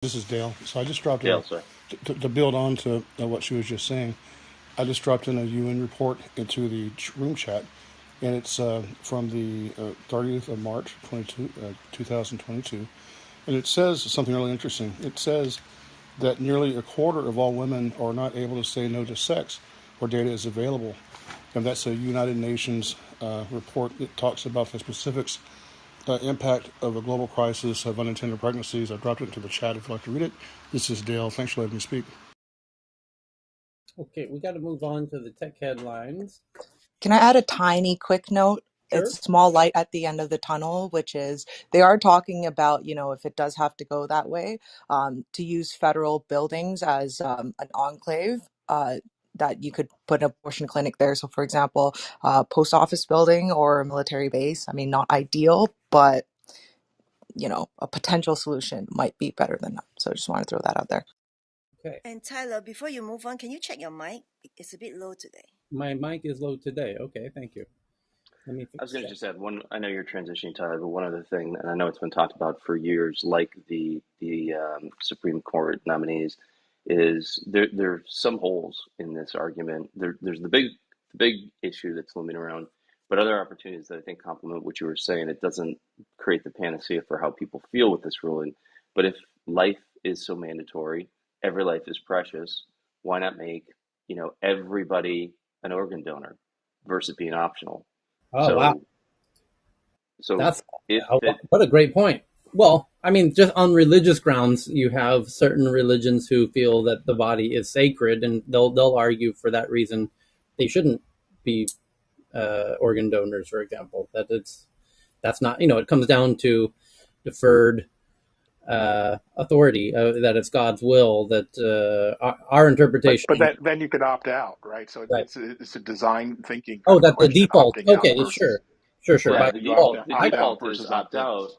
This is Dale. So I just dropped Dale, sorry. to build on to what she was just saying. I just dropped in a UN report into the room chat, and it's from the 30th of March, 2022. And it says something really interesting. It says that nearly a quarter of all women are not able to say no to sex where data is available. And that's a United Nations report that talks about the specifics impact of a global crisis of unintended pregnancies. I dropped it into the chat if you'd like to read it. This is Dale. Thanks for letting me speak. Okay, we got to move on to the tech headlines. Can I add a tiny quick note? Sure. It's a small light at the end of the tunnel, which is they are talking about, if it does have to go that way, to use federal buildings as an enclave. That you could put an abortion clinic there. So, for example, post office building or a military base. I mean, not ideal, but a potential solution might be better than that. So, I just want to throw that out there. Okay. And Tyler, before you move on, can you check your mic? It's a bit low today. My mic is low today. Okay, thank you. Let me I was fix going to that. just add one. I know you're transitioning, Tyler, but one other thing, and I know it's been talked about for years, like the Supreme Court nominees, is there's some holes in this argument. There's the big issue that's looming around, but other opportunities that I think complement what you were saying. It doesn't create the panacea for how people feel with this ruling, but if life is so mandatory, every life is precious. Why not make everybody an organ donor versus being optional? Oh, wow. So, so That's if it, what a great point. Well, I mean, just on religious grounds, you have certain religions who feel that the body is sacred, and they'll argue for that reason they shouldn't be organ donors, for example. That's not, it comes down to deferred authority, that it's God's will, that our interpretation. But then you could opt out, right? So Right. it's a design thinking Oh, kind of that the question, default. opting out Okay, versus sure. yeah, By the default, the opt yeah. out default is versus opt opt in. out,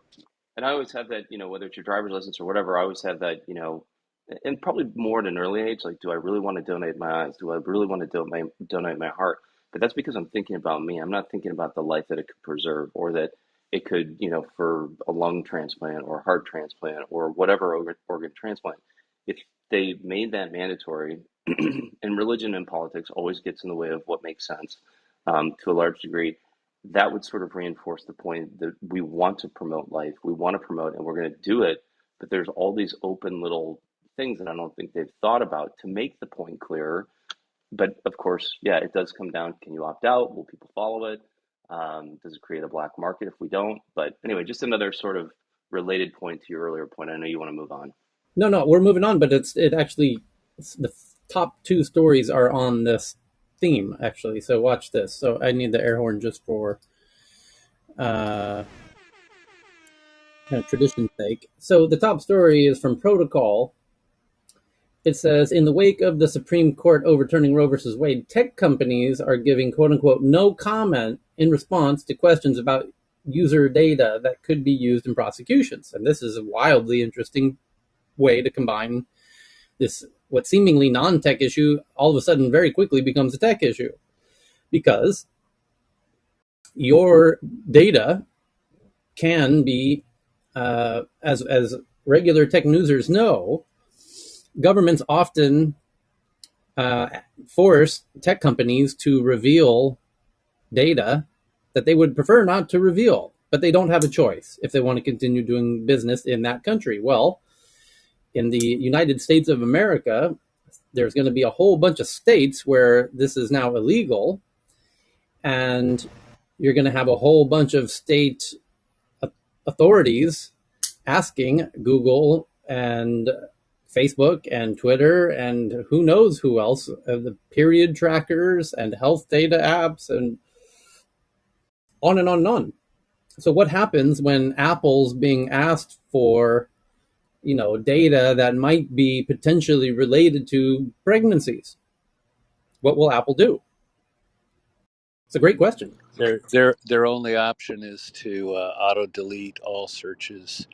and I always have that, whether it's your driver's license or whatever, I always have that, and probably more at an early age, like, do I really want to donate my eyes? Do I really want to donate my heart? But that's because I'm thinking about me. I'm not thinking about the life that it could preserve, or that it could, for a lung transplant or a heart transplant or whatever organ transplant. If they made that mandatory, and religion and politics always gets in the way of what makes sense, to a large degree, that would sort of reinforce the point that we want to promote life, we want to promote, and we're going to do it. But there's all these open little things that I don't think they've thought about to make the point clearer. But of course, yeah, it does come down, can you opt out? Will people follow it? Does it create a black market if we don't? But anyway, just another sort of related point to your earlier point. I know you want to move on. No, we're moving on, but the top two stories are on this theme, actually. So watch this. So I need the air horn just for uh, kind of tradition's sake. So the top story is from Protocol. It says, in the wake of the Supreme Court overturning Roe versus Wade, tech companies are giving quote unquote no comment in response to questions about user data that could be used in prosecutions. And this is a wildly interesting way to combine this, what seemingly non-tech issue, all of a sudden very quickly becomes a tech issue, because your data can be, as regular tech newsers know, governments often force tech companies to reveal data that they would prefer not to reveal, but they don't have a choice if they want to continue doing business in that country. Well, in the United States of America, there's going to be a whole bunch of states where this is now illegal, and you're going to have a whole bunch of state authorities asking Google and Facebook and Twitter and who knows who else, the period trackers and health data apps and on and on and on. So what happens when Apple's being asked for, data that might be potentially related to pregnancies? What will Apple do? It's a great question. Their only option is to auto delete all searches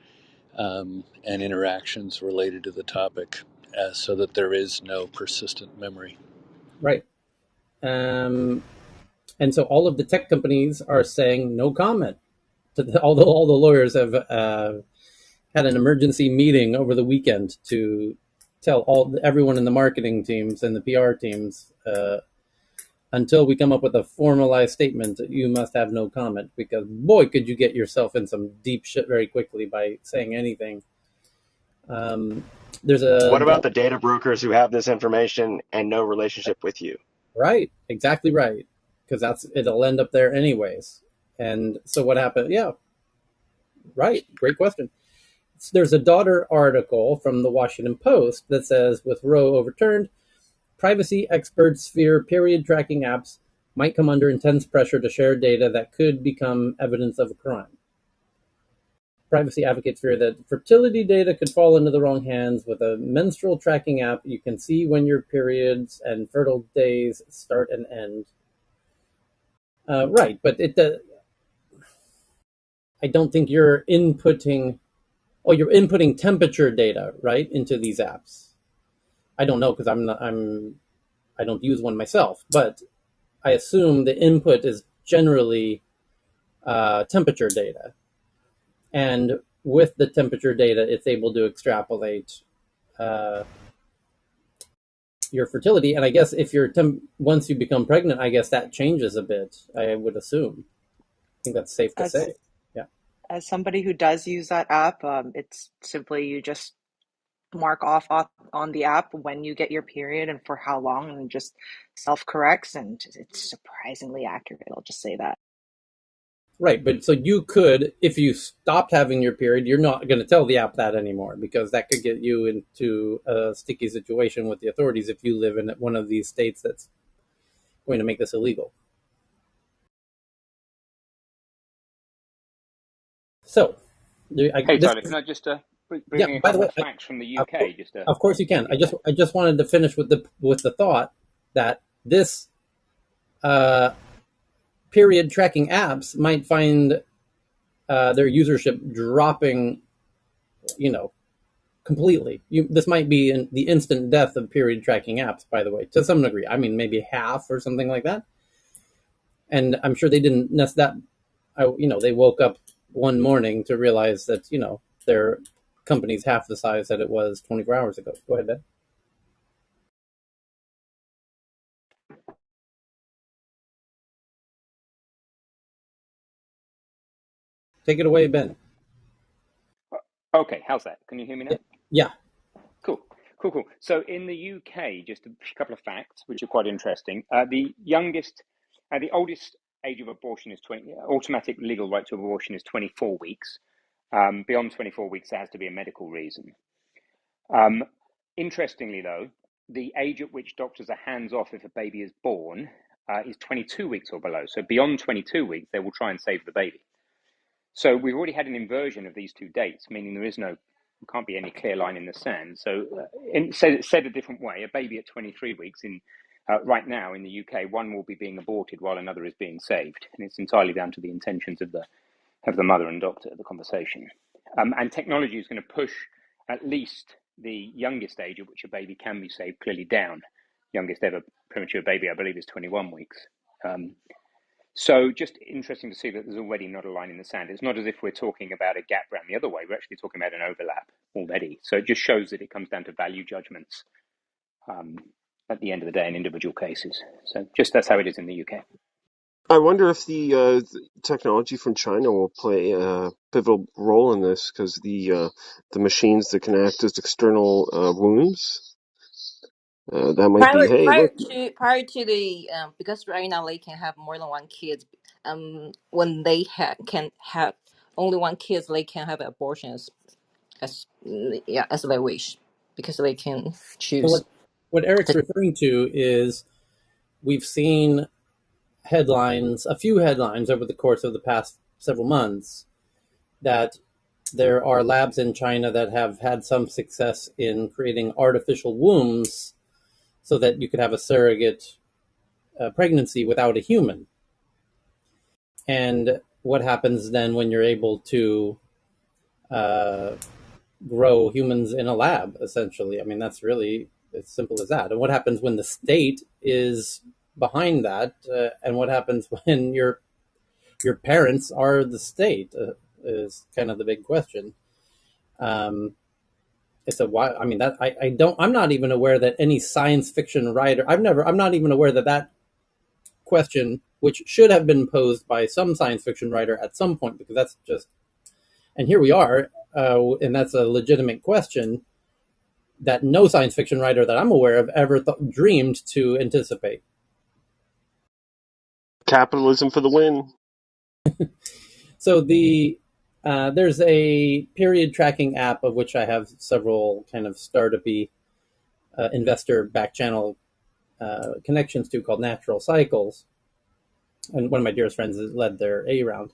and interactions related to the topic, so that there is no persistent memory. Right. And so all of the tech companies are saying no comment. Although all the lawyers had an emergency meeting over the weekend to tell everyone in the marketing teams and the PR teams, until we come up with a formalized statement, you must have no comment, because boy, could you get yourself in some deep shit very quickly by saying anything. There's What a about the data brokers who have this information and no relationship with you? Right, exactly right, because it'll end up there anyways. And so what happened? Yeah, right. Great question. There's a daughter article from the Washington Post that says, with Roe overturned, privacy experts fear period tracking apps might come under intense pressure to share data that could become evidence of a crime. Privacy advocates fear that fertility data could fall into the wrong hands. With a menstrual tracking app, you can see when your periods and fertile days start and end. Right, but I don't think you're inputting, you're inputting temperature data, right, into these apps. I don't know, because I don't use one myself, but I assume the input is generally temperature data, and with the temperature data, it's able to extrapolate uh, your fertility. And I guess if once you become pregnant, I guess that changes a bit. I would assume. I think that's safe to As say. Yeah. as somebody who does use that app, it's simply you just mark off on the app when you get your period and for how long, and just self corrects, and it's surprisingly accurate. I'll just say that. Right, but so you could, if you stopped having your period, you're not going to tell the app that anymore, because that could get you into a sticky situation with the authorities if you live in one of these states that's going to make this illegal. So, Hey Tyler, can I just yeah. bring a By the couple way, of facts from the UK? of course you can. I just wanted to finish with the thought that this period tracking apps might find their usership dropping, completely. This might be the instant death of period tracking apps, by the way, to some degree. I mean, maybe half or something like that. And I'm sure they didn't they woke up one morning to realize that, their company's half the size that it was 24 hours ago. Go ahead, Ben. Take it away, Ben. Okay, how's that? Can you hear me now? Yeah. Cool. So in the UK, just a couple of facts which are quite interesting. The oldest age of abortion is 20. Automatic legal right to abortion is 24 weeks. Beyond 24 weeks, there has to be a medical reason. Interestingly, though, the age at which doctors are hands off if a baby is born is 22 weeks or below. So beyond 22 weeks, they will try and save the baby. So we've already had an inversion of these two dates, meaning there can't be any clear line in the sand. So, said a different way, a baby at 23 weeks right now in the UK, one will be being aborted while another is being saved, and it's entirely down to the intentions of the mother and doctor, the conversation. And technology is going to push at least the youngest age at which a baby can be saved clearly down. Youngest ever premature baby, I believe, is 21 weeks. So just interesting to see that there's already not a line in the sand. It's not as if we're talking about a gap round the other way. We're actually talking about an overlap already. So it just shows that it comes down to value judgments at the end of the day in individual cases. So just that's how it is in the UK. I wonder if the technology from China will play a pivotal role in this, because the machines that can act as external wombs, that might be, prior hey, prior look. to prior to the because right now they can have more than one kid. When they can have only one kid, they can have abortions as they wish, because they can So choose. what Eric's referring to is, we've seen a few headlines over the course of the past several months, that there are labs in China that have had some success in creating artificial wombs so that you could have a surrogate pregnancy without a human. And what happens then when you're able to uh, grow humans in a lab, essentially? I mean, that's really as simple as that. And what happens when the state is behind that? And what happens when your parents are the state, is kind of the big question. It's a wild. I mean, that I don't. I'm not even aware that any science fiction writer. I'm not even aware that that question, which should have been posed by some science fiction writer at some point, because that's just. And here we are, and that's a legitimate question that no science fiction writer that I'm aware of ever dreamed to anticipate. Capitalism for the win. So there's a period tracking app of which I have several kind of startup-y investor back channel connections to, called Natural Cycles, and one of my dearest friends has led their A round.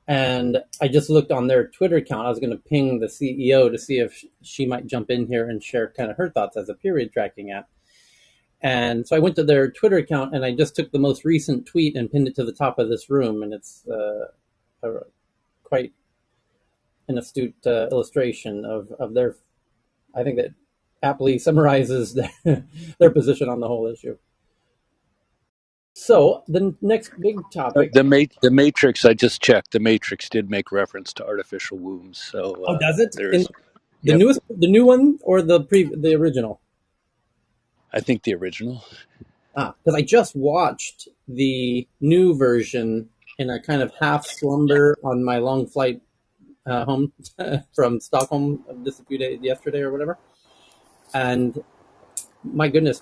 And I just looked on their Twitter account. I was going to ping the CEO to see if she might jump in here and share kind of her thoughts as a period tracking app. And so I went to their Twitter account and I just took the most recent tweet and pinned it to the top of this room. And it's quite an astute illustration of their, I think that aptly summarizes their position on the whole issue. So the next big topic. The Matrix, I just checked. The Matrix did make reference to artificial wombs. So Oh, does it? In there's, the yep, the new one, or the original? I think the original. Because I just watched the new version in a kind of half slumber on my long flight home from Stockholm just a few days yesterday or whatever. And my goodness,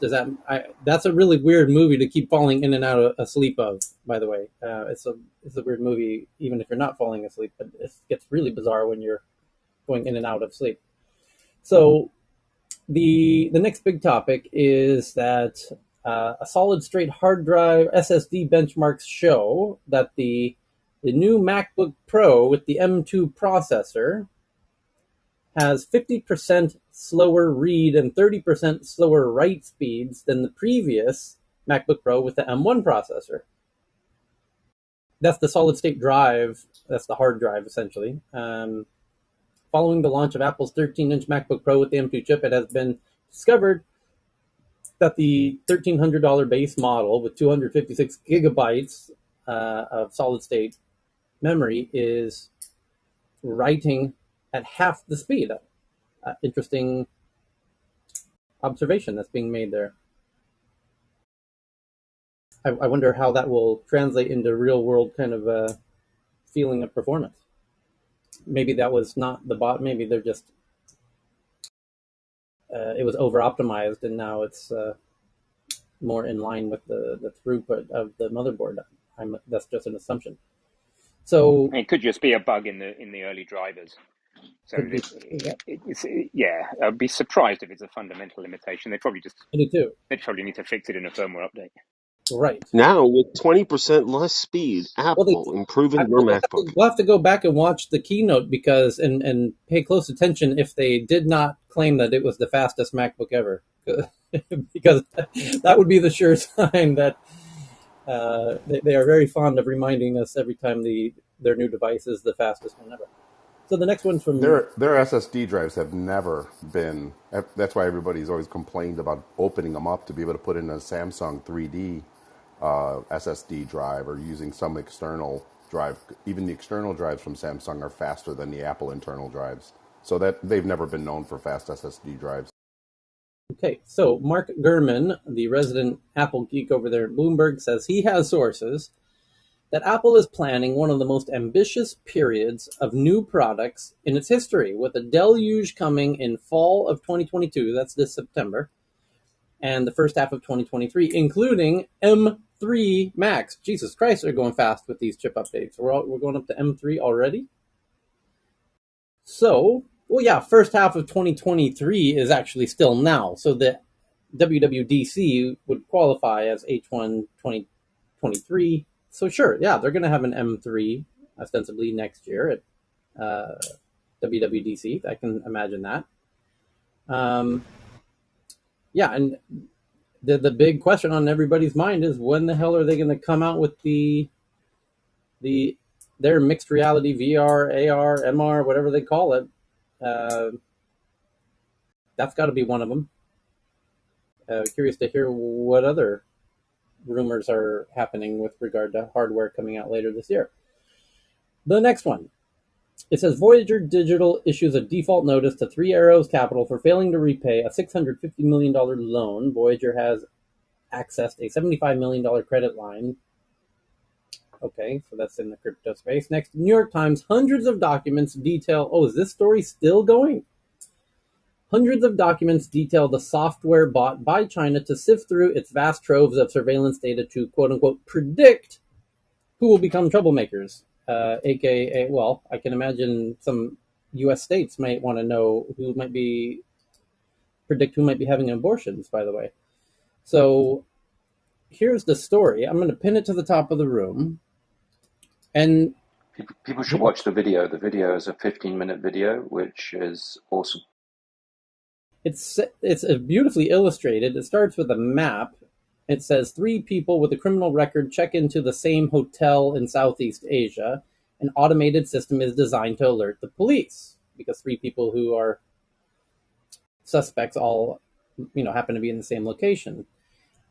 that's a really weird movie to keep falling in and out of asleep of. By the way, it's a weird movie even if you're not falling asleep, but it gets really bizarre when you're going in and out of sleep. So the next big topic is that a solid state hard drive SSD benchmarks show that the new MacBook Pro with the M2 processor has 50% slower read and 30% slower write speeds than the previous MacBook Pro with the M1 processor. That's the solid state drive. That's the hard drive, essentially. Following the launch of Apple's 13-inch MacBook Pro with the M2 chip, it has been discovered that the $1,300 base model with 256 gigabytes of solid state memory is writing at half the speed. Interesting observation that's being made there. I wonder how that will translate into real world kind of feeling of performance. Maybe that was not the bot. Maybe they're just it was over optimized and now it's more in line with the throughput of the motherboard. That's just an assumption. So And it could just be a bug in the early drivers. So could be. yeah, I'd be surprised if it's a fundamental limitation. I do too. They probably need to fix it in a firmware update. Right. Now with 20% less speed, Well, Apple improving your MacBook. we'll have to go back and watch the keynote because and pay close attention if they did not claim that it was the fastest MacBook ever, because that would be the sure sign that they are very fond of reminding us every time their new device is the fastest one ever. So the next one from Their SSD drives have never been. That's why everybody's always complained about opening them up to be able to put in a Samsung 3D SSD drive or using some external drive. Even the external drives from Samsung are faster than the Apple internal drives. So that they've never been known for fast SSD drives. Okay, so Mark Gurman, the resident Apple geek over there at Bloomberg, says he has sources that Apple is planning one of the most ambitious periods of new products in its history, with a deluge coming in fall of 2022, that's this September, and the first half of 2023, including M3 Max. Jesus Christ, they're going fast with these chip updates. We're going up to M3 already? So, well, yeah, first half of 2023 is actually still now. So the WWDC would qualify as H1 2023. So sure, yeah, they're going to have an M3 ostensibly next year at WWDC. I can imagine that. Yeah, and the big question on everybody's mind is when the hell are they going to come out with their mixed reality VR, AR, MR, whatever they call it? That's got to be one of them. Curious to hear what other rumors are happening with regard to hardware coming out later this year. The next one. It says Voyager Digital issues a default notice to Three Arrows Capital for failing to repay a $650 million loan. Voyager has accessed a $75 million credit line. Okay, so that's in the crypto space. Next, New York Times, hundreds of documents detail. Oh, is this story still going? Hundreds of documents detail the software bought by China to sift through its vast troves of surveillance data to quote unquote predict who will become troublemakers. AKA, well, I can imagine some U.S. states might want to know predict who might be having abortions, by the way. So here's the story. I'm going to pin it to the top of the room. And People should watch the video. The video is a 15-minute video, which is awesome. It's beautifully illustrated. It starts with a map. It says 3 people with a criminal record check into the same hotel in Southeast Asia. An automated system is designed to alert the police because 3 people who are suspects all, happen to be in the same location.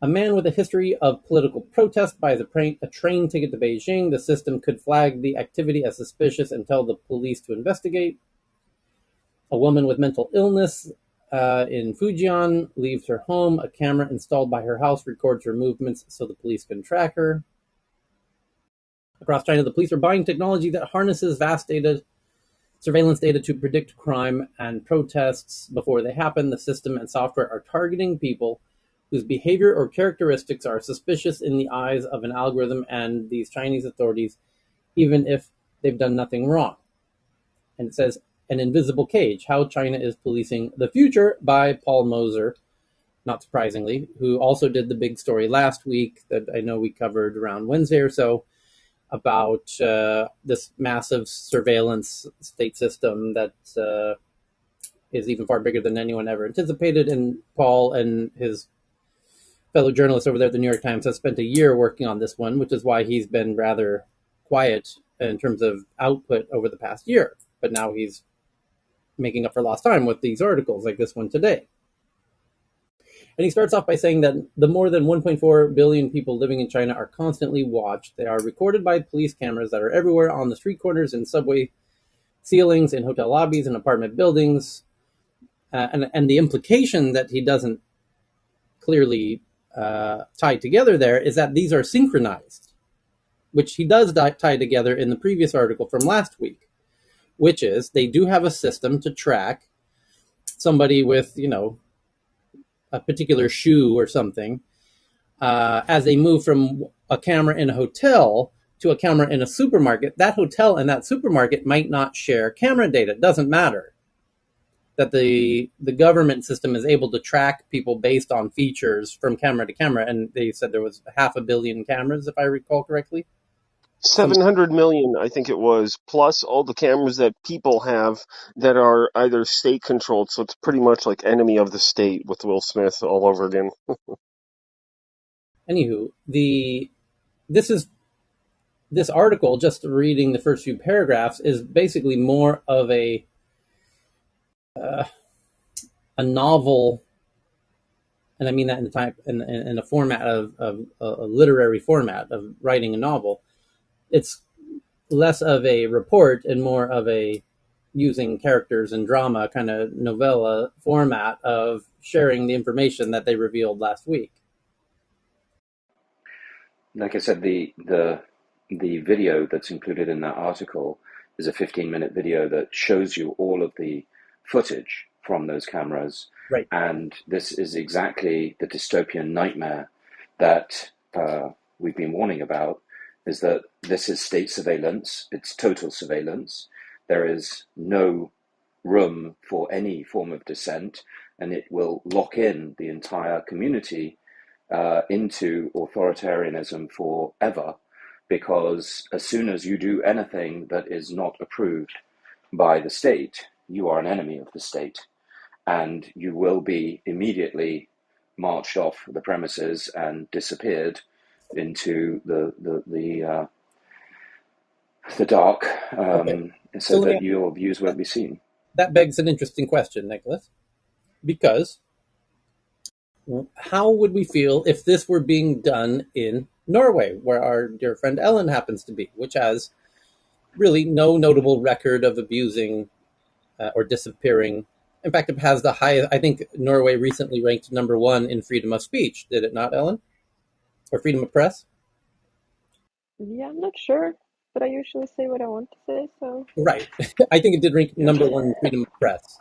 A man with a history of political protest buys a train ticket to Beijing. The system could flag the activity as suspicious and tell the police to investigate. A woman with mental illness in Fujian leaves her home. A camera installed by her house records her movements so the police can track her. Across China, the police are buying technology that harnesses vast surveillance data to predict crime and protests before they happen. The system and software are targeting people whose behavior or characteristics are suspicious in the eyes of an algorithm and these Chinese authorities, even if they've done nothing wrong. And it says, An Invisible Cage, How China is Policing the Future by Paul Moser, not surprisingly, who also did the big story last week that I know we covered around Wednesday or so about this massive surveillance state system that is even far bigger than anyone ever anticipated. And Paul and his fellow journalist over there at the New York Times has spent a year working on this one, which is why he's been rather quiet in terms of output over the past year. But now he's making up for lost time with these articles like this one today. And he starts off by saying that the more than 1.4 billion people living in China are constantly watched. They are recorded by police cameras that are everywhere on the street corners, in subway ceilings, in hotel lobbies, in apartment buildings. And the implication that he doesn't clearly tie together there is that these are synchronized, which he does tie together in the previous article from last week, which is they do have a system to track somebody with, a particular shoe or something as they move from a camera in a hotel to a camera in a supermarket. That hotel and that supermarket might not share camera data. It doesn't matter. That the government system is able to track people based on features from camera to camera. And they said there was 500 million cameras, if I recall correctly. 700 million, I think it was, plus all the cameras that people have that are either state controlled. So it's pretty much like Enemy of the State with Will Smith all over again. Anywho, this article, just reading the first few paragraphs, is basically more of a novel, and I mean that in a format of a literary format of writing a novel. It's less of a report and more of a using characters and drama kind of novella format of sharing the information that they revealed last week. Like I said, the video that's included in that article is a 15-minute video that shows you all of the footage from those cameras. Right. And this is exactly the dystopian nightmare that we've been warning about, is that this is state surveillance. It's total surveillance. There is no room for any form of dissent, and it will lock in the entire community into authoritarianism forever, because as soon as you do anything that is not approved by the state, you are an enemy of the state, and you will be immediately marched off the premises and disappeared into the dark, Okay. so that your views won't be seen. That begs an interesting question, Nicholas, because how would we feel if this were being done in Norway, where our dear friend Ellen happens to be, which has really no notable record of abusing or disappearing. In fact, it has the highest. I think Norway recently ranked number one in freedom of speech. Did it not, Ellen? Or freedom of press? Yeah, I'm not sure, but I usually say what I want to say, so Right. I think it did rank Yeah. number one in freedom of press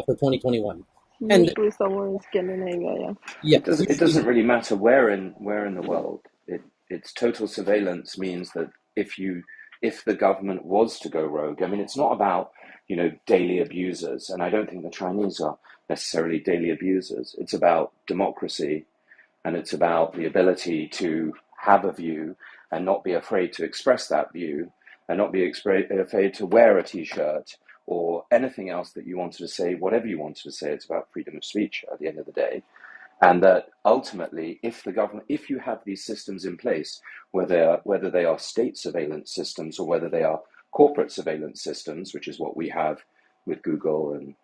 for 2021. And usually somewhere in Scandinavia, yeah. yeah, It usually, doesn't really matter where in the world. It's total surveillance means that if the government was to go rogue, I mean, it's not about daily abusers, and I don't think the Chinese are necessarily daily abusers. It's about democracy, and it's about the ability to have a view and not be afraid to express that view, and not be afraid to wear a t-shirt or anything else that you wanted to say, whatever you wanted to say. It's about freedom of speech at the end of the day. And that ultimately, if you have these systems in place, whether they are state surveillance systems or whether they are corporate surveillance systems, which is what we have with Google and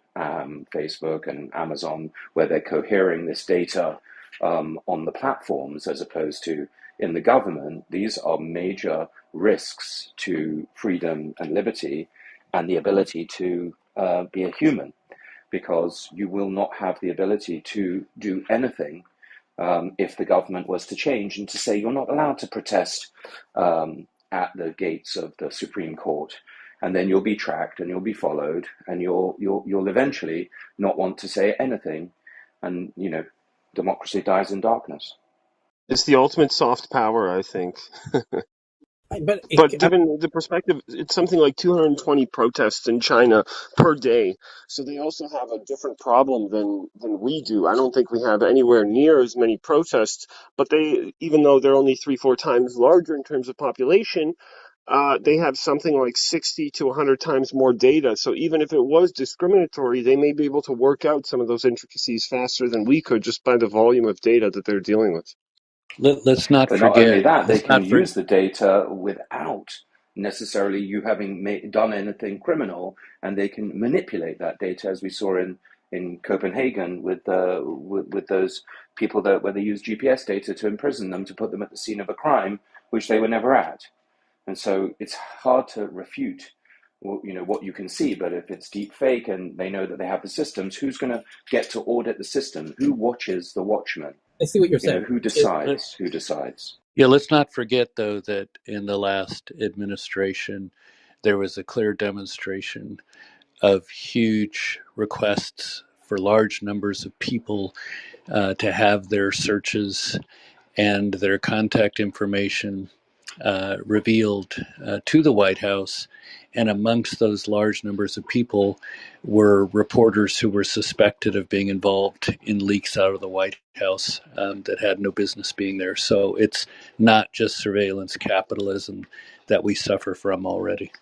Facebook and Amazon, where they're cohering this data on the platforms as opposed to in the government, these are major risks to freedom and liberty and the ability to be a human, because you will not have the ability to do anything if the government was to change and to say you're not allowed to protest at the gates of the Supreme Court, and then you'll be tracked and you'll be followed, and you'll eventually not want to say anything, and democracy dies in darkness. It's the ultimate soft power, I think. but But given the perspective, it's something like 220 protests in China per day. So they also have a different problem than we do. I don't think we have anywhere near as many protests, but even though they're only 3-4 times larger in terms of population, they have something like 60 to 100 times more data. So even if it was discriminatory, they may be able to work out some of those intricacies faster than we could just by the volume of data that they're dealing with. Let's not But not only forget. that, they Let's can not for. use the data without necessarily you having done anything criminal, and they can manipulate that data, as we saw in Copenhagen with those people where they use GPS data to imprison them, to put them at the scene of a crime which they were never at. And so it's hard to refute what you can see. But if it's deep fake and they know that they have the systems, who's going to get to audit the system? Who watches the watchman? I see what you're saying. Who decides? Who decides? Yeah, let's not forget, though, that in the last administration, there was a clear demonstration of huge requests for large numbers of people to have their searches and their contact information revealed to the White House. And amongst those large numbers of people were reporters who were suspected of being involved in leaks out of the White House that had no business being there. So it's not just surveillance capitalism that we suffer from already.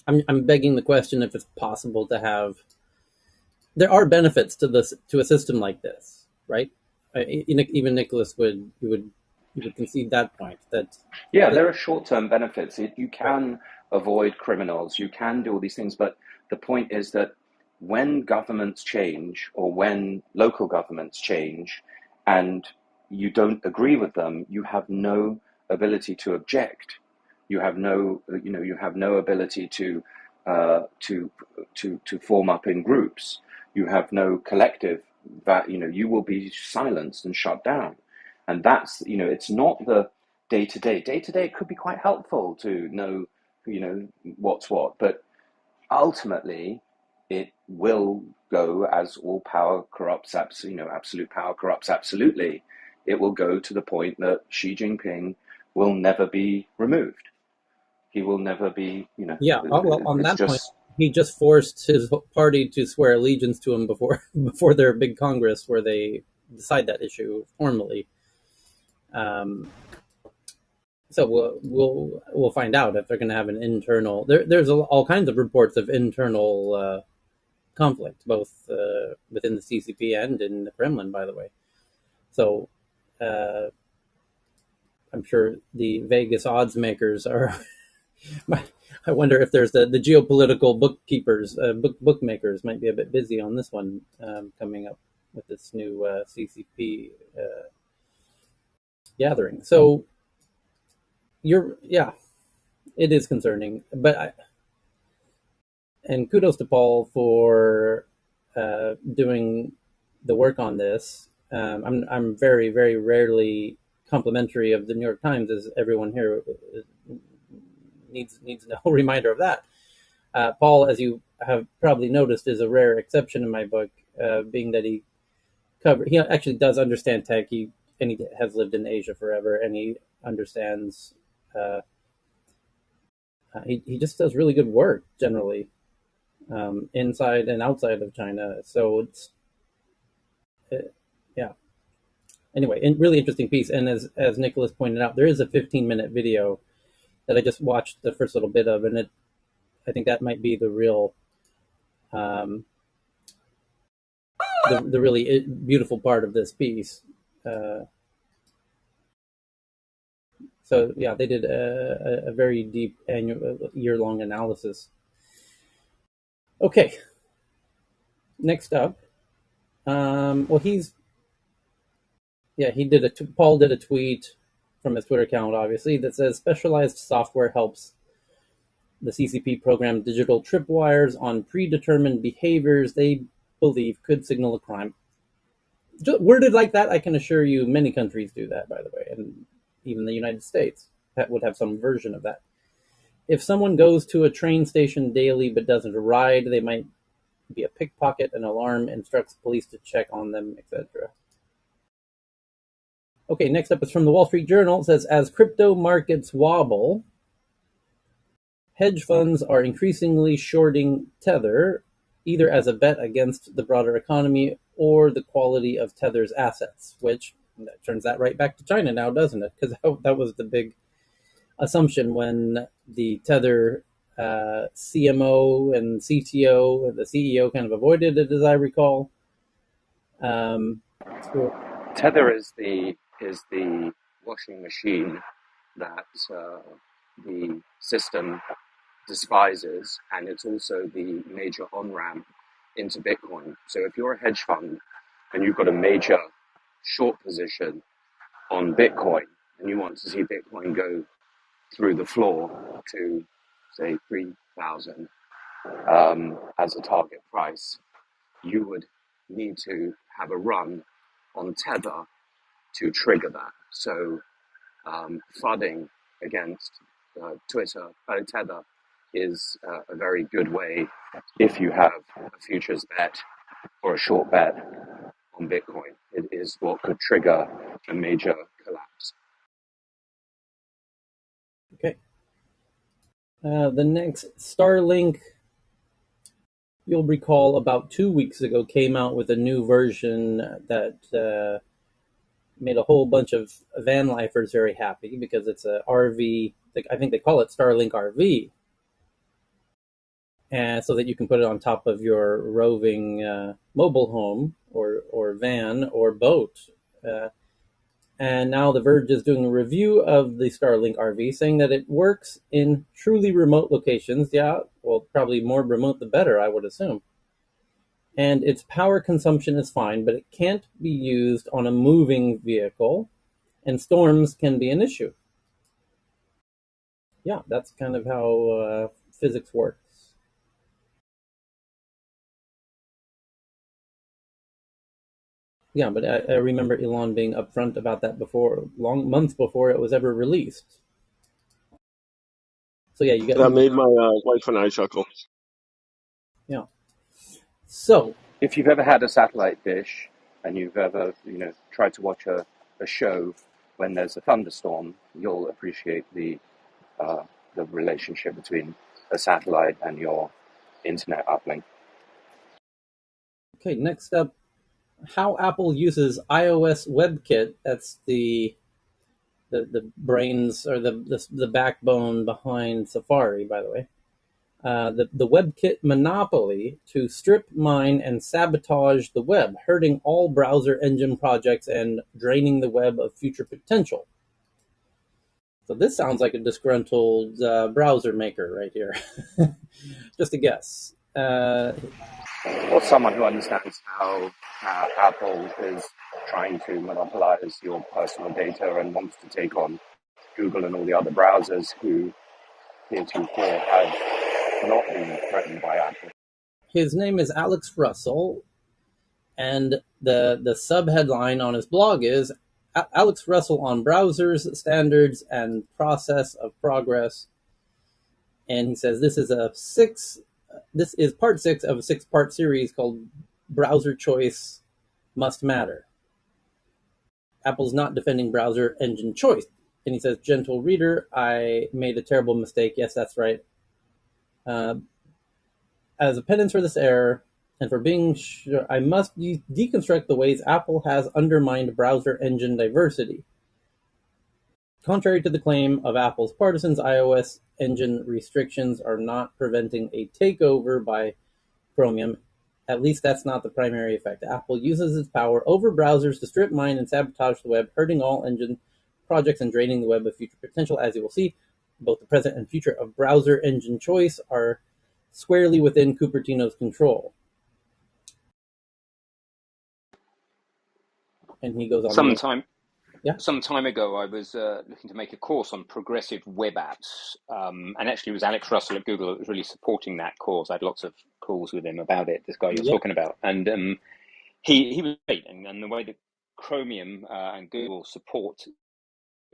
I'm begging the question if it's possible to have. There are benefits to a system like this, right? Even Nicholas would concede that point Yeah, that there are short-term benefits. You right. can avoid criminals, you can do all these things, but the point is that when governments change or when local governments change and you don't agree with them, you have no ability to object. You have no ability uh, to to form up in groups. You have no collective that you will be silenced and shut down. And that's it's not the day to day. Day to day, it could be quite helpful to know, what's what. But ultimately, it will go as all power corrupts. Absolute power corrupts absolutely. It will go to the point that Xi Jinping will never be removed. He will never be. Yeah. Well, on It's that point, just. he just forced his party to swear allegiance to him before their big Congress, where they decide that issue formally. Um, so we'll find out if they're going to have an internal. There's all kinds of reports of internal conflict, both within the CCP and in the Kremlin, by the way. So uh, I'm sure the Vegas odds makers are. I wonder if there's the geopolitical bookkeepers, bookmakers might be a bit busy on this one coming up. with this new CCP gathering. So it is concerning, but and kudos to Paul for doing the work on this. I'm very, very rarely complimentary of the New York Times, as everyone here needs no reminder of that. Paul, as you have probably noticed, is a rare exception in my book, being that he actually does understand tech. He has lived in Asia forever, and he understands. He just does really good work generally, inside and outside of China. So yeah. Anyway, really interesting piece. And as Nicholas pointed out, there is a 15-minute video that I just watched the first little bit of, and I think that might be the real, the really beautiful part of this piece. So yeah, they did a very deep year-long analysis. Okay, next up, well, Paul did a tweet from his Twitter account, obviously, that says specialized software helps the CCP program digital tripwires on predetermined behaviors they believe could signal a crime. Worded like that, I can assure you many countries do that, by the way, and even the United States would have some version of that. If someone goes to a train station daily but doesn't ride, they might be a pickpocket. An alarm instructs police to check on them, etc. Okay, next up is from the Wall Street Journal. It says, as crypto markets wobble, hedge funds are increasingly shorting Tether, either as a bet against the broader economy or the quality of Tether's assets, which that turns that right back to China now, doesn't it? Because that was the big assumption when the Tether CMO and CTO and the CEO kind of avoided it, as I recall. Tether is the washing machine that the system despises, and it's also the major on-ramp into Bitcoin. So if you're a hedge fund and you've got a major short position on Bitcoin and you want to see Bitcoin go through the floor to, say, 3,000 as a target price, you would need to have a run on Tether to trigger that. So flooding against Tether is a very good way if you have a futures bet or a short bet on Bitcoin. It is what could trigger a major collapse. Okay. The next, Starlink, you'll recall about 2 weeks ago, came out with a new version that made a whole bunch of van lifers very happy because it's a RV. I think they call it Starlink RV, and so that you can put it on top of your roving mobile home or van or boat. And now The Verge is doing a review of the Starlink RV, saying that it works in truly remote locations. Yeah, well, probably more remote the better, I would assume. And its power consumption is fine, but it can't be used on a moving vehicle, and storms can be an issue. Yeah, that's kind of how physics works. Yeah, but I remember Elon being upfront about that months before it was ever released. So yeah, you get That made my wife and I chuckle. Yeah. So if you've ever had a satellite dish and you've ever tried to watch a show when there's a thunderstorm, you'll appreciate the relationship between a satellite and your internet uplink. Okay, next up, how Apple uses iOS WebKit. That's the brains or the backbone behind Safari, by the way. The WebKit monopoly to strip, mine, and sabotage the web, hurting all browser engine projects and draining the web of future potential. So this sounds like a disgruntled browser maker right here. Just a guess. Or someone who understands how Apple is trying to monopolize your personal data and wants to take on Google and all the other browsers who heretofore have not been threatened by Apple. His name is Alex Russell, and the subheadline on his blog is Alex Russell on browsers, standards, and process of progress. And he says this is part 6 of a 6-part series called Browser Choice Must Matter. Apple's not defending browser engine choice. And he says, gentle reader, I made a terrible mistake. Yes, that's right. As a penance for this error, and for being sure, I must deconstruct the ways Apple has undermined browser engine diversity. Contrary to the claim of Apple's partisans, iOS engine restrictions are not preventing a takeover by Chromium. At least that's not the primary effect. Apple uses its power over browsers to strip mine and sabotage the web, hurting all engine projects and draining the web of future potential. As you will see, both the present and future of browser engine choice are squarely within Cupertino's control. And he goes on to make... Some time ago, I was looking to make a course on progressive web apps, and actually it was Alex Russell at Google that was really supporting that course. I had lots of calls with him about it, this guy you're talking about, and he was great, and the way that Chromium and Google support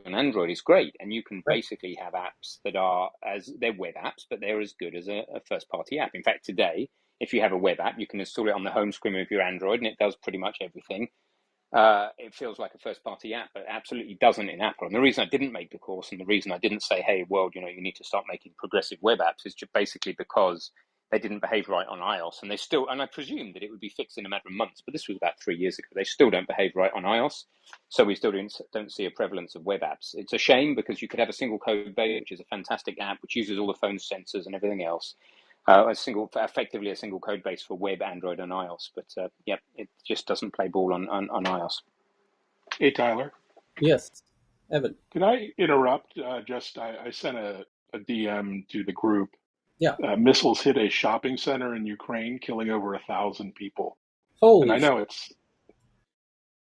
an Android is great, and you can basically have apps that are, as they're web apps, but they're as good as a first-party app. In fact, today, if you have a web app, you can install it on the home screen of your Android, and it does pretty much everything. It feels like a first-party app, but it absolutely doesn't in Apple. And the reason I didn't make the course, and the reason I didn't say, hey, world, you need to start making progressive web apps, is just basically because they didn't behave right on iOS. And they still, and I presumed that it would be fixed in a matter of months, but this was about 3 years ago. They still don't behave right on iOS. So we still don't see a prevalence of web apps. It's a shame because you could have a single code base, which is a fantastic app, which uses all the phone sensors and everything else. Effectively a single code base for web, Android, and iOS. But it just doesn't play ball on iOS. Hey, Tyler. Yes, Evan. Can I interrupt? I sent a DM to the group. Yeah. Missiles hit a shopping center in Ukraine, killing over 1,000 people. Holy And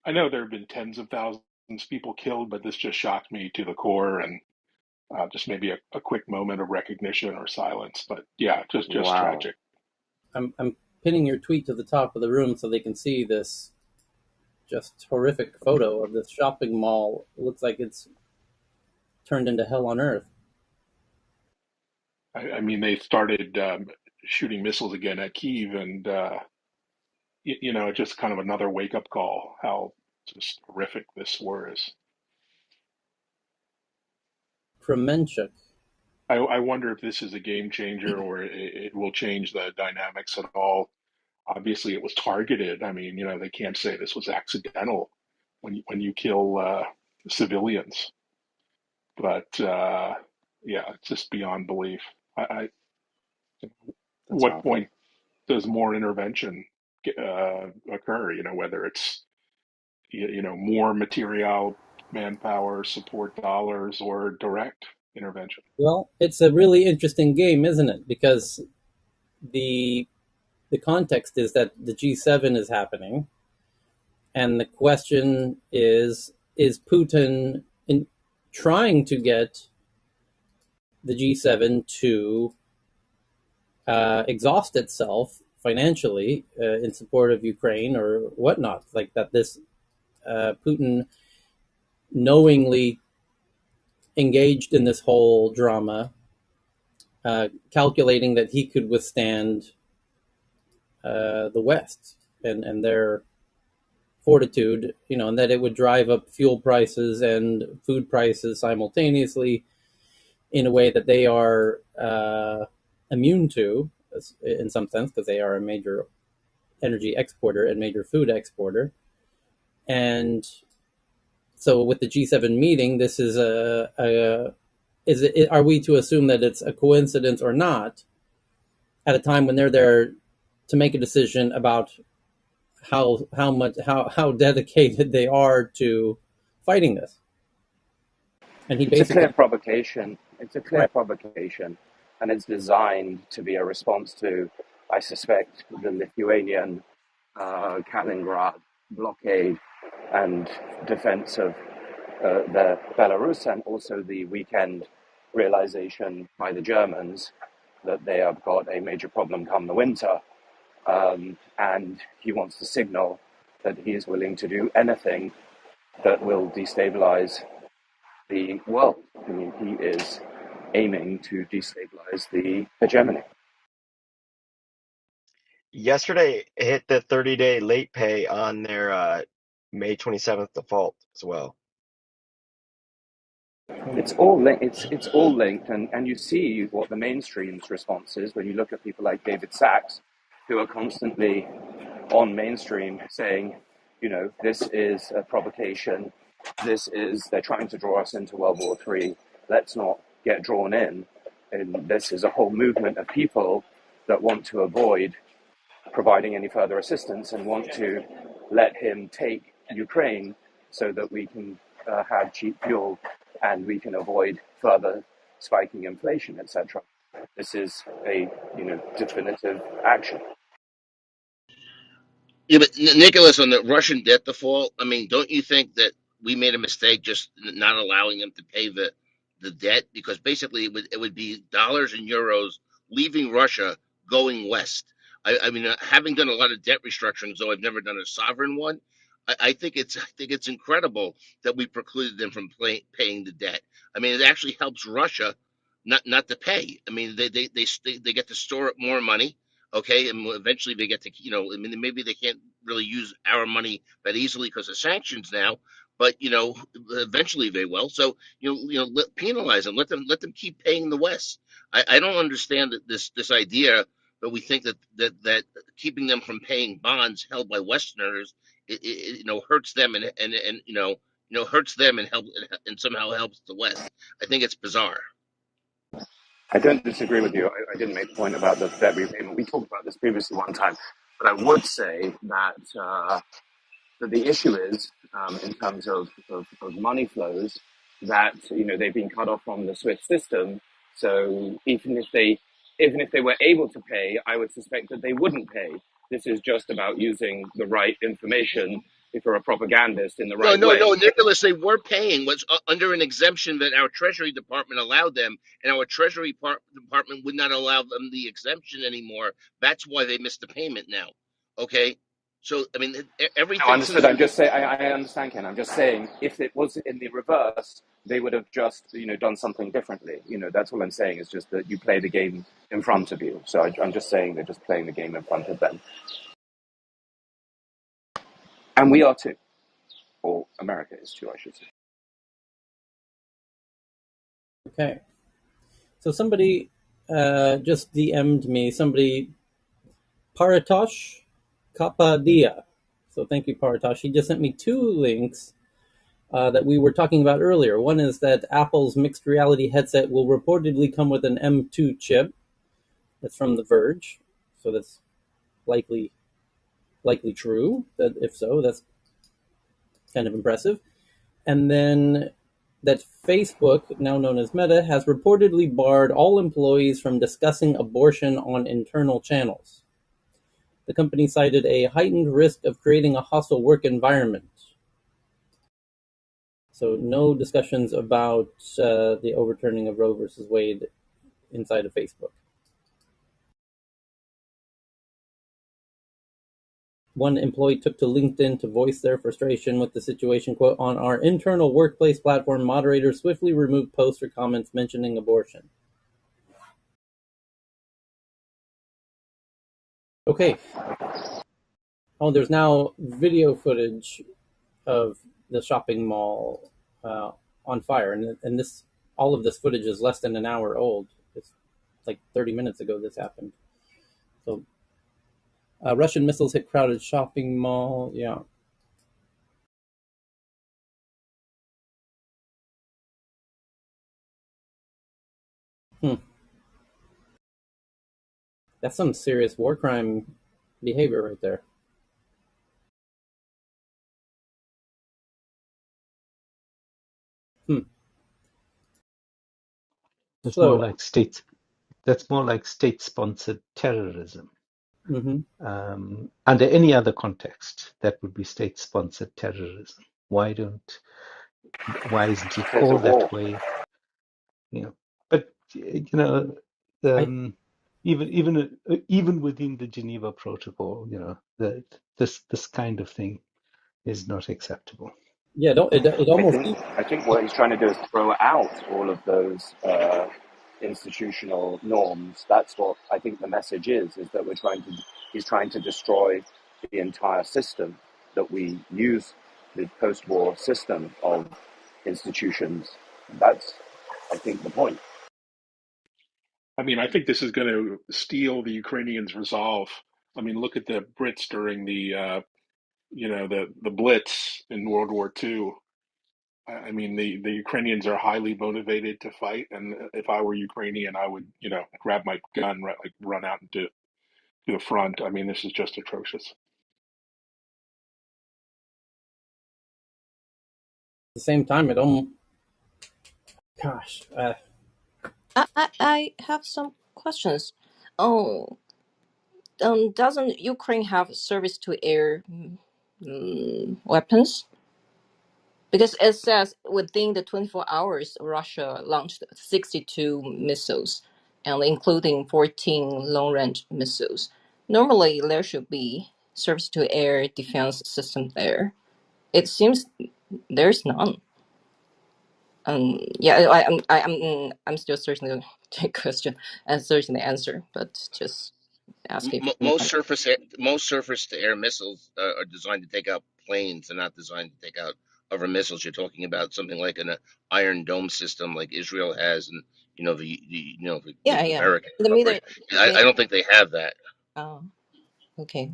I know there have been tens of thousands of people killed, but this just shocked me to the core. And just maybe a quick moment of recognition or silence. But yeah, just Wow. tragic. I'm pinning your tweet to the top of the room so they can see this just horrific photo of this shopping mall. It looks like it's turned into hell on earth. I mean, they started shooting missiles again at Kyiv, and just kind of another wake-up call how just horrific this war is. Kremenchuk. I wonder if this is a game changer or it will change the dynamics at all. Obviously, it was targeted. I mean, they can't say this was accidental when you kill civilians. But it's just beyond belief. What awful. point does more intervention occur? Whether it's more material, manpower, support dollars, or direct intervention. Well, it's a really interesting game, isn't it? Because the context is that the G7 is happening, and the question is Putin trying to get the G7 to exhaust itself financially in support of Ukraine or whatnot, like that this Putin knowingly engaged in this whole drama, calculating that he could withstand the West and their fortitude, and that it would drive up fuel prices and food prices simultaneously in a way that they are immune to, in some sense, because they are a major energy exporter and major food exporter. And so with the G7 meeting, this is are we to assume that it's a coincidence or not at a time when they're there to make a decision about how dedicated they are to fighting this? And he It's a basically... clear provocation. It's a clear Right. provocation, and it's designed to be a response to I suspect the Lithuanian Kaliningrad blockade and defense of the Belarus, and also the weekend realization by the Germans that they have got a major problem come the winter, and he wants to signal that he is willing to do anything that will destabilize the world. I mean, he is aiming to destabilize the hegemony. Yesterday it hit the 30-day late pay on their May 27th default as well. It's all linked. It's all linked, and you see what the mainstream's response is when you look at people like David Sachs, who are constantly on mainstream saying, you know, this is a provocation. They're trying to draw us into World War III. Let's not get drawn in. And this is a whole movement of people that want to avoid providing any further assistance and want to let him take Ukraine so that we can have cheap fuel and we can avoid further spiking inflation, etc. This is a definitive action. Yeah, but Nicholas, on the Russian debt default, I mean, don't you think that we made a mistake just not allowing them to pay the debt? Because basically, it would be dollars and euros leaving Russia going west. I mean, having done a lot of debt restructurings, though I've never done a sovereign one, I think it's incredible that we precluded them from paying the debt. I mean, it actually helps Russia not to pay. I mean, they get to store up more money, okay, and eventually they get to, I mean, maybe they can't really use our money that easily because of sanctions now, but eventually they will. So penalize them, let them keep paying the West. I don't understand that this idea that we think that keeping them from paying bonds held by Westerners, hurts them and hurts them and help and somehow helps the West. I think it's bizarre. I don't disagree with you. I didn't make the point about the debt repayment. We talked about this previously one time, but I would say that the issue is, in terms of money flows, that they've been cut off from the SWIFT system. So even if they were able to pay, I would suspect that they wouldn't pay. This is just about using the right information if you're a propagandist in the No, right no, no, way. Nicholas. They were paying was under an exemption that our Treasury Department allowed them, and our Department would not allow them the exemption anymore. That's why they missed the payment now. Okay, so I mean, No, everything understood. since I'm just saying. I understand, Ken. I'm just saying, if it was in the reverse, they would have just, done something differently. That's all I'm saying. Is just that you play the game in front of you. So I'm just saying they're just playing the game in front of them, and we are too, or America is too, I should say. Okay. So somebody just DM'd me. Somebody, Paratosh Kapadia. So thank you, Paratosh. He just sent me two links that we were talking about earlier. One is that Apple's mixed reality headset will reportedly come with an M2 chip. That's from The Verge. So that's likely true. That if so, that's kind of impressive. And then that Facebook, now known as Meta, has reportedly barred all employees from discussing abortion on internal channels. The company cited a heightened risk of creating a hostile work environment. So no discussions about the overturning of Roe versus Wade inside of Facebook. One employee took to LinkedIn to voice their frustration with the situation. Quote, on our internal workplace platform, moderators swiftly removed posts or comments mentioning abortion. Okay. Oh, there's now video footage of the shopping mall on fire, and this all of this footage is less than an hour old. It's like 30 minutes ago this happened. So Russian missiles hit crowded shopping mall. Yeah. Hmm. That's some serious war crime behavior right there. Hmm. That's more So like state. That's more like state-sponsored terrorism. Under any other context, that would be state-sponsored terrorism. Why isn't it There's a called war. that way? You know, but I even within the Geneva Protocol, this kind of thing is not acceptable. yeah, don't it I almost think I think what he's trying to do is throw out all of those institutional norms. That's what I think the message is that he's trying to destroy the entire system that we use, the post-war system of institutions. That's, I think, the point. I mean, I think this is going to steal the Ukrainians' resolve. I mean, look at the Brits during the Blitz in World War II. I mean, the Ukrainians are highly motivated to fight, and if I were Ukrainian, I would, grab my gun, like run out into to the front. I mean, this is just atrocious. at the same time, it almost, gosh, I have some questions. Oh, doesn't Ukraine have service to air weapons? Because it says within the 24 hours, Russia launched 62 missiles, and including 14 long-range missiles. Normally, there should be surface-to-air defense system there. It seems there's none. Yeah, I'm still searching the question and searching the answer, but just ask if you Most have. surface to air missiles are designed to take out planes. They're not designed to take out other missiles. You're talking about something like an Iron Dome system, like Israel has, and Yeah, the yeah. American The meter, cooperation. I don't think they have that. oh, okay.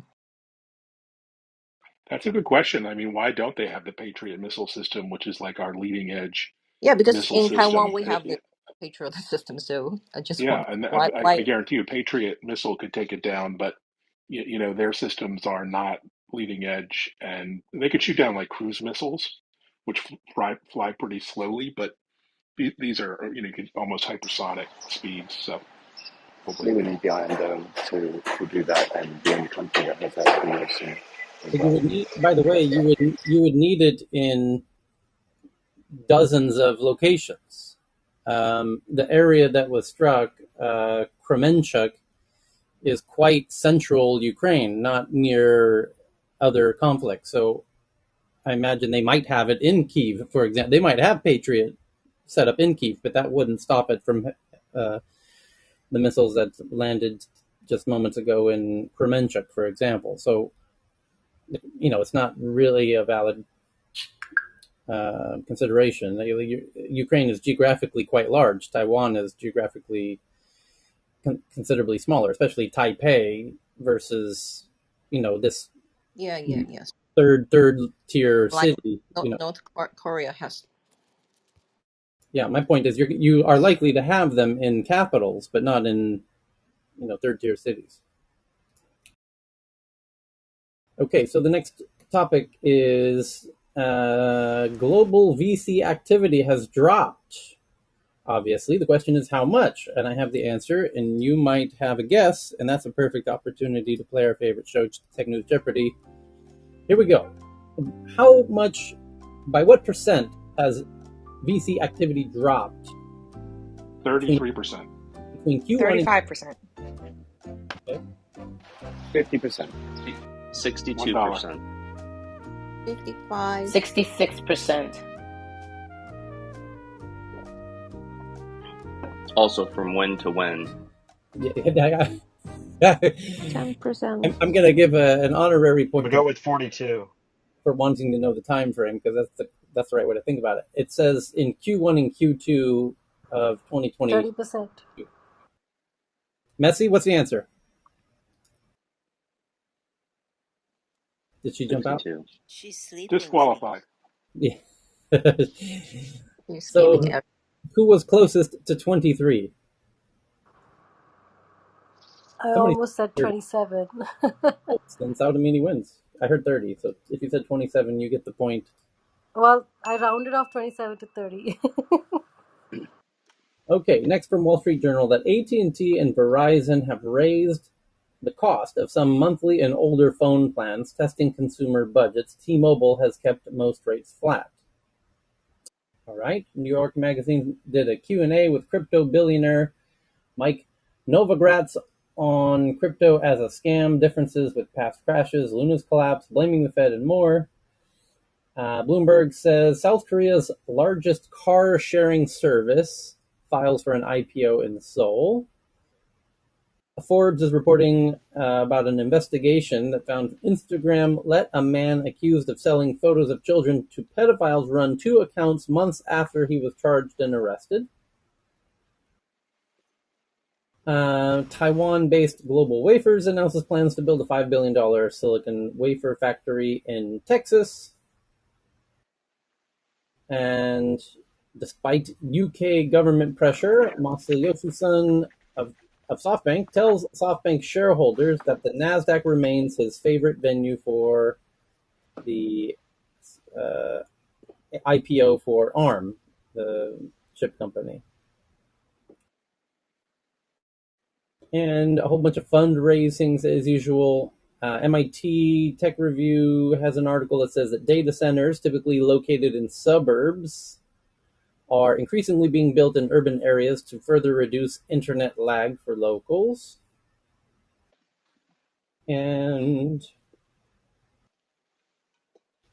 That's a good question. I mean, why don't they have the Patriot missile system, which is like our leading edge Yeah, because missile in Taiwan system? we have the Patriot system, so I just Yeah, want and I why. guarantee you, Patriot missile could take it down, but their systems are not leading edge, and they could shoot down like cruise missiles, which fly pretty slowly, but these are you could almost hypersonic speeds. So We hopefully, would need the Iron Dome to do that, and the only country that has that in US as but you well. would need. By the way, you would need it in dozens of locations. The area that was struck, Kremenchuk, is quite central Ukraine, not near other conflicts. So I imagine they might have it in Kiev, for example. They might have Patriot set up in Kiev, but that wouldn't stop it from uh, the missiles that landed just moments ago in Kremenchuk, for example. So, it's not really a valid consideration. Ukraine is geographically quite large. Taiwan is geographically considerably smaller, especially Taipei versus this Yeah, yeah, yes. third tier Like city. North Korea has. Yeah, my point is you are likely to have them in capitals, but not in third tier cities. Okay, so the next topic is global VC activity has dropped. Obviously, the question is how much, and I have the answer, and you might have a guess, and that's a perfect opportunity to play our favorite show, Tech News Jeopardy. Here we go. How much, by what percent, has VC activity dropped 33%. between Q1 and 35%. okay, 50%, $1. 62%. 55. 66%. Also, from when to when? yeah, 10%. I'm going to give an honorary I'm point gonna go with 42. for wanting to know the time frame because that's the right way to think about it. It says in Q1 and Q2 of 2020. 30%. Messi, what's the answer? Did she jump out? 62. She's sleeping, maybe. Disqualified. Yeah. He's giving So, who was closest to 23? I Somebody almost said said 30. 27. Oh, then Saudamini wins. I heard 30. So if you said 27, you get the point. Well, I rounded off 27 to 30. Okay, next from Wall Street Journal that AT&T and Verizon have raised the cost of some monthly and older phone plans testing consumer budgets, T-Mobile has kept most rates flat. All right. New York Magazine did a Q&A with crypto billionaire Mike Novogratz on crypto as a scam, differences with past crashes, Luna's collapse, blaming the Fed, and more. Bloomberg says South Korea's largest car sharing service files for an IPO in Seoul. Forbes is reporting about an investigation that found Instagram let a man accused of selling photos of children to pedophiles run 2 accounts months after he was charged and arrested. Taiwan-based Global Wafers announces plans to build a $5 billion silicon wafer factory in Texas. And despite UK government pressure, Masayoshi-san of SoftBank tells SoftBank shareholders that the NASDAQ remains his favorite venue for the IPO for ARM, the chip company. And a whole bunch of fundraisings as usual. MIT Tech Review has an article that says that data centers, typically located in suburbs, are increasingly being built in urban areas to further reduce internet lag for locals. And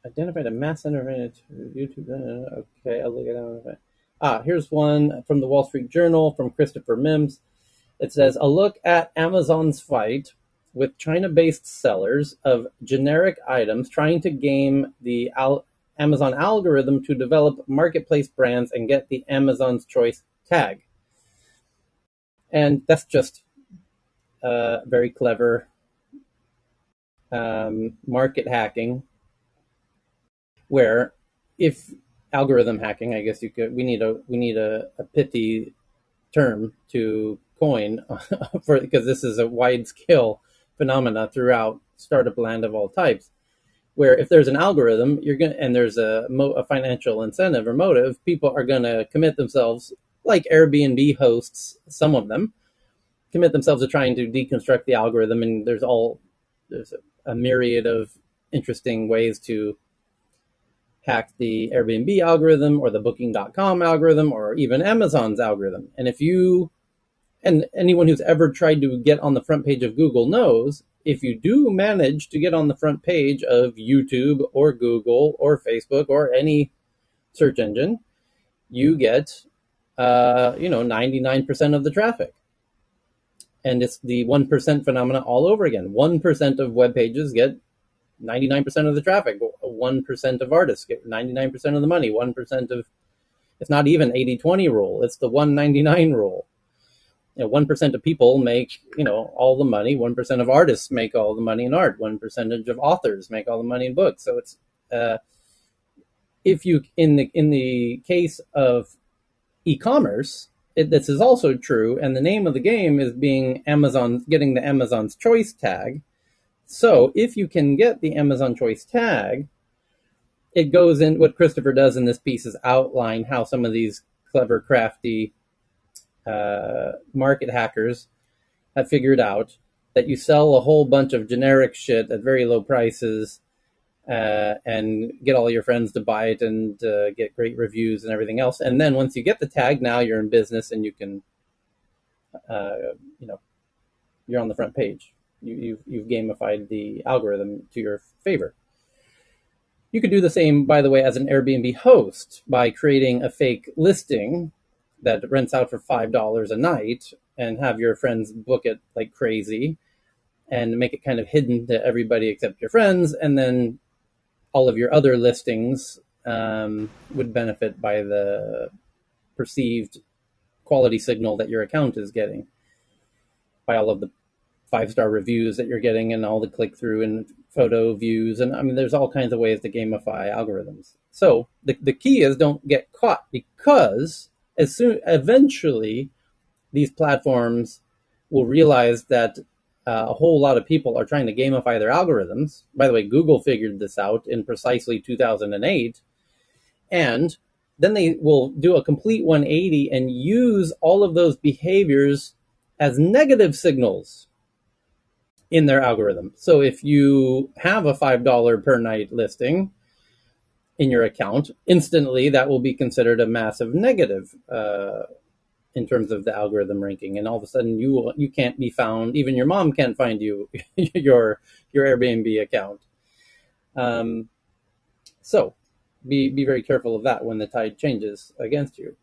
identified a mass center YouTube. Okay, I'll look at that. Here's one from the Wall Street Journal from Christopher Mims. It says, a look at Amazon's fight with China-based sellers of generic items trying to game the Amazon algorithm to develop marketplace brands and get the Amazon's Choice tag. And that's just very clever market hacking, where if algorithm hacking, I guess we need a pithy term to coin because this is a wide scale phenomena throughout startup land of all types, where if there's an algorithm and there's a financial incentive or motive, people are going to commit themselves, like Airbnb hosts, some of them commit themselves to trying to deconstruct the algorithm, and there's a myriad of interesting ways to hack the Airbnb algorithm or the Booking.com algorithm or even Amazon's algorithm. And and anyone who's ever tried to get on the front page of Google knows, if you do manage to get on the front page of YouTube or Google or Facebook or any search engine, you get 99% of the traffic. And it's the 1% phenomena all over again. 1% of web pages get 99% of the traffic. 1% of artists get 99% of the money. 1% of, it's not even 80-20 rule. It's the 199 rule. 1% of people make, all the money. 1% of artists make all the money in art. 1% of authors make all the money in books. So it's, if you, in the case of e-commerce, this is also true. And the name of the game is getting the Amazon's Choice tag. So if you can get the Amazon Choice tag, it goes in, what Christopher does in this piece is outline how some of these clever, crafty market hackers have figured out that you sell a whole bunch of generic shit at very low prices and get all your friends to buy it and get great reviews and everything else. And then once you get the tag, now you're in business and you can, you're on the front page. You've gamified the algorithm to your favor. You could do the same, by the way, as an Airbnb host by creating a fake listing that rents out for $5 a night and have your friends book it like crazy and make it kind of hidden to everybody except your friends. And then all of your other listings would benefit by the perceived quality signal that your account is getting, by all of the 5-star reviews that you're getting and all the click-through and photo views. And I mean, there's all kinds of ways to gamify algorithms. So the key is don't get caught, because eventually these platforms will realize that a whole lot of people are trying to gamify their algorithms. By the way, Google figured this out in precisely 2008. And then they will do a complete 180 and use all of those behaviors as negative signals in their algorithm. So if you have a $5 per night listing in your account, instantly that will be considered a massive negative in terms of the algorithm ranking, and all of a sudden you can't be found. Even your mom can't find you your Airbnb account. Um, so be very careful of that when the tide changes against you.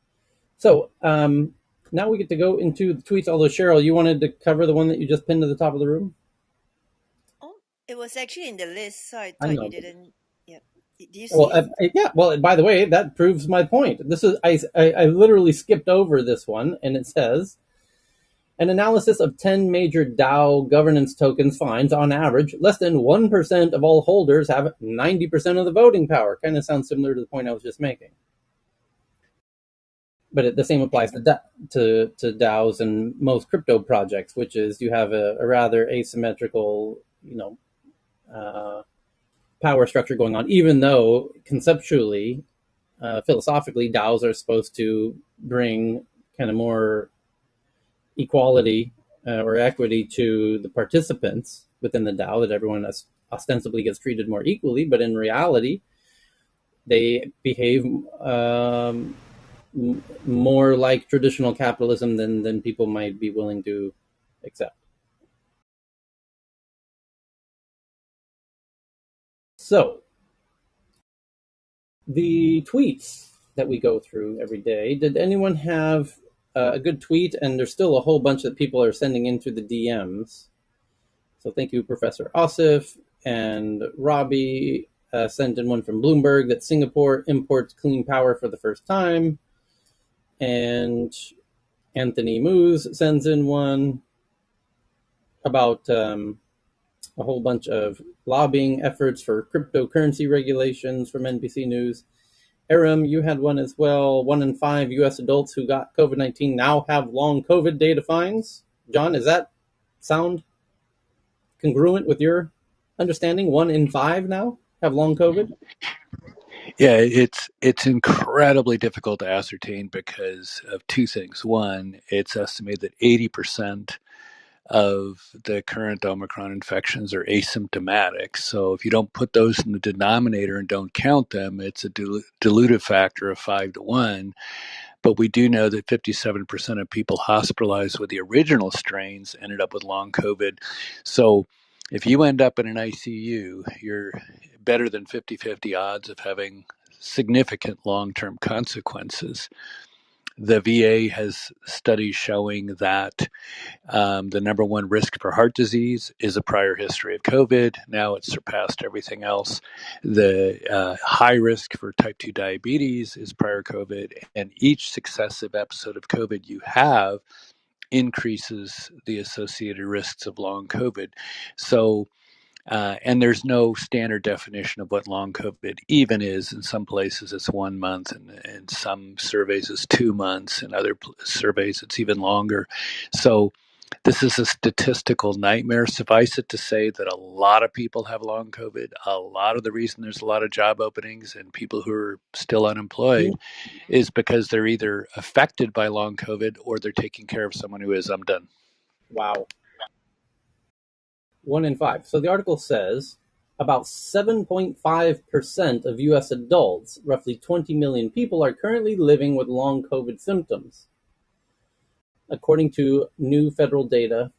So now we get to go into the tweets. Although Cheryl, you wanted to cover the one that you just pinned to the top of the room. Oh, it was actually in the list, so I I thought you know. didn't. Yeah. Do you see Well, it? yeah. Well, by the way, that proves my point. This is I literally skipped over this one, and it says an analysis of 10 major DAO governance tokens finds, on average, less than 1% of all holders have 90% of the voting power. Kind of sounds similar to the point I was just making. But the same applies And to DAOs and most crypto projects, which is you have a rather asymmetrical, uh, power structure going on, even though conceptually, philosophically, DAOs are supposed to bring kind of more equality or equity to the participants within the DAO, that everyone ostensibly gets treated more equally, but in reality, they behave more like traditional capitalism than people might be willing to accept. So, the tweets that we go through every day, did anyone have a good tweet? And there's still a whole bunch that people are sending into the DMs. So thank you, Professor Osif. And Robbie sent in one from Bloomberg that Singapore imports clean power for the first time. And Anthony Moose sends in one about a whole bunch of lobbying efforts for cryptocurrency regulations from NBC News. Aram, you had one as well. 1 in 5 U.S. adults who got COVID-19 now have long COVID data fines. John, does that sound congruent with your understanding? 1 in 5 now have long COVID? Yeah, it's incredibly difficult to ascertain because of two things. One, it's estimated that 80% of the current Omicron infections are asymptomatic. So if you don't put those in the denominator and don't count them, it's a dilutive factor of 5 to 1. But we do know that 57% of people hospitalized with the original strains ended up with long COVID. So if you end up in an ICU, you're better than 50-50 odds of having significant long-term consequences. The VA has studies showing that the number one risk for heart disease is a prior history of COVID. Now it's surpassed everything else. The high risk for type 2 diabetes is prior COVID. And each successive episode of COVID you have increases the associated risks of long COVID. So, and there's no standard definition of what long COVID even is. In some places, it's 1 month, and in some surveys, it's 2 months. In other surveys, it's even longer. So, this is a statistical nightmare. Suffice it to say that a lot of people have long COVID. A lot of the reason there's a lot of job openings and people who are still unemployed is because they're either affected by long COVID or they're taking care of someone who is. I'm done. Wow. 1 in 5. So the article says about 7.5% of U.S. adults, roughly 20 million people, are currently living with long COVID symptoms. According to new federal data,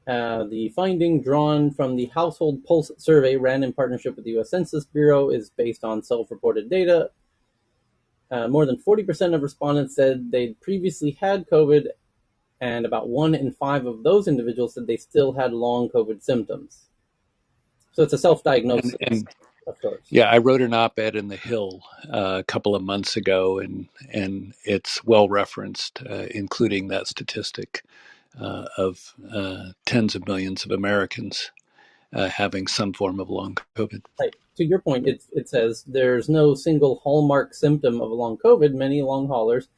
the finding drawn from the Household Pulse survey ran in partnership with the U.S. Census Bureau is based on self-reported data. More than 40% of respondents said they'd previously had COVID, and about 1 in 5 of those individuals said they still had long COVID symptoms. So it's a self-diagnosis, And of course. yeah, I wrote an op-ed in the Hill a couple of months ago, and it's well referenced, including that statistic of tens of millions of Americans having some form of long COVID. Right. To your point, it says there's no single hallmark symptom of long COVID. Many long haulers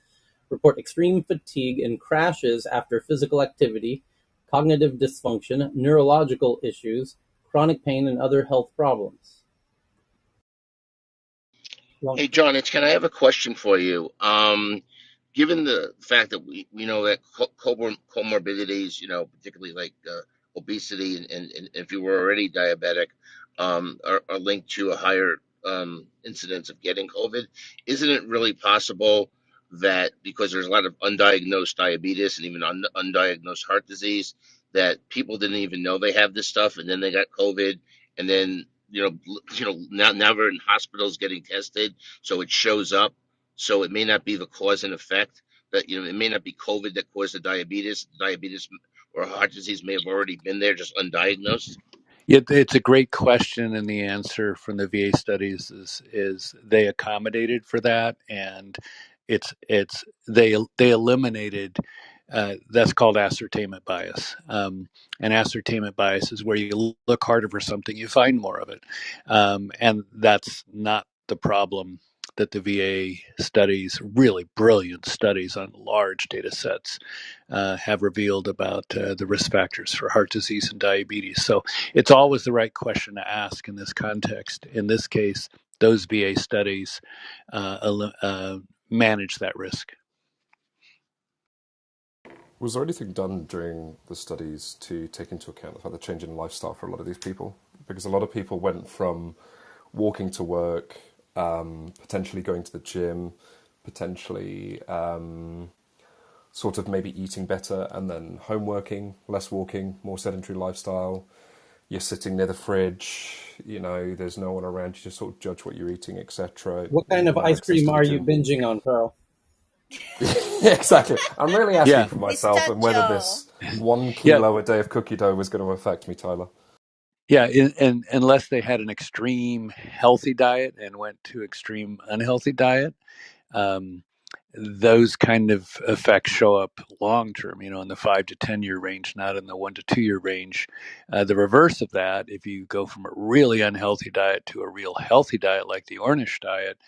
report extreme fatigue and crashes after physical activity, cognitive dysfunction, neurological issues, chronic pain, and other health problems. Long, Hey, John, it's can I have a question for you? Given the fact that we know that comorbidities, particularly like obesity and if you were already diabetic, are linked to a higher incidence of getting COVID. Isn't it really possible that because there's a lot of undiagnosed diabetes and even undiagnosed heart disease, that people didn't even know they have this stuff, and then they got COVID, and then now we're in hospitals getting tested, so it shows up. So it may not be the cause and effect. That it may not be COVID that caused the diabetes. Diabetes or heart disease may have already been there, just undiagnosed. Yeah, it's a great question, and the answer from the VA studies is they accommodated for that, and they eliminated that's called ascertainment bias. And ascertainment bias is where you look harder for something, you find more of it, and that's not the problem that the VA studies, really brilliant studies on large data sets, have revealed about the risk factors for heart disease and diabetes. So it's always the right question to ask in this context. In this case, those VA studies manage that risk. Was there anything done during the studies to take into account the fact the change in lifestyle for a lot of these people? Because a lot of people went from walking to work, potentially going to the gym, potentially sort of maybe eating better, and then home working, less walking, more sedentary lifestyle. You're sitting near the fridge, there's no one around you to sort of judge what you're eating, etc. What kind of No ice access cream to the are you gym. binging on, Carl? Exactly. I'm really asking Yeah, for myself and whether Pistachio. this 1 yeah, kilo a day of cookie dough was going to affect me, Tyler. yeah. And unless they had an extreme healthy diet and went to extreme unhealthy diet, um, those kind of effects show up long term, in the 5 to 10 year range, not in the 1 to 2 year range. The reverse of that, if you go from a really unhealthy diet to a real healthy diet like the Ornish diet,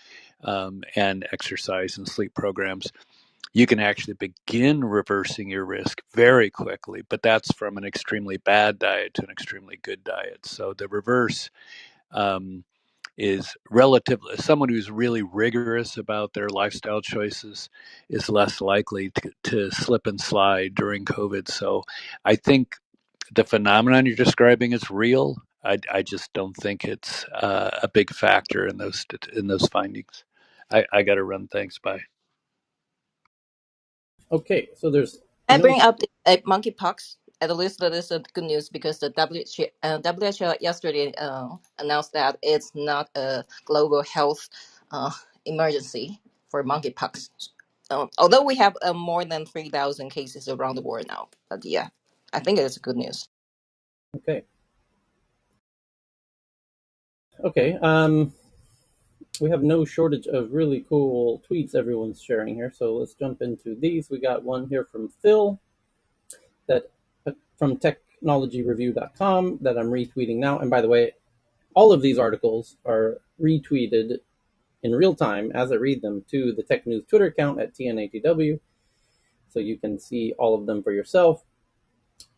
and exercise and sleep programs, you can actually begin reversing your risk very quickly. But that's from an extremely bad diet to an extremely good diet. So the reverse um, is relative. Someone who's really rigorous about their lifestyle choices is less likely to slip and slide during COVID. So I think the phenomenon you're describing is real. I just don't think it's a big factor in those findings. I got to run. Thanks. Bye. Okay, so there's I no. bring up the monkeypox. At least that is a good news because the WHO yesterday announced that it's not a global health uh, emergency for monkeypox. Although we have more than 3,000 cases around the world now, but yeah, I think it's good news. Okay, okay. We have no shortage of really cool tweets everyone's sharing here, so let's jump into these. We got one here from Phil that from technologyreview.com that I'm retweeting now. And by the way, all of these articles are retweeted in real time as I read them to the Tech News Twitter account at TNATW, so you can see all of them for yourself.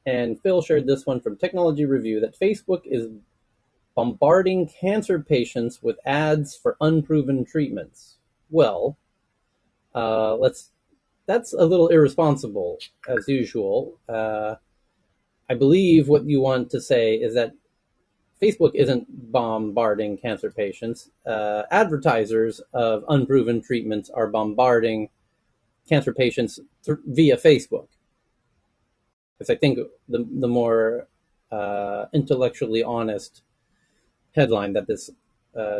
And Phil shared this one from Technology Review that Facebook is bombarding cancer patients with ads for unproven treatments. Well, that's a little irresponsible as usual. I believe what you want to say is that Facebook isn't bombarding cancer patients. Advertisers of unproven treatments are bombarding cancer patients via Facebook. Because I think the more intellectually honest headline that this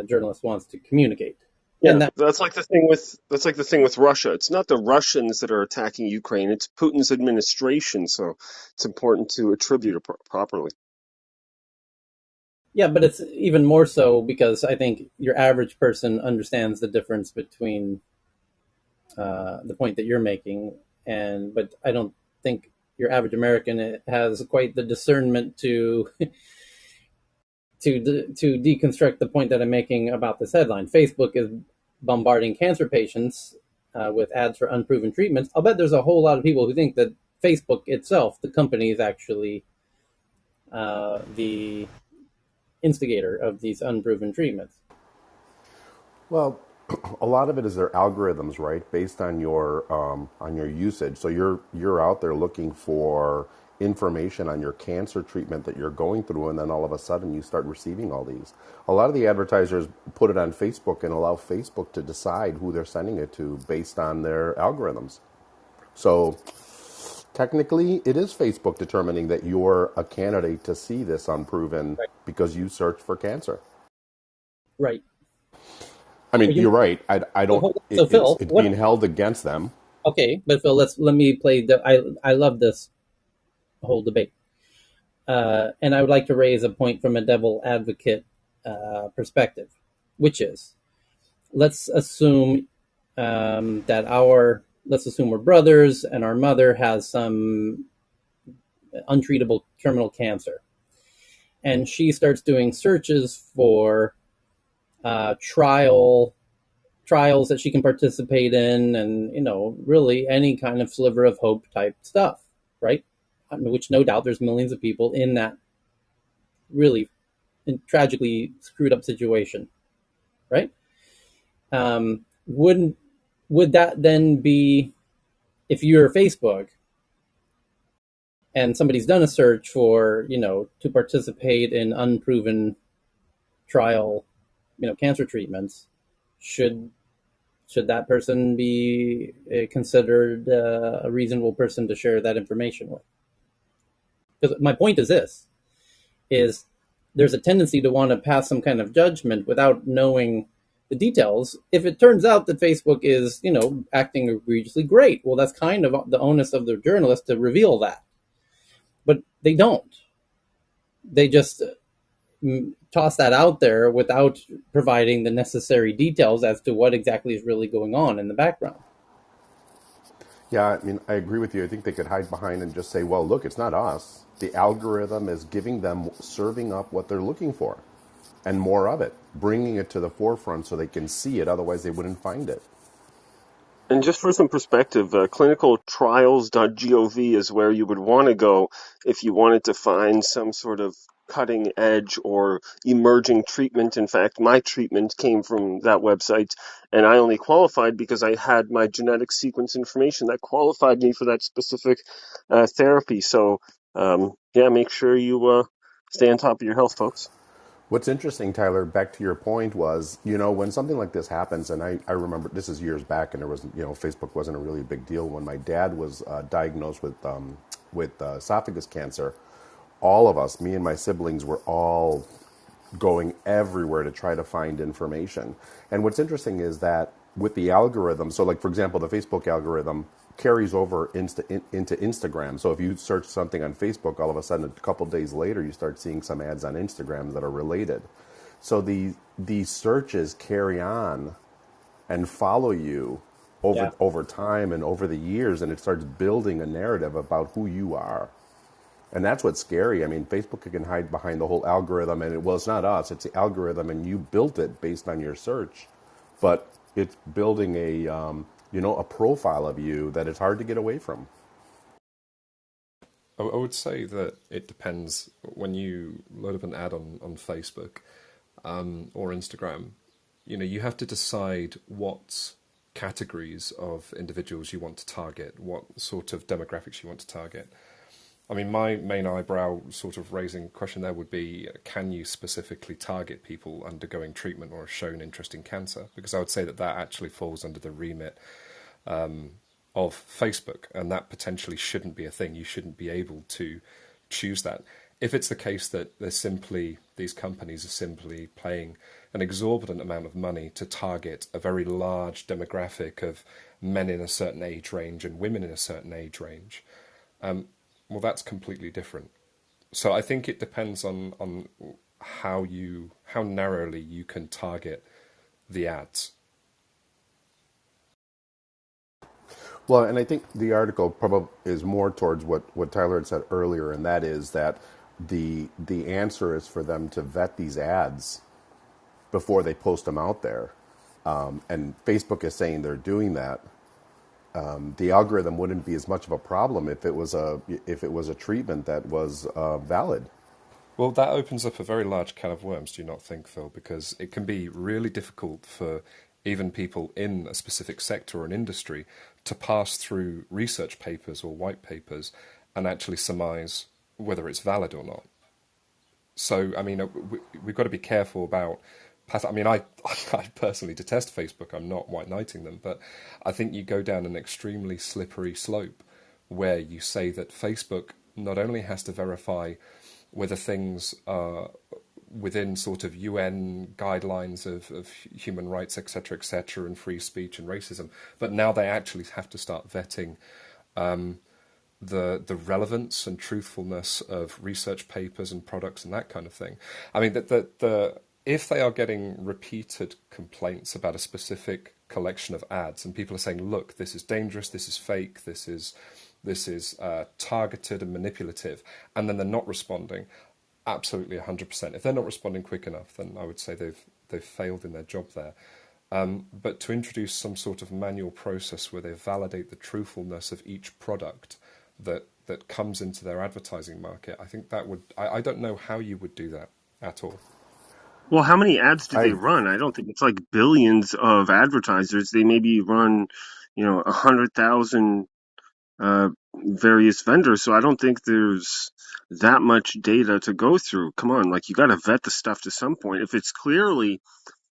journalist wants to communicate, Yeah, and that that's like the thing with Russia. It's not the Russians that are attacking Ukraine; it's Putin's administration. So it's important to attribute it properly. yeah, but it's even more so because I think your average person understands the difference between the point that you're making, but I don't think your average American has quite the discernment to to deconstruct the point that I'm making about this headline. Facebook is bombarding cancer patients with ads for unproven treatments. I'll bet there's a whole lot of people who think that Facebook itself, the company, is actually the instigator of these unproven treatments. Well, a lot of it is their algorithms, right? Based on your usage. So you're out there looking for information on your cancer treatment that you're going through, and then all of a sudden you start receiving all these. A lot of the advertisers put it on Facebook and allow Facebook to decide who they're sending it to based on their algorithms. So technically, it is Facebook determining that you're a candidate to see this unproven Right. because you searched for cancer. Right. I mean, Well, you're right. I don't. so Phil, It's what? being held against them. Okay, but Phil, let me play the. I love this whole debate, and I would like to raise a point from a devil advocate perspective, which is, let's assume let's assume we're brothers, and our mother has some untreatable terminal cancer, and she starts doing searches for trials that she can participate in, and really any kind of sliver of hope type stuff, right? I mean, which no doubt there's millions of people in that really tragically screwed up situation, right? Wouldn't would that then be, if you're Facebook and somebody's done a search for to participate in unproven trial cancer treatments, should that person be considered a reasonable person to share that information with? Because my point is this: is there's a tendency to want to pass some kind of judgment without knowing the details. If it turns out that Facebook is, acting egregiously, great. Well, that's kind of the onus of the journalist to reveal that. But they don't. They just toss that out there without providing the necessary details as to what exactly is really going on in the background. Yeah, I mean, I agree with you. I think they could hide behind and just say, well, look, it's not us. The algorithm is giving them, serving up what they're looking for and more of it, bringing it to the forefront so they can see it. Otherwise, they wouldn't find it. And just for some perspective, clinicaltrials.gov is where you would want to go if you wanted to find some sort of cutting edge or emerging treatment. In fact, my treatment came from that website, and I only qualified because I had my genetic sequence information that qualified me for that specific therapy. So, yeah, make sure you stay on top of your health, folks. What's interesting, Tyler, back to your point was, when something like this happens, and I remember this is years back, and there was, Facebook wasn't a really big deal. When my dad was diagnosed with esophagus cancer, all of us, me and my siblings, were all going everywhere to try to find information. And what's interesting is that with the algorithm, so like for example, the Facebook algorithm carries over into Instagram. So if you search something on Facebook, all of a sudden a couple days later you start seeing some ads on Instagram that are related. So these searches carry on and follow you Yeah. over time and over the years, and it starts building a narrative about who you are. And that's what's scary. I mean, Facebook can hide behind the whole algorithm, and it's not us, it's the algorithm, and you built it based on your search. But it's building a profile of you that it's hard to get away from. I would say that it depends. When you load up an ad on Facebook or Instagram, you have to decide what categories of individuals you want to target, what sort of demographics you want to target. I mean, my main eyebrow sort of raising question there would be, can you specifically target people undergoing treatment or shown interest in cancer? Because I would say that actually falls under the remit of Facebook, and that potentially shouldn't be a thing. You shouldn't be able to choose that. If it's the case that these companies are simply paying an exorbitant amount of money to target a very large demographic of men in a certain age range and women in a certain age range, well, that's completely different. So I think it depends on how narrowly you can target the ads. Well, and I think the article probably is more towards what Tyler had said earlier, and that is that the answer is for them to vet these ads before they post them out there. And Facebook is saying they're doing that. The algorithm wouldn't be as much of a problem if it was a treatment that was valid. Well, that opens up a very large can of worms, do you not think, Phil? Because it can be really difficult for even people in a specific sector or an industry to pass through research papers or white papers and actually surmise whether it's valid or not. So, I mean, we've got to be careful about. I mean, I personally detest Facebook. I'm not white knighting them, but I think you go down an extremely slippery slope where you say that Facebook not only has to verify whether things are within sort of UN guidelines of human rights, etc., and free speech and racism, but now they actually have to start vetting the relevance and truthfulness of research papers and products and that kind of thing. I mean, if they are getting repeated complaints about a specific collection of ads, and people are saying, "Look, this is dangerous, this is fake, this is targeted and manipulative," and then they're not responding, absolutely 100%. If they're not responding quick enough, then I would say they've failed in their job there. But to introduce some sort of manual process where they validate the truthfulness of each product that comes into their advertising market, I think that would. I don't know how you would do that at all. Well, how many ads do they I run? I don't think it's like billions of advertisers. They maybe run, 100,000 various vendors. So I don't think there's that much data to go through. Come on, like you got to vet the stuff to some point. If it's clearly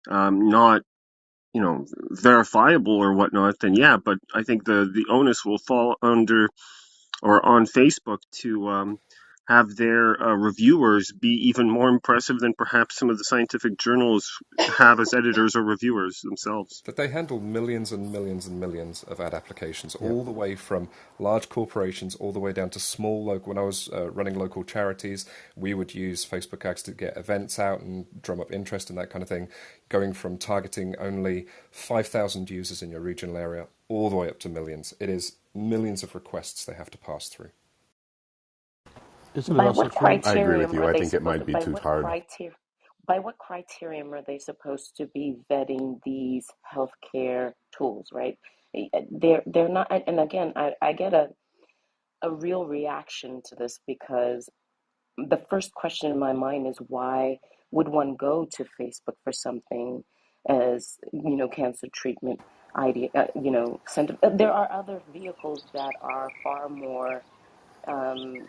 not, verifiable or whatnot, then yeah. But I think the onus will fall under or on Facebook to have their reviewers be even more impressive than perhaps some of the scientific journals have as editors or reviewers themselves. That they handle millions and millions and millions of ad applications, Yeah. all the way from large corporations all the way down to small local. When I was running local charities, we would use Facebook ads to get events out and drum up interest and that kind of thing, going from targeting only 5,000 users in your regional area all the way up to millions. It is millions of requests they have to pass through. Isn't it By also what true? I agree with criterion you. are I they think it supposed might to, be too hard. by what criterion are they supposed to be vetting these healthcare tools, right? They're not, and again, I get a real reaction to this because the first question in my mind is why would one go to Facebook for something as, cancer treatment idea, there are other vehicles that are far more um,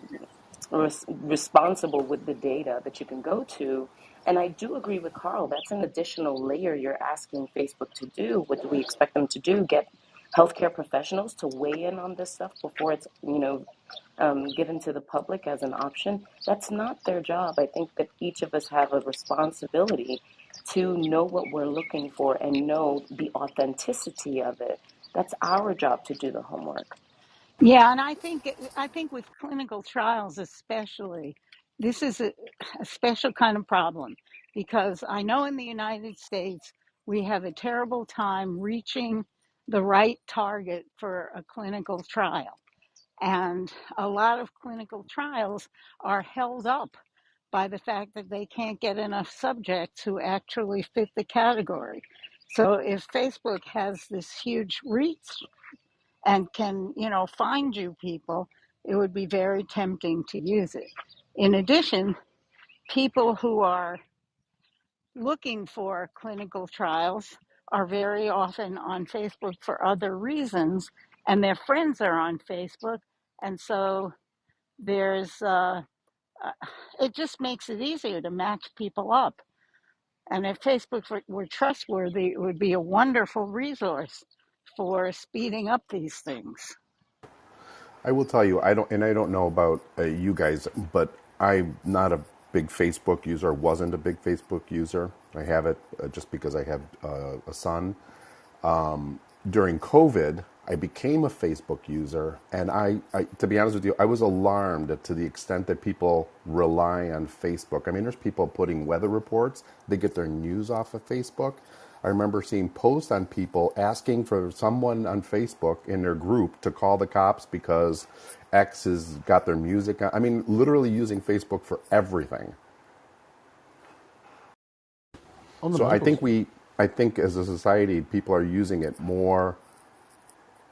responsible with the data that you can go to. And I do agree with Carl. That's an additional layer you're asking Facebook to do. What do we expect them to do? Get healthcare professionals to weigh in on this stuff before it's, given to the public as an option. That's not their job. I think that each of us have a responsibility to know what we're looking for and know the authenticity of it. That's our job to do the homework. Yeah, and I think with clinical trials especially, this is a special kind of problem because I know in the United States we have a terrible time reaching the right target for a clinical trial. And a lot of clinical trials are held up by the fact that they can't get enough subjects who actually fit the category. So if Facebook has this huge reach and can, find you people, it would be very tempting to use it. In addition, people who are looking for clinical trials are very often on Facebook for other reasons, and their friends are on Facebook. And so there's, it just makes it easier to match people up. And if Facebook were trustworthy, it would be a wonderful resource for speeding up these things. I will tell you, I don't know about you guys, but I'm not a big Facebook user. Wasn't a big Facebook user. I have it just because I have a son. During COVID, I became a Facebook user, and to be honest with you, I was alarmed to the extent that people rely on Facebook. I mean, there's people putting weather reports; they get their news off of Facebook. I remember seeing posts on people asking for someone on Facebook in their group to call the cops because X has got their music on. I mean, literally using Facebook for everything. On the So medical side. I think as a society, people are using it more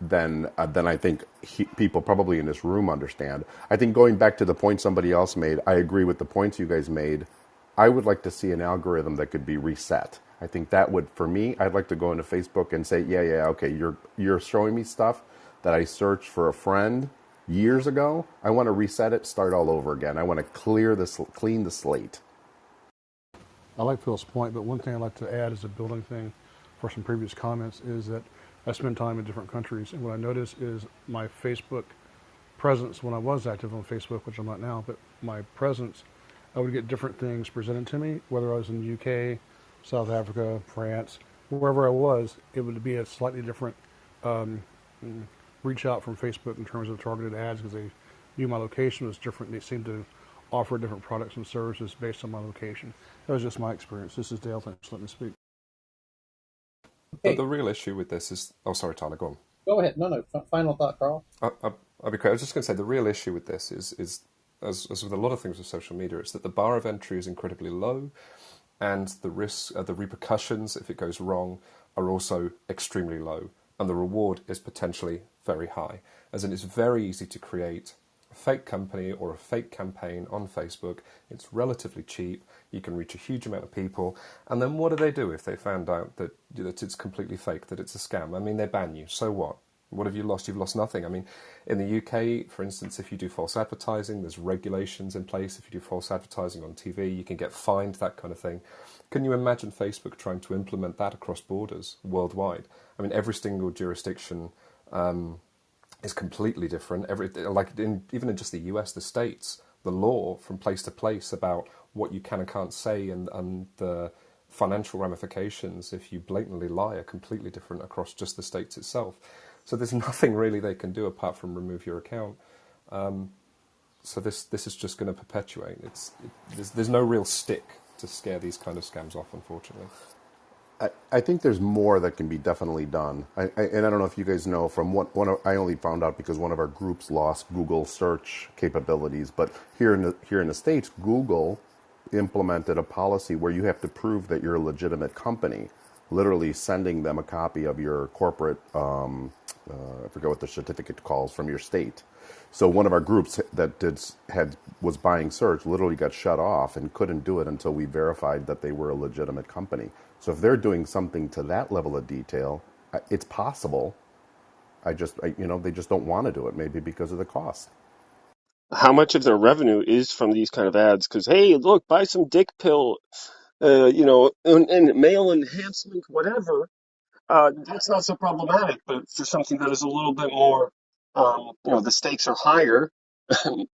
than I think people probably in this room understand. I think going back to the point somebody else made, I agree with the points you guys made. I would like to see an algorithm that could be reset. I think that would, for me, I'd like to go into Facebook and say, yeah, okay, you're showing me stuff that I searched for a friend, years ago. I want to reset it, start all over again. I want to clean the slate. I like Phil's point, but one thing I'd like to add as a building thing for some previous comments is that I spend time in different countries, and what I notice is my Facebook presence when I was active on Facebook, which I'm not now, but my presence, I would get different things presented to me, whether I was in the UK, South Africa, France, wherever I was, it would be a slightly different reach out from Facebook in terms of targeted ads because they knew my location was different. They seemed to offer different products and services based on my location. That was just my experience. This is Dale. Thanks for letting me speak. The Okay, real issue with this is, oh, sorry, Tyler, go on. go ahead. No. Final thought, Carl. I'll be quick. I was just going to say the real issue with this is as with a lot of things with social media, it's that the bar of entry is incredibly low, and the risks, the repercussions if it goes wrong, are also extremely low, and the reward is potentially very high. As in, it's very easy to create a fake company or a fake campaign on Facebook. It's relatively cheap. You can reach a huge amount of people, and then what do they do if they found out that it's completely fake, that it's a scam? I mean, they ban you. So what? What have you lost? You've lost nothing. I mean, in the UK, for instance, if you do false advertising, there's regulations in place. If you do false advertising on TV, you can get fined, that kind of thing. Can you imagine Facebook trying to implement that across borders worldwide? I mean, every single jurisdiction is completely different. Even in just the US, the states, the law from place to place about what you can and can't say and the financial ramifications if you blatantly lie are completely different across just the states itself. So there's nothing really they can do apart from remove your account. So this is just going to perpetuate. There's no real stick to scare these kind of scams off, unfortunately. I think there's more that can be definitely done. And I don't know if you guys know from I only found out because one of our groups lost Google search capabilities. But here in the States, Google implemented a policy where you have to prove that you're a legitimate company, literally sending them a copy of your corporate, I forget what the certificate calls, from your state. So one of our groups was buying search literally got shut off and couldn't do it until we verified that they were a legitimate company. So if they're doing something to that level of detail, it's possible. They just don't want to do it, maybe because of the cost. How much of their revenue is from these kind of ads? Because hey, look, buy some dick pill, and male enhancement, whatever. That's not so problematic. But for something that is a little bit more, the stakes are higher,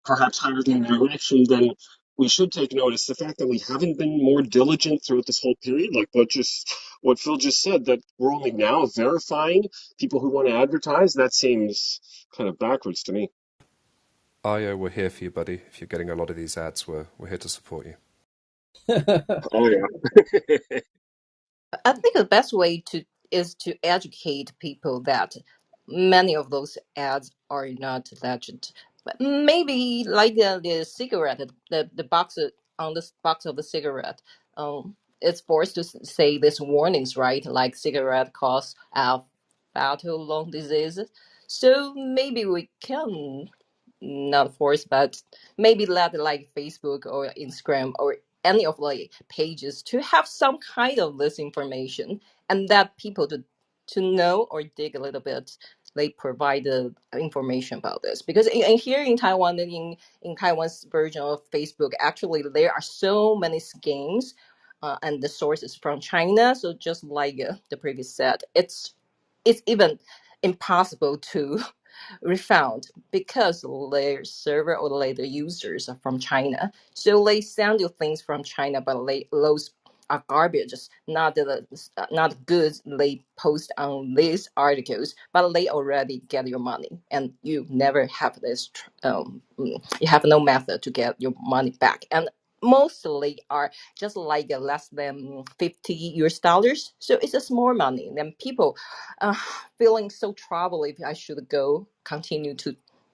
perhaps higher than direction, then we should take notice. The fact that we haven't been more diligent throughout this whole period, like what Phil just said, that we're only now verifying people who want to advertise, that seems kind of backwards to me. Io, we're here for you, buddy. If you're getting a lot of these ads, we're here to support you. Oh yeah. I think the best way to is to educate people that many of those ads are not legit. But maybe like the cigarette, the box on the box of the cigarette, it's forced to say these warnings, right? Like cigarette cause fatal lung disease. So maybe we can not force, but maybe let like Facebook or Instagram or any of the pages to have some kind of this information and that people to know or dig a little bit they provide the information about this because here in Taiwan in Taiwan's version of Facebook actually there are so many schemes and the sources from China, so just like the previous said it's even impossible to refound because their server or their users are from China. So they send you things from China, but those are garbage, not goods they post on these articles, but they already get your money, and you never have this. You have no method to get your money back, and mostly are just like less than 50 US dollars. So it's a small money. Then people uh, feeling so troubled if I should go continue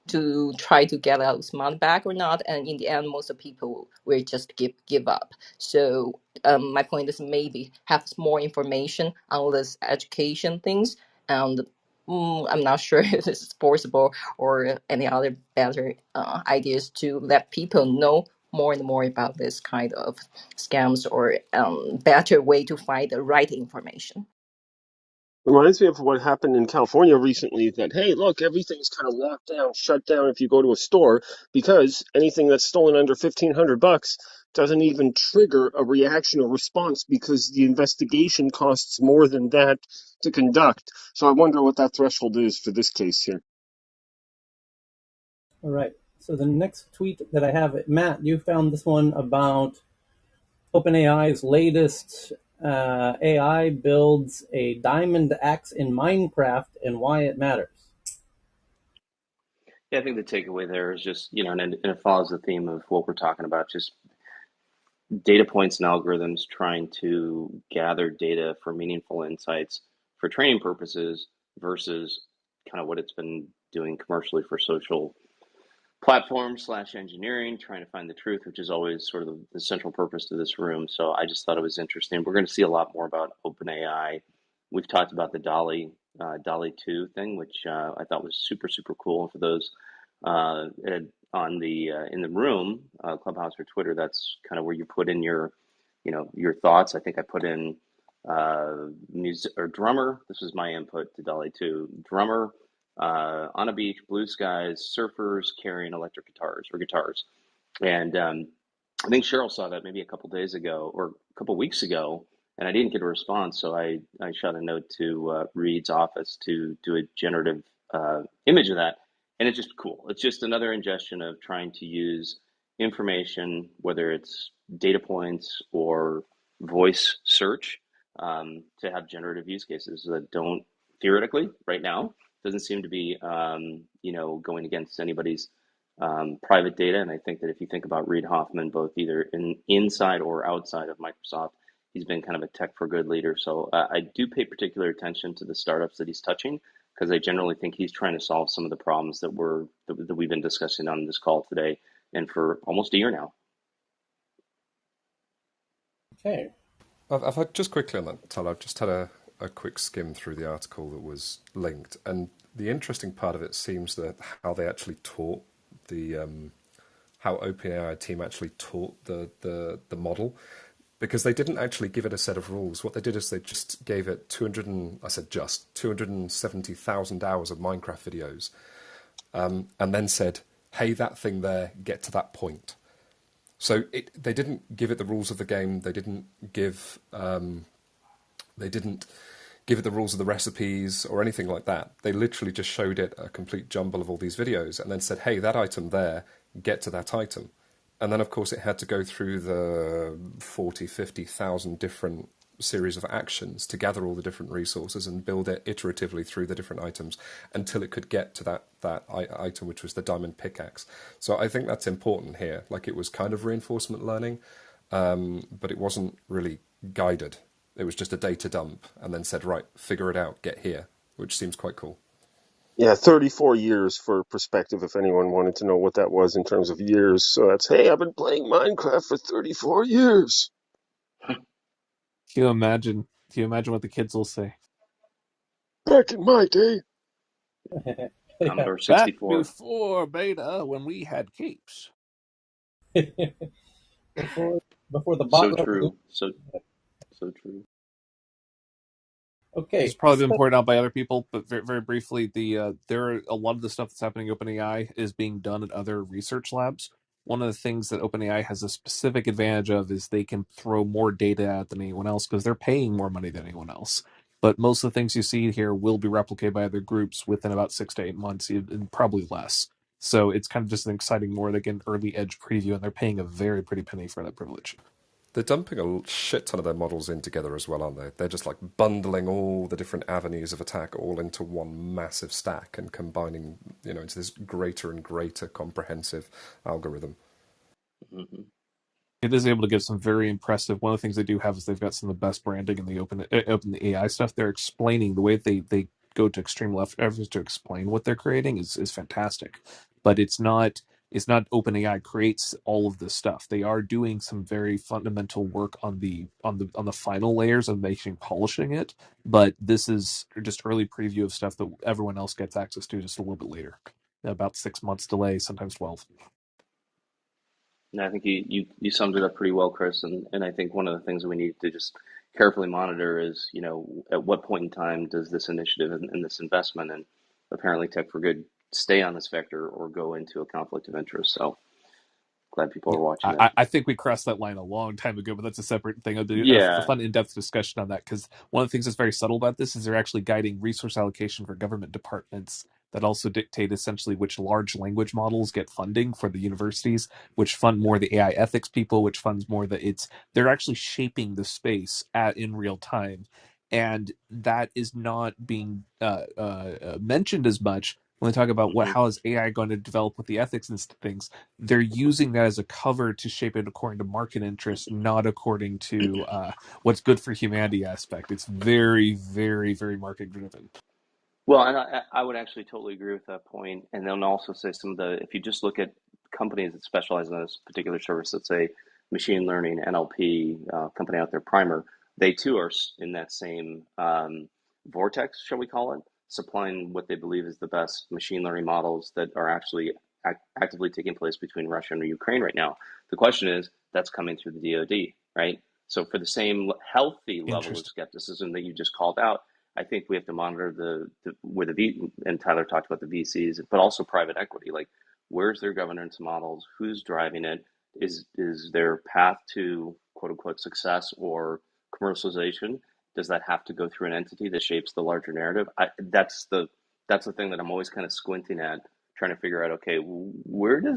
to try to get those money back or not. And in the end, most of people will just give up. So my point is maybe have more information on this education things. And I'm not sure if this is possible or any other better ideas to let people know more and more about this kind of scams or better way to find the right information. Reminds me of what happened in California recently that, hey, look, everything's kind of locked down, shut down if you go to a store because anything that's stolen under $1,500 doesn't even trigger a reaction or response because the investigation costs more than that to conduct. So I wonder what that threshold is for this case here. All right. So the next tweet that I have, Matt, you found this one about OpenAI's latest AI builds a diamond axe in Minecraft and why it matters. Yeah, I think the takeaway there is just, and it follows the theme of what we're talking about, just data points and algorithms trying to gather data for meaningful insights for training purposes versus kind of what it's been doing commercially for social platform slash engineering, trying to find the truth, which is always sort of the central purpose to this room. So I just thought it was interesting. We're going to see a lot more about OpenAI. We've talked about the Dolly 2 thing, which I thought was super, super cool. And for those on the in the room, Clubhouse or Twitter, that's kind of where you put in your thoughts. I think I put in music or drummer. This was my input to Dolly 2. Drummer, on a beach, blue skies, surfers carrying electric guitars or guitars. And I think Cheryl saw that maybe a couple days ago or a couple weeks ago, and I didn't get a response. So I shot a note to Reed's office to do a generative image of that. And it's just cool. It's just another ingestion of trying to use information, whether it's data points or voice search, to have generative use cases that don't theoretically right now doesn't seem to be going against anybody's private data. And I think that if you think about Reid Hoffman, both either inside or outside of Microsoft, he's been kind of a tech for good leader. So I do pay particular attention to the startups that he's touching because I generally think he's trying to solve some of the problems that we've been discussing on this call today and for almost a year now. Okay. I've had just quickly on that, Tal, I've just had a quick skim through the article that was linked, and the interesting part of it seems that how they actually taught the how OpenAI team actually taught the model, because they didn't actually give it a set of rules. What they did is they just gave it 270,000 hours of Minecraft videos, and then said, "Hey, that thing there, get to that point." So they didn't give it the rules of the game. They didn't give it the rules of the recipes or anything like that. They literally just showed it a complete jumble of all these videos and then said, "Hey, that item there, get to that item." And then, of course, it had to go through the 40, 50,000 different series of actions to gather all the different resources and build it iteratively through the different items until it could get to that item, which was the diamond pickaxe. So I think that's important here. Like, it was kind of reinforcement learning, but it wasn't really guided. It was just a data dump and then said, right, figure it out, get here, which seems quite cool. Yeah, 34 years for perspective, if anyone wanted to know what that was in terms of years. So that's, hey, I've been playing Minecraft for 34 years. Can you imagine? Can you imagine what the kids will say? Back in my day. Yeah. Commodore Back 64. before beta, when we had capes. before before the bot So revolution. true. So true. This has Okay. probably been So, pointed out by other people, but very, very briefly, there are a lot of the stuff that's happening in OpenAI is being done at other research labs. One of the things that OpenAI has a specific advantage of is they can throw more data at than anyone else because they're paying more money than anyone else. But most of the things you see here will be replicated by other groups within about 6 to 8 months, and probably less. So it's kind of just an exciting, more like an early edge preview, and they're paying a very pretty penny for that privilege. They're dumping a shit ton of their models in together as well, aren't they? They're just like bundling all the different avenues of attack all into one massive stack and combining, into this greater and greater comprehensive algorithm. Hmm. It is able to give some very impressive. One of the things they do have is they've got some of the best branding in the open AI stuff. They're explaining the way they go to extreme left efforts to explain what they're creating is fantastic, but it's not OpenAI creates all of this stuff. They are doing some very fundamental work on the final layers of making polishing it, but this is just early preview of stuff that everyone else gets access to just a little bit later, about 6 months delay, sometimes 12. And I think you summed it up pretty well, Chris. And I think one of the things that we need to just carefully monitor is, at what point in time does this initiative and this investment and apparently Tech for Good stay on this vector or go into a conflict of interest. So glad people Yeah, are watching it. I think we crossed that line a long time ago, but that's a separate thing. I'll do a Yeah. fun in-depth discussion on that because one of the things that's very subtle about this is they're actually guiding resource allocation for government departments that also dictate essentially which large language models get funding for the universities, which fund more the AI ethics people, which funds more they're actually shaping the space in real time, and that is not being mentioned as much when they talk about Hmm. how is AI going to develop with the ethics and things. They're using that as a cover to shape it according to market interests, not according to what's good for humanity aspect. It's very, very, very market driven. Well, and I would actually totally agree with that point. And then also say some of if you just look at companies that specialize in this particular service, let's say machine learning, NLP, company out there, Primer, they too are in that same vortex, shall we call it, supplying what they believe is the best machine learning models that are actually actively taking place between Russia and Ukraine right now. The question is, that's coming through the DoD, right? So for the same healthy level of Interesting. skepticism that you just called out, I think we have to monitor where and Tyler talked about the VCs, but also private equity. Like, where's their governance models? Who's driving it? Is their path to quote unquote success or commercialization? Does that have to go through an entity that shapes the larger narrative? That's the thing that I'm always kind of squinting at, trying to figure out. Okay, where do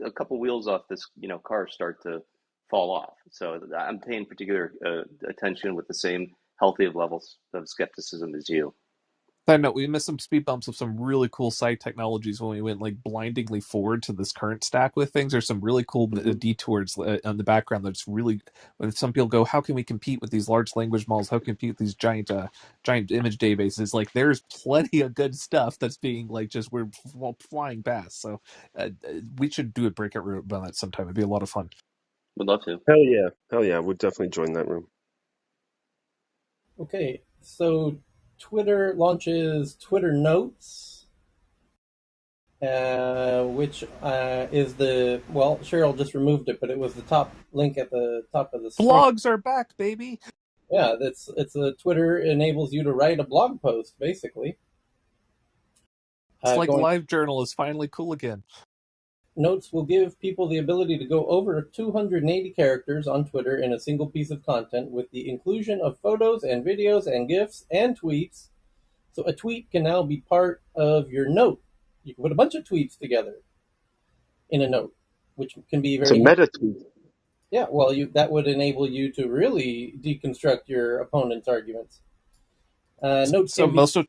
a couple wheels off this car start to fall off? So I'm paying particular attention with the same healthy of levels of skepticism as you. I know we missed some speed bumps of some really cool side technologies when we went like blindingly forward to this current stack with things. There's some really cool Mm-hmm. detours on the background that's really when some people go, how can we compete with these large language models? How can we compete with these giant image databases? Like there's plenty of good stuff that's being like just we're flying past. So we should do a breakout room on that sometime. It'd be a lot of fun. Would love to. Hell yeah, I would definitely join that room. Okay, so Twitter launches Twitter Notes, which is Cheryl just removed it, but it was the top link at the top of the screen. Blogs are back, baby. Yeah, it's a Twitter enables you to write a blog post, basically. It's like Going LiveJournal is finally cool again. Notes will give people the ability to go over 280 characters on Twitter in a single piece of content with the inclusion of photos and videos and GIFs and tweets. So a tweet can now be part of your note. You can put a bunch of tweets together in a note, which can be It's a very meta tweet. yeah. Well, that would enable you to really deconstruct your opponent's arguments. Notes So can be most of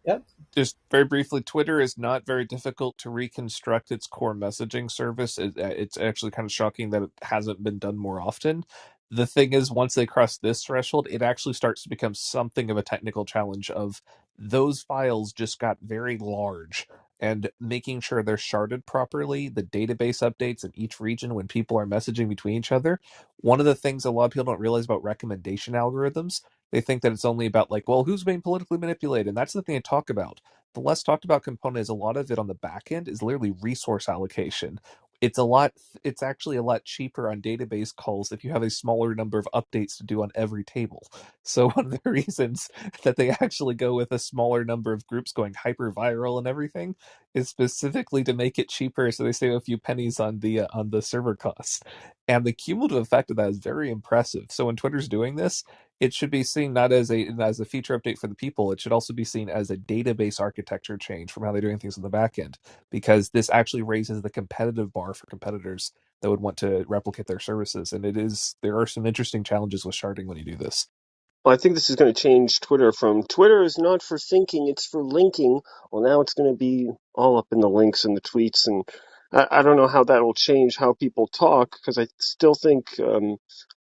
yeah. just very briefly, Twitter is not very difficult to reconstruct its core messaging service. It's actually kind of shocking that it hasn't been done more often. The thing is, once they cross this threshold, it actually starts to become something of a technical challenge of those files just got very large and making sure they're sharded properly, the database updates in each region when people are messaging between each other. One of the things a lot of people don't realize about recommendation algorithms, they think that it's only about like, well, who's being politically manipulated? And that's the thing I talk about. The less talked about component is a lot of it on the back end is literally resource allocation. It's actually a lot cheaper on database calls if you have a smaller number of updates to do on every table. So one of the reasons that they actually go with a smaller number of groups going hyper viral and everything is specifically to make it cheaper so they save a few pennies on the server costs. And the cumulative effect of that is very impressive. So when Twitter's doing this, it should be seen not as a feature update for the people. It should also be seen as a database architecture change from how they're doing things on the back end, because this actually raises the competitive bar for competitors that would want to replicate their services. And there are some interesting challenges with sharding when you do this. Well, I think this is going to change Twitter from Twitter is not for thinking, it's for linking. Well, now it's going to be all up in the links and the tweets. And I don't know how that will change how people talk, because I still think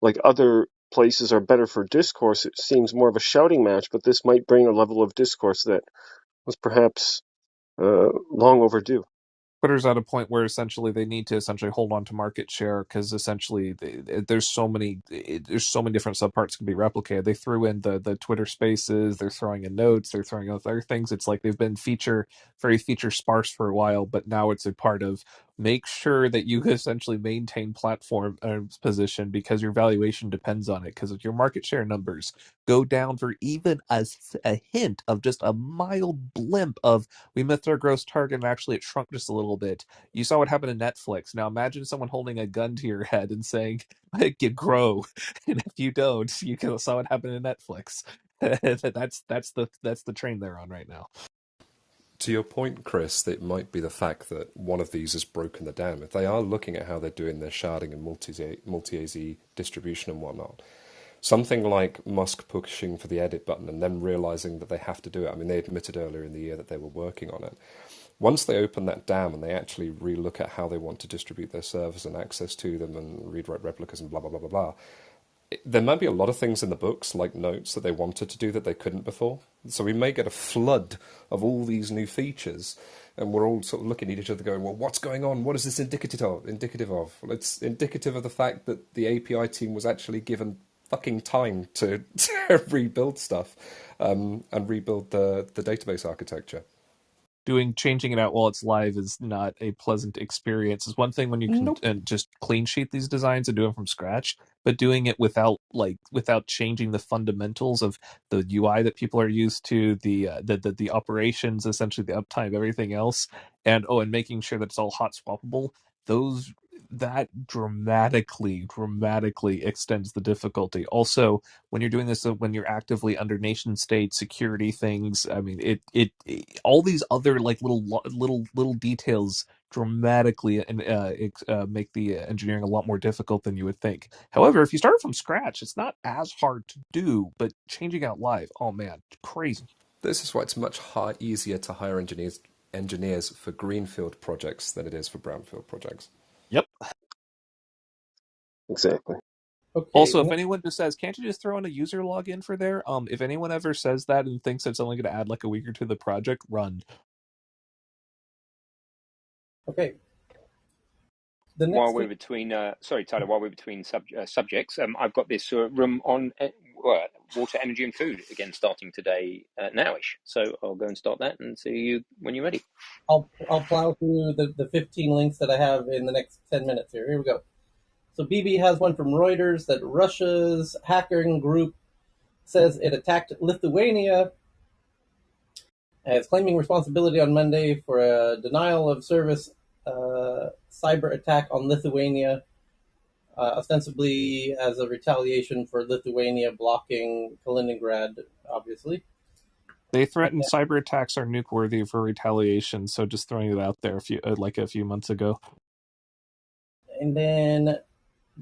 like other places are better for discourse. It seems more of a shouting match, but this might bring a level of discourse that was perhaps long overdue. Twitter's at a point where essentially they need to essentially hold on to market share because essentially there's so many different subparts can be replicated. They threw in the Twitter Spaces, they're throwing in notes, they're throwing in other things. It's like they've been very feature sparse for a while, but now it's a part of make sure that you essentially maintain platform position, because your valuation depends on it. Because if your market share numbers go down for even a hint of just a mild blimp of we missed our gross target and actually it shrunk just a little bit, you saw what happened to Netflix. Now imagine someone holding a gun to your head and saying, "Get grow," and if you don't, you saw what happened to Netflix. That's the train they're on right now. To your point, Chris, it might be the fact that one of these has broken the dam. If they are looking at how they're doing their sharding and multi-AZ distribution and whatnot, something like Musk pushing for the edit button and then realizing that they have to do it. I mean, they admitted earlier in the year that they were working on it. Once they open that dam and they actually relook at how they want to distribute their servers and access to them and read-write replicas and blah, blah, blah, blah, blah, there might be a lot of things in the books, like notes, that they wanted to do that they couldn't before. So we may get a flood of all these new features, and we're all sort of looking at each other going, well, what's going on? What is this indicative of? Well, it's indicative of the fact that the API team was actually given fucking time to rebuild stuff and rebuild the database architecture. Changing it out while it's live is not a pleasant experience. It's one thing when you can Nope. just clean sheet these designs and do them from scratch, but doing it without changing the fundamentals of the UI that people are used to, the operations, essentially the uptime, everything else, and making sure that it's all hot swappable. Those that dramatically extends the difficulty. Also, when you're doing this, when you're actively under nation state security things, I mean, it all these other like little details dramatically make the engineering a lot more difficult than you would think. However, if you start from scratch, it's not as hard to do, but changing out live, oh man, crazy. This is why it's much easier to hire engineers for greenfield projects than it is for brownfield projects. Yep. Exactly. Okay. Also, if anyone just says, "Can't you just throw in a user login for there?" If anyone ever says that and thinks it's only going to add like a week or two to the project, run. Okay. The While next we're thing. between, sorry, Tyler, while we're between subjects, I've got this room on water, energy, and food again starting today nowish. So I'll go and start that and see you when you're ready. I'll plow through the 15 links that I have in the next 10 minutes here. Here we go. So BB has one from Reuters that Russia's hacking group says it attacked Lithuania and is claiming responsibility on Monday for a denial of service cyber attack on Lithuania, ostensibly as a retaliation for Lithuania blocking Kaliningrad, obviously. They threatened cyber attacks are nuke worthy for retaliation, so just throwing it out there a few months ago. And then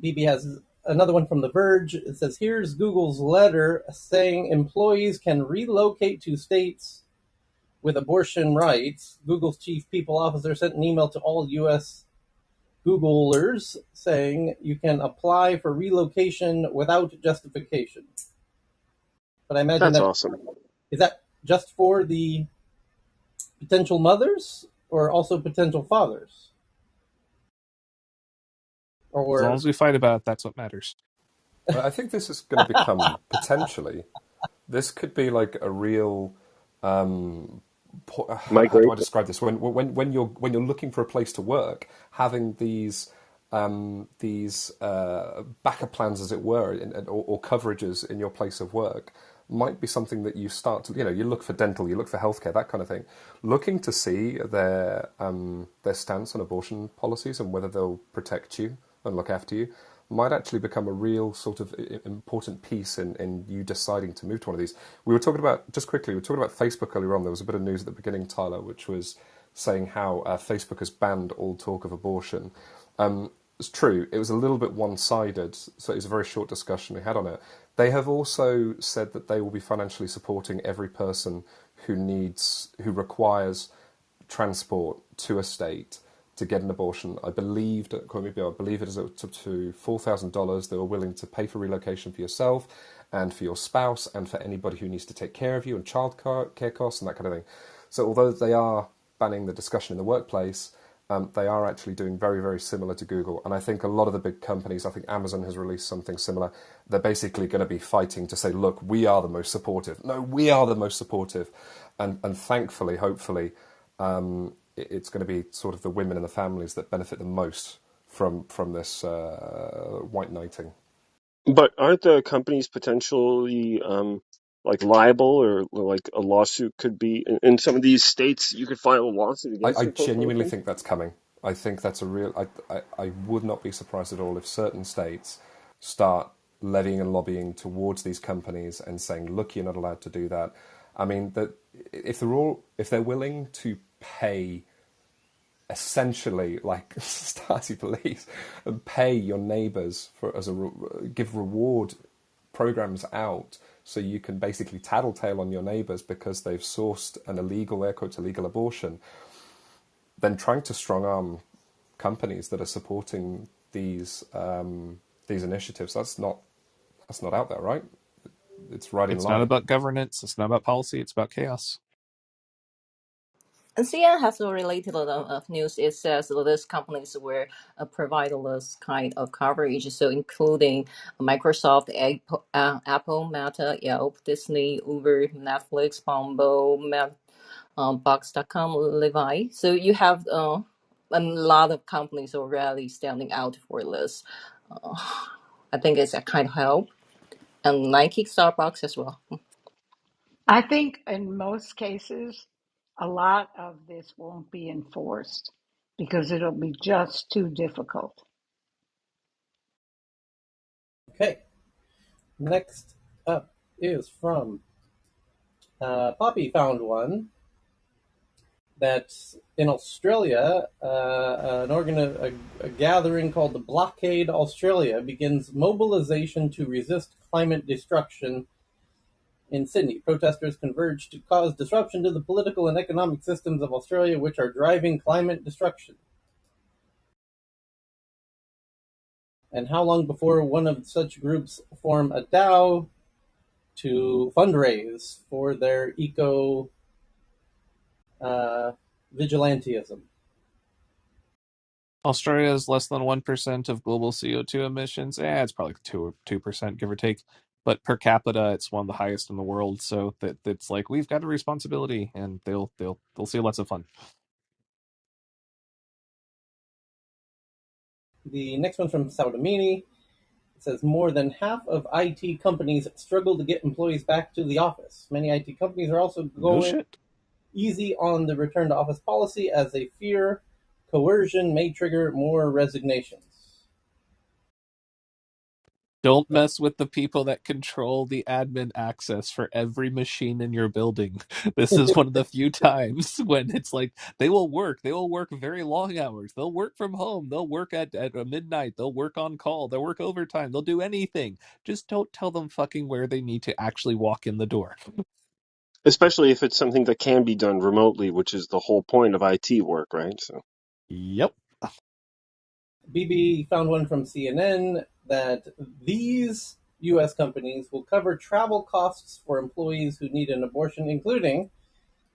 BB has another one from The Verge. It says, here's Google's letter saying employees can relocate to states with abortion rights. Google's chief people officer sent an email to all U.S. Googlers saying you can apply for relocation without justification. But I imagine That's that awesome. is that just for the potential mothers or also potential fathers? As long Or as we fight about it, that's what matters. I think this is going to become potentially. This could be like a real. How do I Migration. describe this? When you're looking for a place to work, having these backup plans, as it were, or coverages in your place of work might be something that you start to, you look for dental, you look for healthcare, that kind of thing, looking to see their stance on abortion policies and whether they'll protect you and look after you might actually become a real sort of important piece in you deciding to move to one of these. We were talking about, just quickly, we were talking about Facebook earlier on. There was a bit of news at the beginning, Tyler, which was saying how Facebook has banned all talk of abortion. It's true, it was a little bit one-sided, so it was a very short discussion we had on it. They have also said that they will be financially supporting every person who requires transport to a state to get an abortion. I believe, don't quote me, but I believe it is up to $4,000. They were willing to pay for relocation for yourself and for your spouse and for anybody who needs to take care of you and child care costs and that kind of thing. So although they are banning the discussion in the workplace, they are actually doing very, very similar to Google. And I think a lot of the big companies, I think Amazon has released something similar. They're basically going to be fighting to say, look, we are the most supportive. No, we are the most supportive. And thankfully, hopefully, it's going to be sort of the women and the families that benefit the most from this white knighting. But aren't the companies potentially like liable, or like a lawsuit could be in some of these states? You could file a lawsuit against I your genuinely corporation. think that's coming. I think that's a real. I would not be surprised at all if certain states start levying and lobbying towards these companies and saying, "Look, you're not allowed to do that." I mean, that if they're willing to pay essentially like Stasi police and pay your neighbours for give reward programs out so you can basically tattletale on your neighbours because they've sourced an illegal, air quotes, illegal abortion, then trying to strong arm companies that are supporting these initiatives, that's not out there, right? It's right in It's not line. about governance. It's not about policy. It's about chaos. And CNN has a related news. It says that these companies will provide this kind of coverage, so including Microsoft, Apple, Meta, Yelp, Disney, Uber, Netflix, Bumble, Box.com, Levi. So you have a lot of companies already standing out for this. Uh, I think it's a kind of help. And Nike, Starbucks as well. I think in most cases, a lot of this won't be enforced because it'll be just too difficult. Okay. Next up is from Poppy found one that in Australia, a gathering called the Blockade Australia begins mobilization to resist climate destruction in Sydney. Protesters converge to cause disruption to the political and economic systems of Australia, which are driving climate destruction. And how long before one of such groups form a DAO to fundraise for their eco vigilantism? Australia is less than 1% of global CO2 emissions. It's probably 2%, give or take. But per capita, it's one of the highest in the world. So that it's like we've got a responsibility, and they'll see lots of fun. The next one from Saudamini. It says more than half of IT companies struggle to get employees back to the office. Many IT companies are also No going shit. easy on the return to office policy as they fear coercion may trigger more resignations. Don't mess with the people that control the admin access for every machine in your building. This is one of the few times when it's like they will work. They will work very long hours. They'll work from home. They'll work at midnight. They'll work on call. They'll work overtime. They'll do anything. Just don't tell them fucking where they need to actually walk in the door. Especially if it's something that can be done remotely, which is the whole point of IT work, right? So Yep. BB found one from CNN that these U.S. companies will cover travel costs for employees who need an abortion, including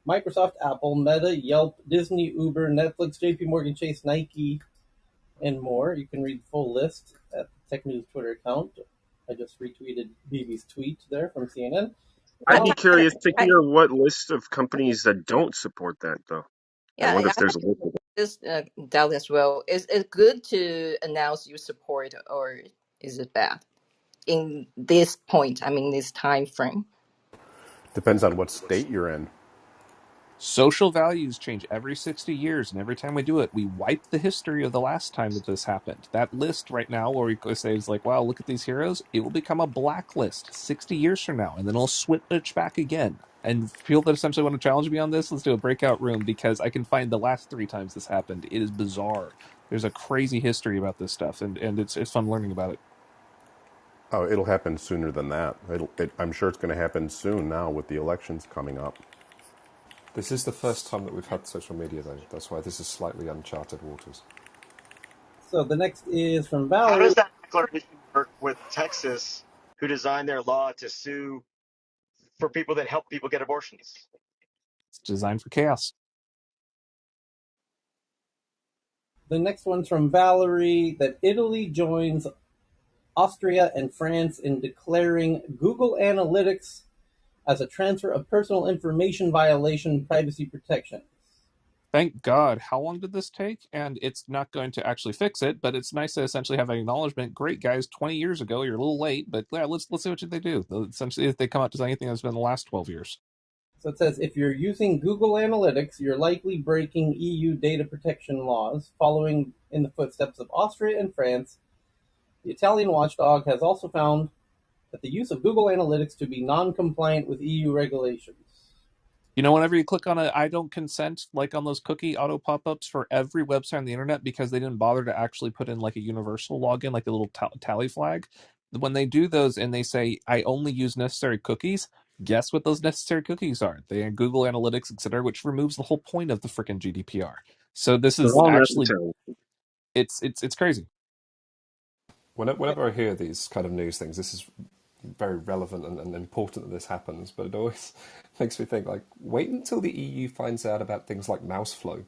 Microsoft, Apple, Meta, Yelp, Disney, Uber, Netflix, JP Morgan Chase, Nike, and more. You can read the full list at the Tech News Twitter account. I just retweeted BB's tweet there from CNN. I'd I, be Follow. curious to I, hear what list of companies that don't support that, though. I yeah, wonder I if have there's a list of this doubt as well. Is it good to announce your support, or is it bad in this point? I mean, this time frame. Depends on what state you're in. Social values change every 60 years, and every time we do it, we wipe the history of the last time that this happened. That list right now, where we go say is like, wow, look at these heroes, it will become a blacklist 60 years from now, and then it'll switch back again. And people that essentially want to challenge me on this, let's do a breakout room because I can find the last 3 times this happened. It is bizarre. There's a crazy history about this stuff, and it's fun learning about it. Oh, it'll happen sooner than that. I'm sure it's going to happen soon now with the elections coming up. This is the first time that we've had social media, though. That's why this is slightly uncharted waters. So the next is from How Valerie. does that declaration work with Texas, who designed their law to sue for people that help people get abortions? It's designed for chaos. The next one's from Valerie that Italy joins Austria and France in declaring Google Analytics as a transfer of personal information violation privacy protections. Thank God. How long did this take? And it's not going to actually fix it, but it's nice to essentially have an acknowledgement. Great, guys, 20 years ago, you're a little late, but yeah, let's see what they do. Essentially, if they come out to anything that's been the last 12 years. So it says if you're using Google Analytics, you're likely breaking EU data protection laws, following in the footsteps of Austria and France. The Italian watchdog has also found that the use of Google Analytics to be non-compliant with EU regulations. You know, whenever you click on a I don't consent, like on those cookie auto pop-ups for every website on the internet, because they didn't bother to actually put in like a universal login, like a little tally flag. When they do those and they say I only use necessary cookies, guess what those necessary cookies are? They are Google Analytics, etc., which removes the whole point of the freaking GDPR. So this They're is all actually necessary. it's crazy. Whenever I hear these kind of news things, this is very relevant and important that this happens, but it always makes me think, like, wait until the EU finds out about things like mouse flow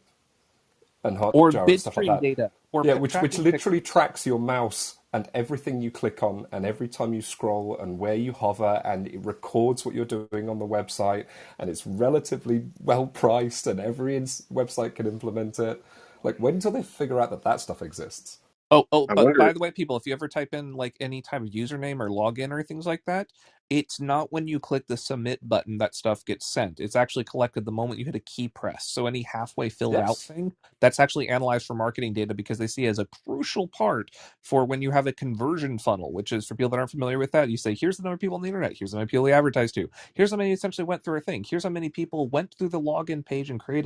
and Or Hotjar and stuff like bitstream that. data, or Yeah, which tracking literally pixels. tracks your mouse and everything you click on and every time you scroll and where you hover, and it records what you're doing on the website, and it's relatively well priced and every website can implement it. Like, wait until they figure out that that stuff exists. Oh, I but wonder. by the way, people, if you ever type in like any type of username or login or things like that, it's not when you click the submit button that stuff gets sent. It's actually collected the moment you hit a key press. So any halfway filled out Yes. thing, that's actually analyzed for marketing data because they see it as a crucial part for when you have a conversion funnel, which is for people that aren't familiar with that. You say, here's the number of people on the internet, here's the number of people you advertise to, here's how many essentially went through a thing, here's how many people went through the login page and create,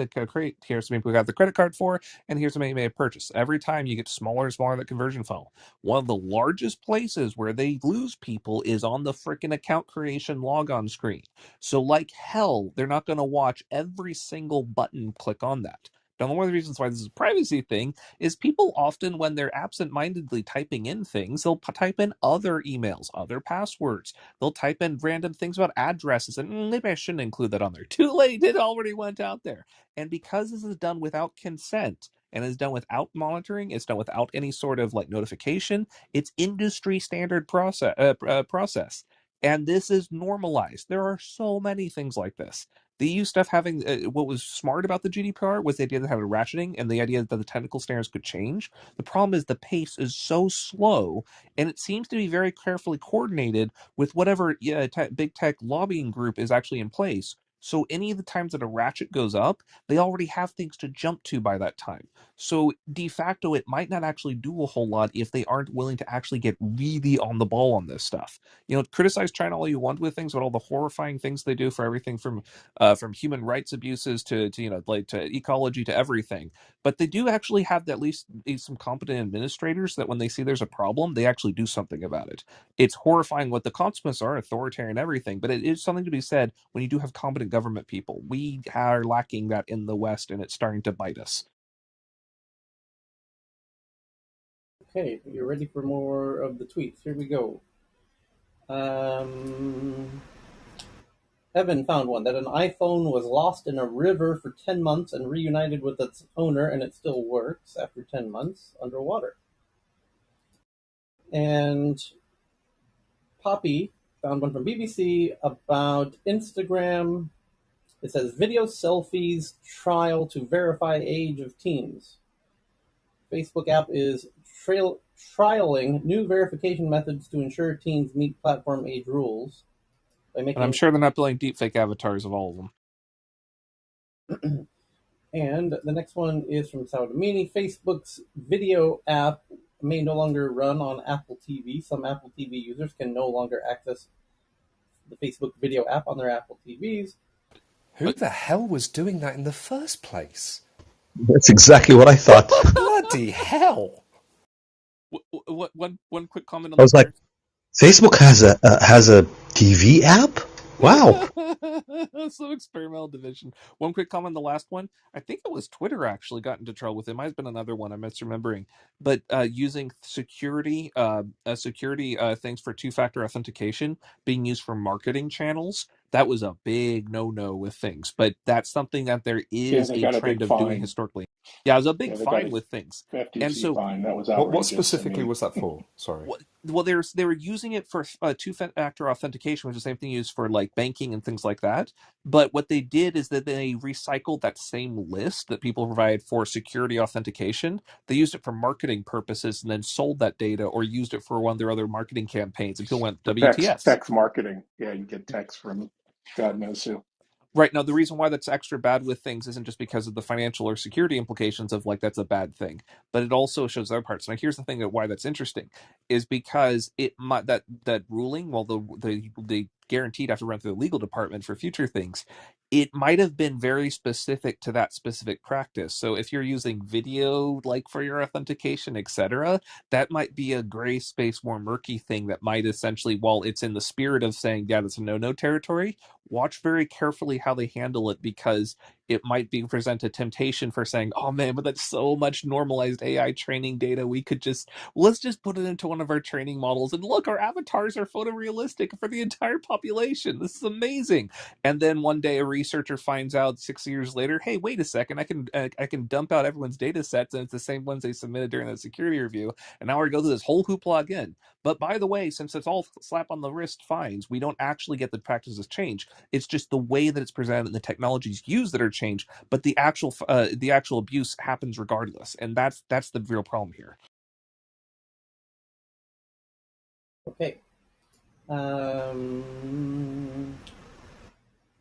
here's how many people got the credit card for, and here's how many you made a purchase. Every time you get smaller and smaller that conversion funnel. One of the largest places where they lose people is on the freaking account creation logon screen. So, like hell, they're not going to watch every single button click on that. Now, one of the reasons why this is a privacy thing is people often, when they're absent-mindedly typing in things, they'll type in other emails, other passwords. They'll type in random things about addresses, and maybe I shouldn't include that on there. Too late, it already went out there. And because this is done without consent, and is done without monitoring, it's done without any sort of like notification. It's industry standard process, and this is normalized. There are so many things like this. The EU stuff having what was smart about the GDPR was the idea that having ratcheting and the idea that the technical standards could change. The problem is the pace is so slow, and it seems to be very carefully coordinated with whatever big tech lobbying group is actually in place. So any of the times that a ratchet goes up, they already have things to jump to by that time. So de facto, it might not actually do a whole lot if they aren't willing to actually get really on the ball on this stuff. You know, criticize China all you want with things, but all the horrifying things they do for everything from human rights abuses to you know like to ecology to everything. But they do actually have at least some competent administrators that when they see there's a problem, they actually do something about it. It's horrifying what the consequences are, authoritarian everything, but it is something to be said when you do have competent government people. We are lacking that in the West, and it's starting to bite us. Okay, you're ready for more of the tweets. Here we go. Um, Evan found one that an iPhone was lost in a river for 10 months and reunited with its owner, and it still works after 10 months underwater. And Poppy found one from BBC about Instagram. It says video selfies trial to verify age of teens. Facebook app is trialing new verification methods to ensure teens meet platform age rules by And I'm making. sure they're not building deepfake avatars of all of them. And the next one is from Saudamini. Facebook's video app may no longer run on Apple TV. Some Apple TV users can no longer access the Facebook video app on their Apple TVs. Who the hell was doing that in the first place? That's exactly what I thought. Bloody hell! One quick comment on I the was like, parents. Facebook has a TV app? Wow. So experimental division. One quick comment on the last one. I think it was Twitter actually got into trouble with it. Might have been another one I'm misremembering. But using security things for two-factor authentication being used for marketing channels. That was a big no-no with things, but that's something that there Yeah, is they a got a trend big of doing fine. historically. Yeah, it was a Yeah, big they got fine a with things. And FTC so fine. That was What outrageous. I specifically mean, was that for? Sorry. well, they were using it for two-factor authentication, which is the same thing used for like banking and things like that. But what they did is that they recycled that same list that people provide for security authentication. They used it for marketing purposes and then sold that data or used it for one of their other marketing campaigns. And people went, for WTF? text marketing. Yeah, you get texts from God knows who. Right. Now, the reason why that's extra bad with things isn't just because of the financial or security implications of like that's a bad thing, but it also shows other parts. Now, here's the thing that why that's interesting is because it might that ruling, while they guaranteed have to run through the legal department for future things, it might have been very specific to that specific practice. So if you're using video like for your authentication, etc., that might be a gray space, more murky thing that might essentially, while it's in the spirit of saying, yeah, that's a no-no territory, watch very carefully how they handle it because it might be present a temptation for saying, oh man, but that's so much normalized AI training data. We could just, let's just put it into one of our training models and look, our avatars are photorealistic for the entire population. This is amazing. And then one day a researcher finds out 6 years later, hey, wait a second, I can dump out everyone's data sets and it's the same ones they submitted during the security review. And now we go through this whole hoopla again. But by the way, since it's all slap on the wrist fines, we don't actually get the practices change. It's just the way that it's presented and the technologies used that are changed, but the actual abuse happens regardless, and that's the real problem here. Okay.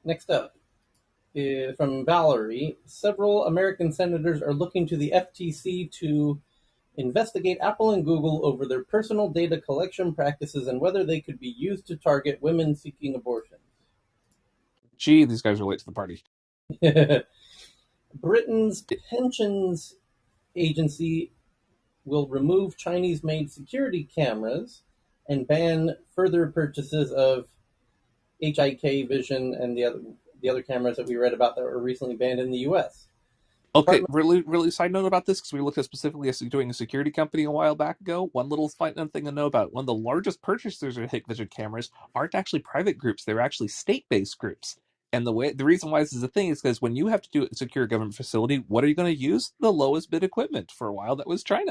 Next up is from Valerie. Several American senators are looking to the FTC to investigate Apple and Google over their personal data collection practices and whether they could be used to target women seeking abortions. Gee, these guys are late to the party. Britain's pensions agency will remove Chinese-made security cameras and ban further purchases of HIK Vision and the other cameras that we read about that were recently banned in the U.S. Okay, Department. really side note about this because we looked at specifically as doing a security company a while back ago. One little thing to know about: one of the largest purchasers of Hikvision cameras aren't actually private groups; they're actually state-based groups. And the reason why this is a thing is because when you have to do a secure government facility, what are you going to use? The lowest bid equipment. For a while, that was China.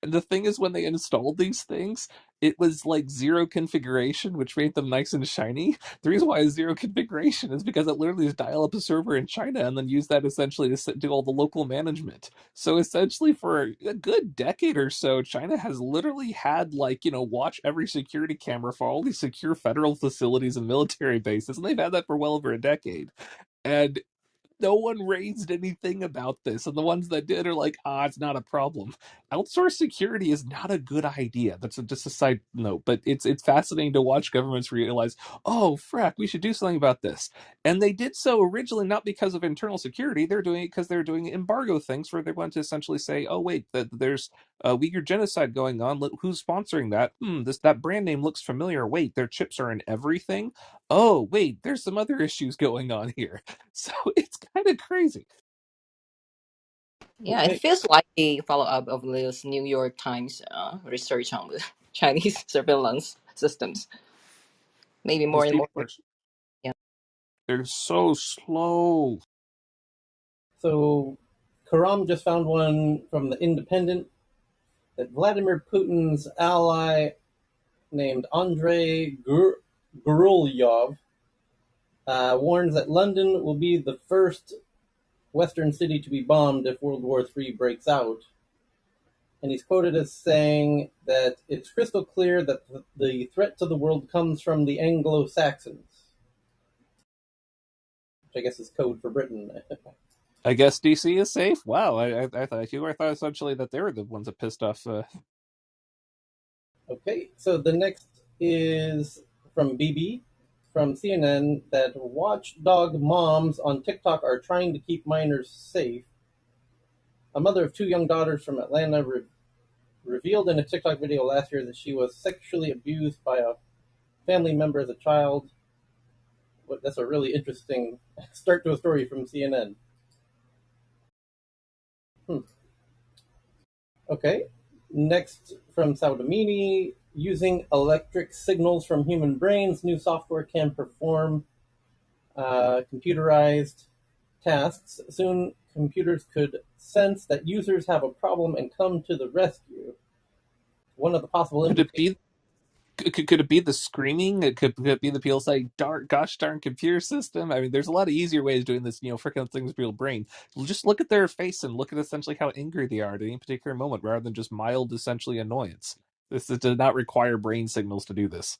And the thing is, when they installed these things, it was like zero configuration, which made them nice and shiny. The reason why it's zero configuration is because it literally is dial up a server in China and then use that essentially to do all the local management. So essentially, for a good decade or so, China has literally had watch every security camera for all these secure federal facilities and military bases, and they've had that for well over a decade. And no one raised anything about this, and the ones that did are like, it's not a problem. Outsourced security is not a good idea. That's just a side note, but it's fascinating to watch governments realize, oh frack, we should do something about this. And they did so originally not because of internal security. They're doing it because they're doing embargo things where they want to essentially say, oh wait, there's Uyghur genocide going on. Who's sponsoring that? That brand name looks familiar. Wait, their chips are in everything. Oh wait, there's some other issues going on here. So it's kind of crazy. Yeah, it Okay. feels like a follow up of this New York Times research on the Chinese surveillance systems. Maybe more These and more. people are Yeah. they're so slow. So Karam just found one from the Independent that Vladimir Putin's ally named Andrei Gurulyov warns that London will be the first Western city to be bombed if World War III breaks out. And he's quoted as saying that it's crystal clear that the threat to the world comes from the Anglo-Saxons, which I guess is code for Britain. I guess DC is safe. Wow, I thought essentially that they were the ones that pissed off. Okay, so the next is from BB from CNN that watchdog moms on TikTok are trying to keep minors safe. A mother of two young daughters from Atlanta revealed in a TikTok video last year that she was sexually abused by a family member as a child. That's a really interesting start to a story from CNN. Hmm. Okay. Next from Saudamini, using electric signals from human brains, new software can perform computerized tasks. Soon, computers could sense that users have a problem and come to the rescue. One of the possible Could it implications. be? Could it be the screaming? Could it be the people saying, "Darn, gosh darn computer system"? I mean, there's a lot of easier ways of doing this. Freaking things with people's brain. Just look at their face and look at essentially how angry they are at any particular moment, rather than just mild, essentially annoyance. This does not require brain signals to do this.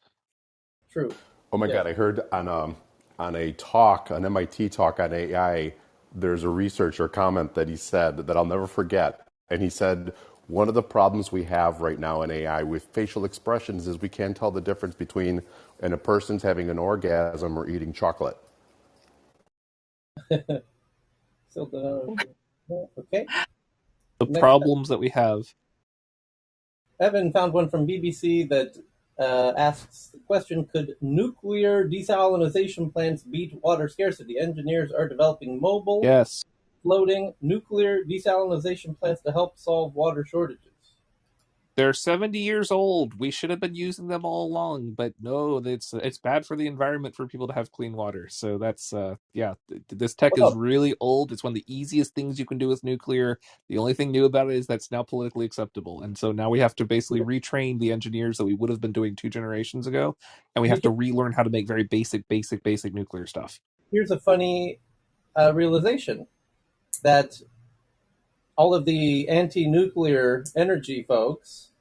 True. Oh my Yes. God! I heard on a talk, an MIT talk on AI. There's a researcher comment that he said that I'll never forget, and he said one of the problems we have right now in AI with facial expressions is we can't tell the difference between and a person's having an orgasm or eating chocolate. So okay. The Next, problems that we have. Evan found one from BBC that asks the question: could nuclear desalination plants beat water scarcity? Engineers are developing mobile, Yes, floating nuclear desalination plants to help solve water shortages. they're 70 years old. We should have been using them all along, but no, it's bad for the environment for people to have clean water. So that's yeah, this tech is Well, really old. It's one of the easiest things you can do with nuclear. The only thing new about it is that's now politically acceptable. And so now we have to basically retrain the engineers that we would have been doing 2 generations ago, and we have to relearn how to make very basic nuclear stuff. here's a funny realization that all of the anti-nuclear energy folks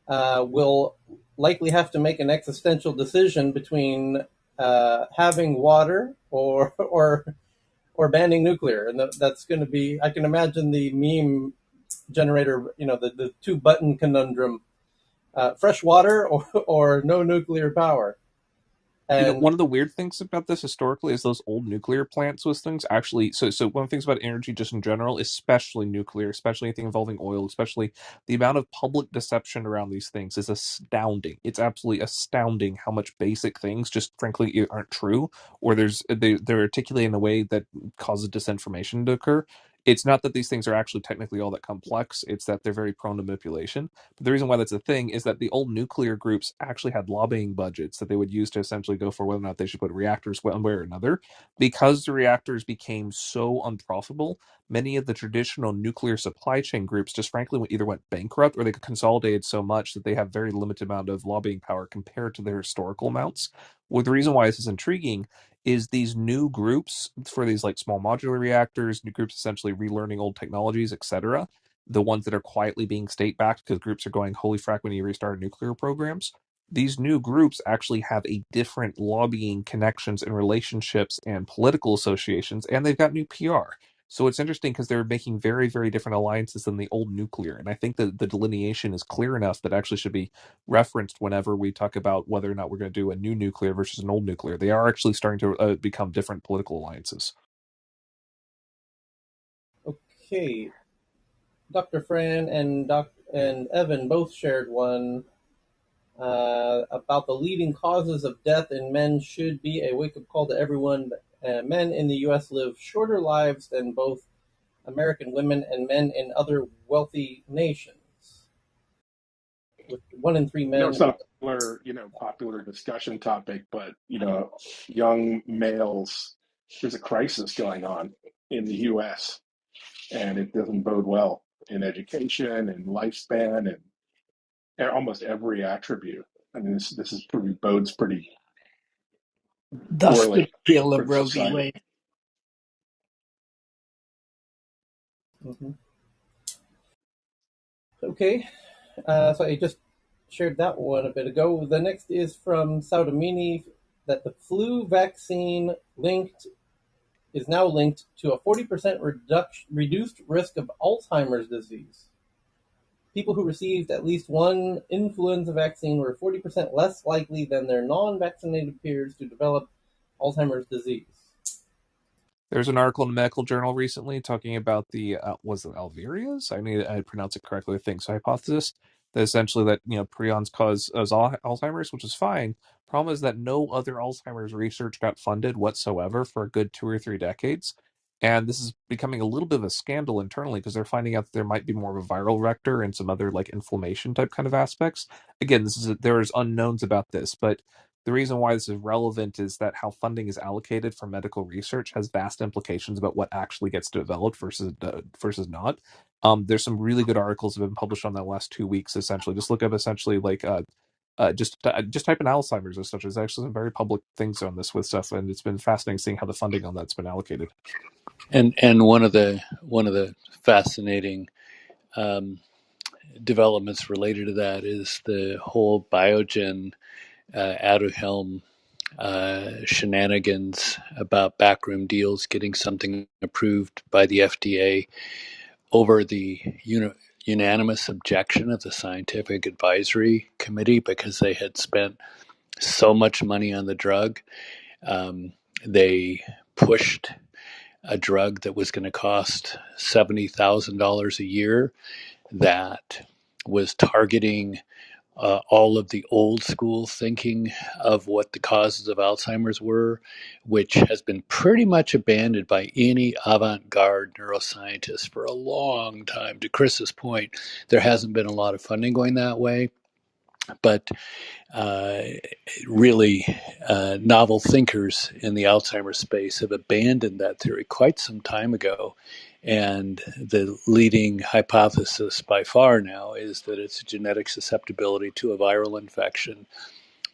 will likely have to make an existential decision between having water or banning nuclear, and that's going to be. I can imagine the meme generator. The two button conundrum: fresh water or no nuclear power. And One of the weird things about this historically is those old nuclear plants was things actually. So one of the things about energy, just in general, especially nuclear, especially anything involving oil, especially the amount of public deception around these things is astounding. It's absolutely astounding how much basic things just frankly aren't true, or they're articulated in a way that causes disinformation to occur. It's not that these things are actually technically all that complex. It's that they're very prone to manipulation. But the reason why that's a thing is that the old nuclear groups actually had lobbying budgets that they would use to essentially go for whether or not they should put reactors one way or another. Because the reactors became so unprofitable, many of the traditional nuclear supply chain groups just frankly either went bankrupt or they consolidated so much that they have very limited amount of lobbying power compared to their historical amounts. Well, the reason why this is intriguing is these new groups for these like small modular reactors, new groups essentially relearning old technologies, etc., the ones that are quietly being state backed because groups are going, holy frack, when you restart nuclear programs. These new groups actually have a different lobbying connections and relationships and political associations, and they've got new PR. So it's interesting because they're making very, very different alliances than the old nuclear. And I think that the delineation is clear enough that actually should be referenced whenever we talk about whether or not we're going to do a new nuclear versus an old nuclear. They are actually starting to become different political alliances. okay, Dr. Fran and Evan both shared one about the leading causes of death in men should be a wake-up call to everyone. Men in the U.S. live shorter lives than both American women and men in other wealthy nations. With 1 in 3 I know men. it's not a popular discussion topic, but young males, there's a crisis going on in the U.S. and it doesn't bode well in education and lifespan and almost every attribute. I mean, this is pretty bodes pretty Thus the poorly repeal for of the Roe v. society. Wade. Mhm. Okay, so I just shared that one a bit ago. The next is from Saudamini that the flu vaccine is now linked to a 40% reduced risk of Alzheimer's disease. People who received at least one influenza vaccine were 40% less likely than their non-vaccinated peers to develop Alzheimer's disease. There's an article in the medical journal recently talking about the was it Alvarius? I mean, I pronounce it correctly. I think so. Hypothesis that essentially that prions cause Alzheimer's, which is fine. Problem is that no other Alzheimer's research got funded whatsoever for a good 2 or 3 decades, and this is becoming a little bit of a scandal internally because they're finding out that there might be more of a viral vector and some other like inflammation type kind of aspects. Again, there's unknowns about this, but The reason why this is relevant is that how funding is allocated for medical research has vast implications about what actually gets developed versus not. There's some really good articles that have been published on that last 2 weeks. Essentially, just look up essentially like just type in Alzheimer's and such. There's actually some very public things on this with stuff, and it's been fascinating seeing how the funding on that's been allocated. And one of the fascinating um, developments related to that is the whole Biogen Aduhelm shenanigans about backroom deals getting something approved by the FDA over the unanimous objection of the scientific advisory committee because they had spent so much money on the drug. They pushed a drug that was going to cost $70,000 a year that was targeting all of the old school thinking of what the causes of Alzheimer's were, which has been pretty much abandoned by any avant garde neuroscientist for a long time. To Chris's point, there hasn't been a lot of funding going that way, but uh, really novel thinkers in the Alzheimer's space have abandoned that theory quite some time ago. And the leading hypothesis by far now is that it's a genetic susceptibility to a viral infection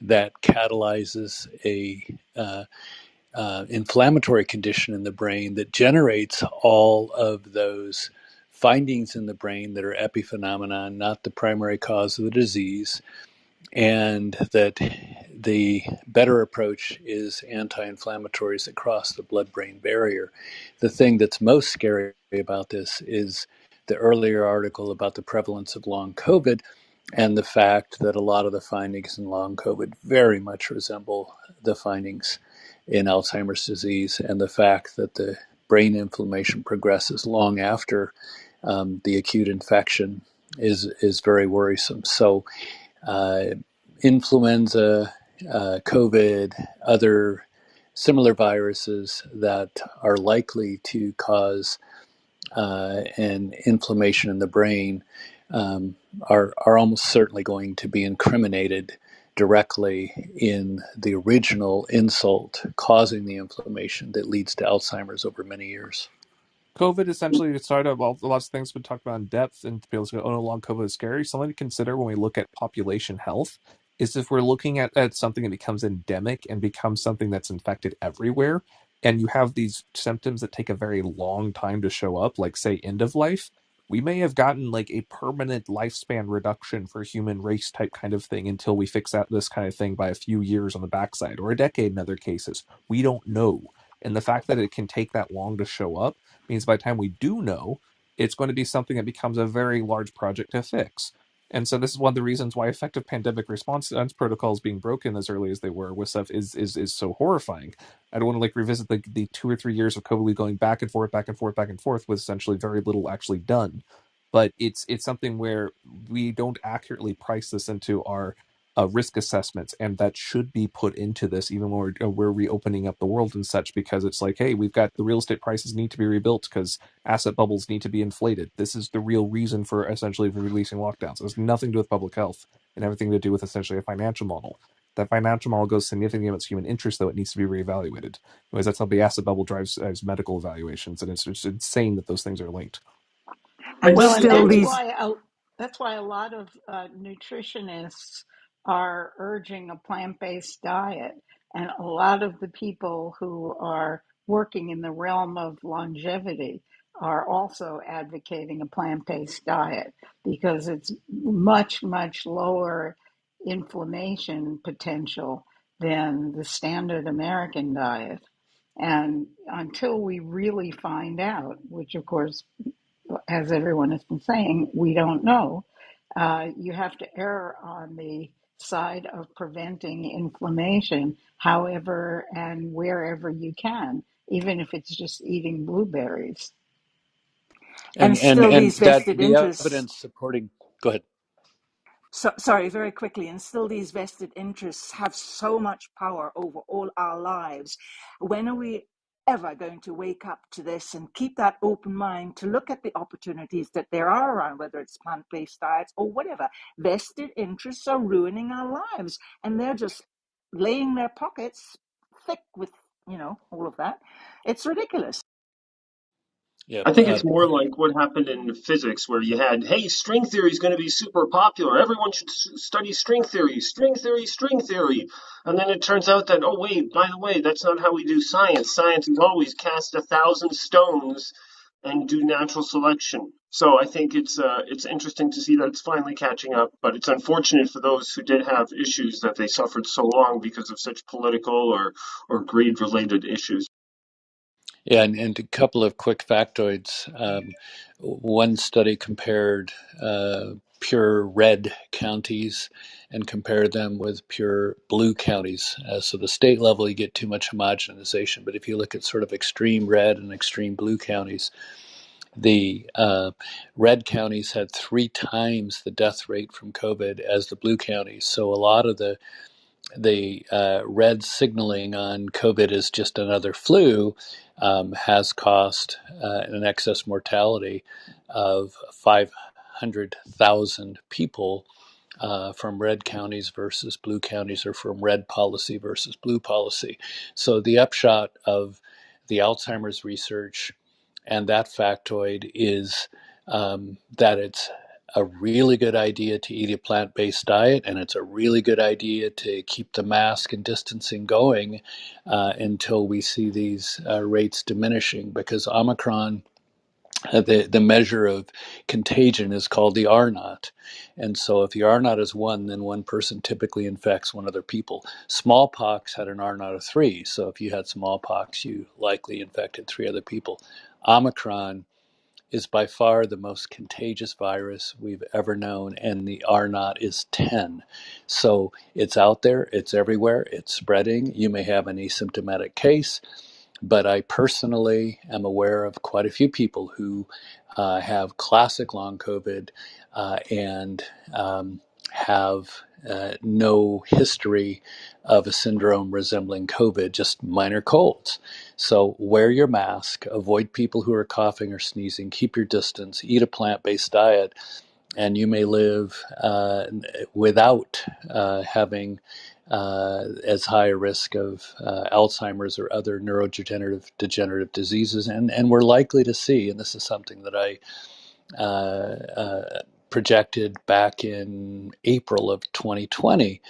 that catalyzes a inflammatory condition in the brain that generates all of those findings in the brain that are epiphenomenon, not the primary cause of the disease, and that the better approach is anti-inflammatories that cross the blood-brain barrier. The thing that's most scary about this is the earlier article about the prevalence of long COVID and the fact that a lot of the findings in long COVID very much resemble the findings in Alzheimer's disease, and the fact that the brain inflammation progresses long after the acute infection is very worrisome. So uh, influenza, COVID, other similar viruses that are likely to cause an inflammation in the brain are almost certainly going to be incriminated directly in the original insult causing the inflammation that leads to Alzheimer's over many years. COVID essentially started well, lots of things been talked about in depth, and people say, "Oh, no, long COVID is scary." Something to consider when we look at population health is if we're looking at something that becomes endemic and becomes something that's infected everywhere, and you have these symptoms that take a very long time to show up, like say end of life. We may have gotten like a permanent lifespan reduction for human race type kind of thing until we fix out this kind of thing by a few years on the backside, or a decade in other cases. We don't know. And the fact that it can take that long to show up means by the time we do know, it's going to be something that becomes a very large project to fix. And so this is one of the reasons why effective pandemic response protocols being broken as early as they were with stuff is so horrifying. I don't want to like revisit the 2 or 3 years of COVID going back and forth, back and forth, back and forth with essentially very little actually done. But it's something where we don't accurately price this into our risk assessments, and that should be put into this even when we're reopening up the world and such, because it's like, hey, we've got the real estate prices need to be rebuilt because asset bubbles need to be inflated. This is the real reason for essentially releasing lockdowns. It has nothing to do with public health and everything to do with essentially a financial model. That financial model goes significantly against human interest, though it needs to be reevaluated. Because that's how the asset bubble drives medical evaluations, and it's just insane that those things are linked. And Well, and still these that's why a lot of nutritionists are urging a plant-based diet, and a lot of the people who are working in the realm of longevity are also advocating a plant-based diet because it's much lower inflammation potential than the standard American diet. And until we really find out, which of course, as everyone has been saying, we don't know. You have to err on the side of preventing inflammation, however and wherever you can, even if it's just eating blueberries. And still, And these that vested the interests. evidence supporting. Go ahead. Sorry, very quickly, and still these vested interests have so much power over all our lives. When are we ever going to wake up to this and keep that open mind to look at the opportunities that there are around, whether it's plant-based diets or whatever? Vested interests are ruining our lives, and they're just laying their pockets thick with, all of that. It's ridiculous. Yep. I think it's more like what happened in physics, where you had, hey, string theory is going to be super popular. Everyone should study string theory, string theory, string theory. And then it turns out that, oh, wait, by the way, that's not how we do science. Science is always cast 1,000 stones and do natural selection. So I think it's interesting to see that it's finally catching up, but it's unfortunate for those who did have issues that they suffered so long because of such political or greed related issues. Yeah, and a couple of quick factoids. One study compared pure red counties and compared them with pure blue counties. So the state level, you get too much homogenization. But if you look at sort of extreme red and extreme blue counties, the red counties had 3 times the death rate from COVID as the blue counties. So a lot of the red signaling on COVID is just another flu has cost an excess mortality of 500,000 people from red counties versus blue counties, or from red policy versus blue policy. So the upshot of the Alzheimer's research and that factoid is that it's a really good idea to eat a plant based diet, and it's a really good idea to keep the mask and distancing going until we see these rates diminishing, because Omicron. The measure of contagion is called the R naught. And so if the R naught is 1, then one person typically infects 1 other people. Smallpox had an R naught of 3. So if you had smallpox, you likely infected 3 other people. Omicron is by far the most contagious virus we've ever known, and the R naught is 10. So it's out there, it's everywhere, it's spreading. You may have an asymptomatic case, but I personally am aware of quite a few people who have classic long COVID and have no history of a syndrome resembling COVID, just minor colds. So wear your mask, avoid people who are coughing or sneezing, keep your distance, eat a plant-based diet, and you may live without having as high a risk of Alzheimer's or other neurodegenerative diseases. And we're likely to see, and this is something that I projected back in April of 2020,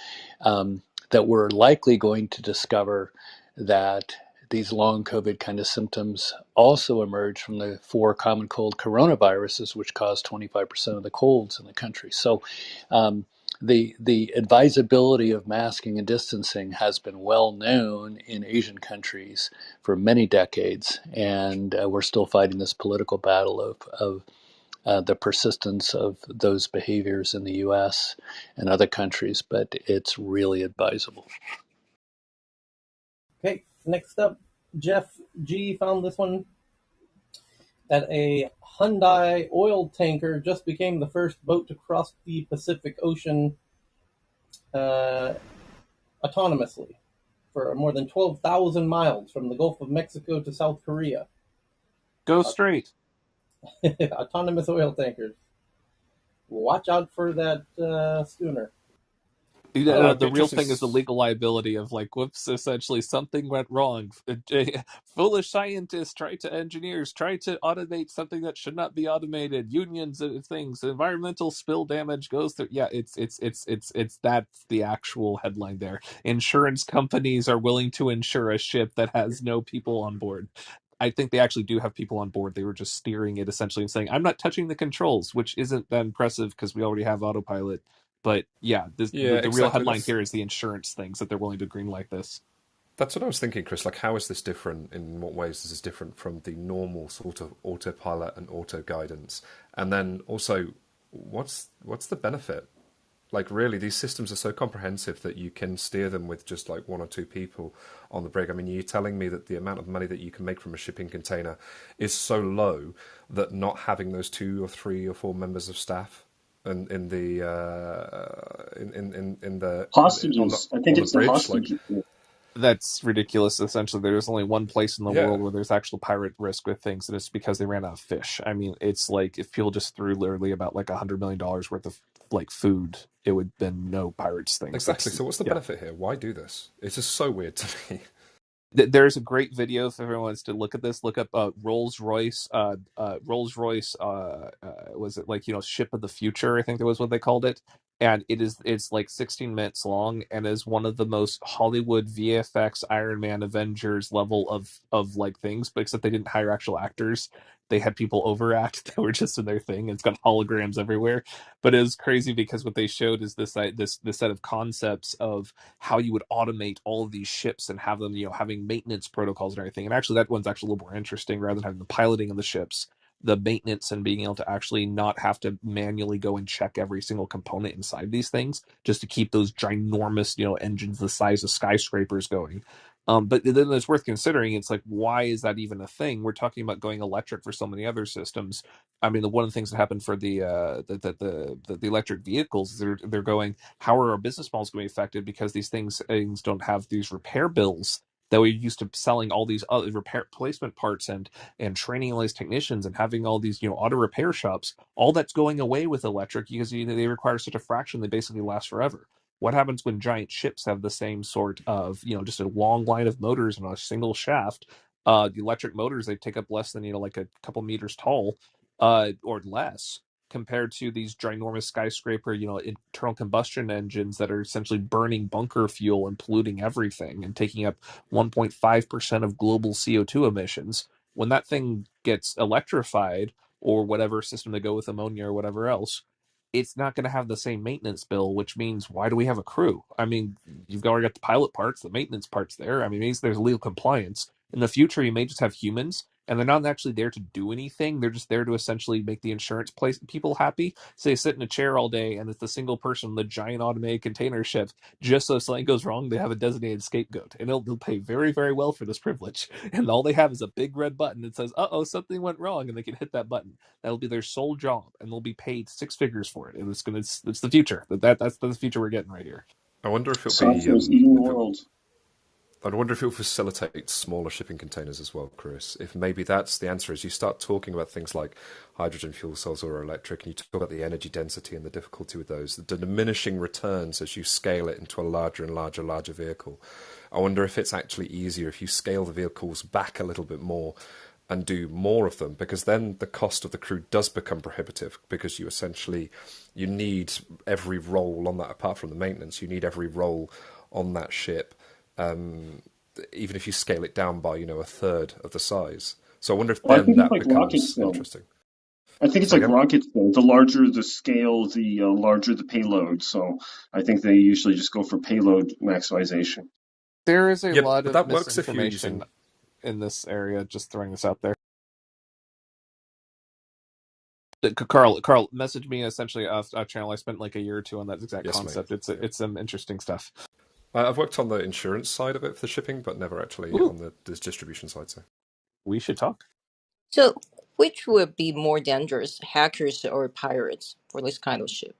that we're likely going to discover that these long COVID kind of symptoms also emerge from the 4 common cold coronaviruses, which cause 25% of the colds in the country. So the advisability of masking and distancing has been well known in Asian countries for many decades, and we're still fighting this political battle of the persistence of those behaviors in the US and other countries, but it's really advisable. Okay, next up, Jeff G found this one, that a Hyundai oil tanker just became the first boat to cross the Pacific Ocean autonomously for more than 12,000 miles from the Gulf of Mexico to South Korea. Go straight. Autonomous oil tankers. Watch out for that schooner. The Be real interesting. thing is the legal liability of, like, whoops, essentially something went wrong. Foolish scientists engineers try to automate something that should not be automated. Unions and things, environmental spill damage goes through. Yeah, it's that's the actual headline there. Insurance companies are willing to insure a ship that has no people on board. I think they actually do have people on board. They were just steering it essentially and saying, "I'm not touching the controls," which isn't that impressive because we already have autopilot. But yeah, Yeah, the real exactly. headline here is the insurance things that they're willing to green like this. That's what I was thinking, Chris. Like, how is this different? In what ways is this different from the normal sort of autopilot and auto guidance? And then also, what's the benefit? Like, really, these systems are so comprehensive that you can steer them with just like 1 or 2 people on the brig. I mean, you're telling me that the amount of money that you can make from a shipping container is so low that not having those 2 or 3 or 4 members of staff in the Hostages. I think on the it's the bridge, like, hostages. That's ridiculous. Essentially, there's only one place in the yeah. world where there's actual pirate risk with things, and it's because they ran out of fish. I mean, it's like if people just threw literally about like $100 million worth of like food, it would have been no pirates things. Exactly. That's So what's the yeah. benefit here? Why do this? It's just so weird to me. There's a great video if everyone wants to look at this. Look up Rolls Royce. Was it like ship of the future? I think that was what they called it. And it's like 16 minutes long and is one of the most Hollywood VFX Iron Man Avengers level of like things, but except they didn't hire actual actors. They had people overact that were just in their thing. It's got holograms everywhere, but it was crazy because what they showed is this set of concepts of how you would automate all of these ships and have them, having maintenance protocols and everything. And actually, that one's actually a little more interesting rather than having the piloting of the ships, the maintenance and being able to actually not have to manually go and check every single component inside these things just to keep those ginormous, engines the size of skyscrapers going. But then it's worth considering. It's like, why is that even a thing? We're talking about going electric for so many other systems. I mean, one of the things that happened for the electric vehicles, they're going, how are our business models going to be affected because these things don't have these repair bills that we're used to selling all these other repair placement parts and training all these technicians and having all these auto repair shops. All that's going away with electric because they require such a fraction they basically last forever. What happens when giant ships have the same sort of just a long line of motors on a single shaft? The electric motors, they take up less than like a couple meters tall, or less, compared to these ginormous skyscraper, internal combustion engines that are essentially burning bunker fuel and polluting everything and taking up 1.5% of global CO2 emissions. When that thing gets electrified, or whatever system they go with, ammonia or whatever else, it's not going to have the same maintenance bill, which means why do we have a crew? I mean, you've already got the pilot parts, the maintenance parts there. I mean, maybe there's legal compliance. In the future, you may just have humans, and they're not actually there to do anything. They're just there to essentially make the insurance place people happy. So they sit in a chair all day, and it's the single person in the giant automated container ship. Just so if something goes wrong, they have a designated scapegoat, and they'll pay very, very well for this privilege. And all they have is a big red button that says, "Uh oh, something went wrong," and they can hit that button. That'll be their sole job, and they'll be paid six figures for it. And it's the future. That's the future we're getting right here. I wonder if it'll be Software is eating the if it, world. I wonder if it will facilitate smaller shipping containers as well, Chris. If maybe that's the answer, is you start talking about things like hydrogen fuel cells or electric, and you talk about the energy density and the difficulty with those, the diminishing returns as you scale it into a larger and larger vehicle. I wonder if it's actually easier if you scale the vehicles back a little bit more and do more of them, because then the cost of the crew does become prohibitive, because you need every role on that. Apart from the maintenance, you need every role on that ship, even if you scale it down by a third of the size. So I wonder if Well, I then think it's that like rockets, becomes though. interesting. I think it's So like again, rockets, though. The larger the scale, the larger the payload. So I think they usually just go for payload maximization. There is a yeah, lot but of that works if you're misinformation using. in this area. Just throwing this out there. Carl, message me essentially a channel. I spent like a year or two on that exact Yes, mate. concept. Yeah. It's some interesting stuff. I've worked on the insurance side of it for the shipping, but never actually Ooh, on the distribution side. So we should talk. So, which would be more dangerous, hackers or pirates for this kind of ship?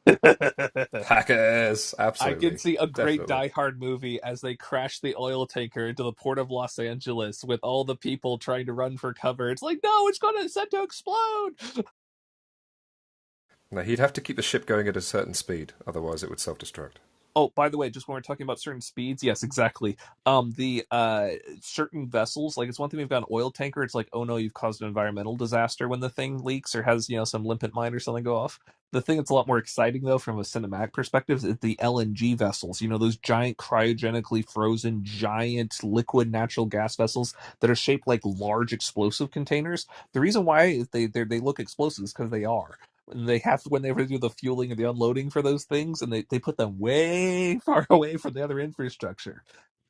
hackers, I can absolutely, see a great definitely. Die Hard movie as they crash the oil tanker into the port of Los Angeles with all the people trying to run for cover. It's like, no, it's going to set to explode. Now he'd have to keep the ship going at a certain speed, otherwise it would self-destruct. Oh, by the way, just when we're talking about certain speeds, yes, exactly. The certain vessels, like it's one thing we've got an oil tanker, it's like, oh no, you've caused an environmental disaster when the thing leaks or has, some limpet mine or something go off. The thing that's a lot more exciting though from a cinematic perspective is the LNG vessels, those giant cryogenically frozen giant liquid natural gas vessels that are shaped like large explosive containers. The reason why they look explosive is because they are. They have to, when they do the fueling and the unloading for those things, and they put them way far away from the other infrastructure.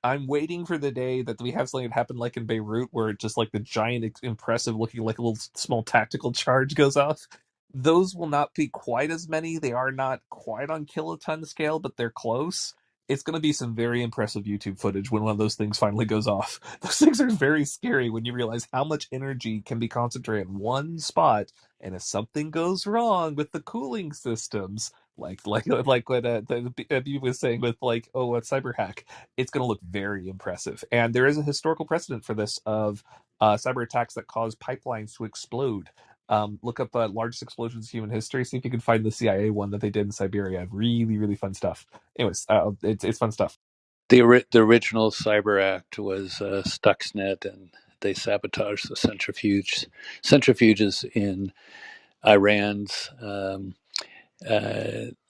I'm waiting for the day that we have something that happened like in Beirut, where it just like the giant, impressive looking, like a little small tactical charge goes off. Those will not be quite as many. They are not quite on kiloton scale, but they're close. It's going to be some very impressive YouTube footage when one of those things finally goes off. Those things are very scary when you realize how much energy can be concentrated in one spot, and if something goes wrong with the cooling systems, like what the people was saying with like, oh, a cyber hack, it's going to look very impressive. And there is a historical precedent for this of cyber attacks that cause pipelines to explode. Look up largest explosions in human history. See if you can find the CIA one that they did in Siberia. Really, really fun stuff. Anyways, it's fun stuff. The original Cyber Act was Stuxnet, and they sabotaged the centrifuges in Iran's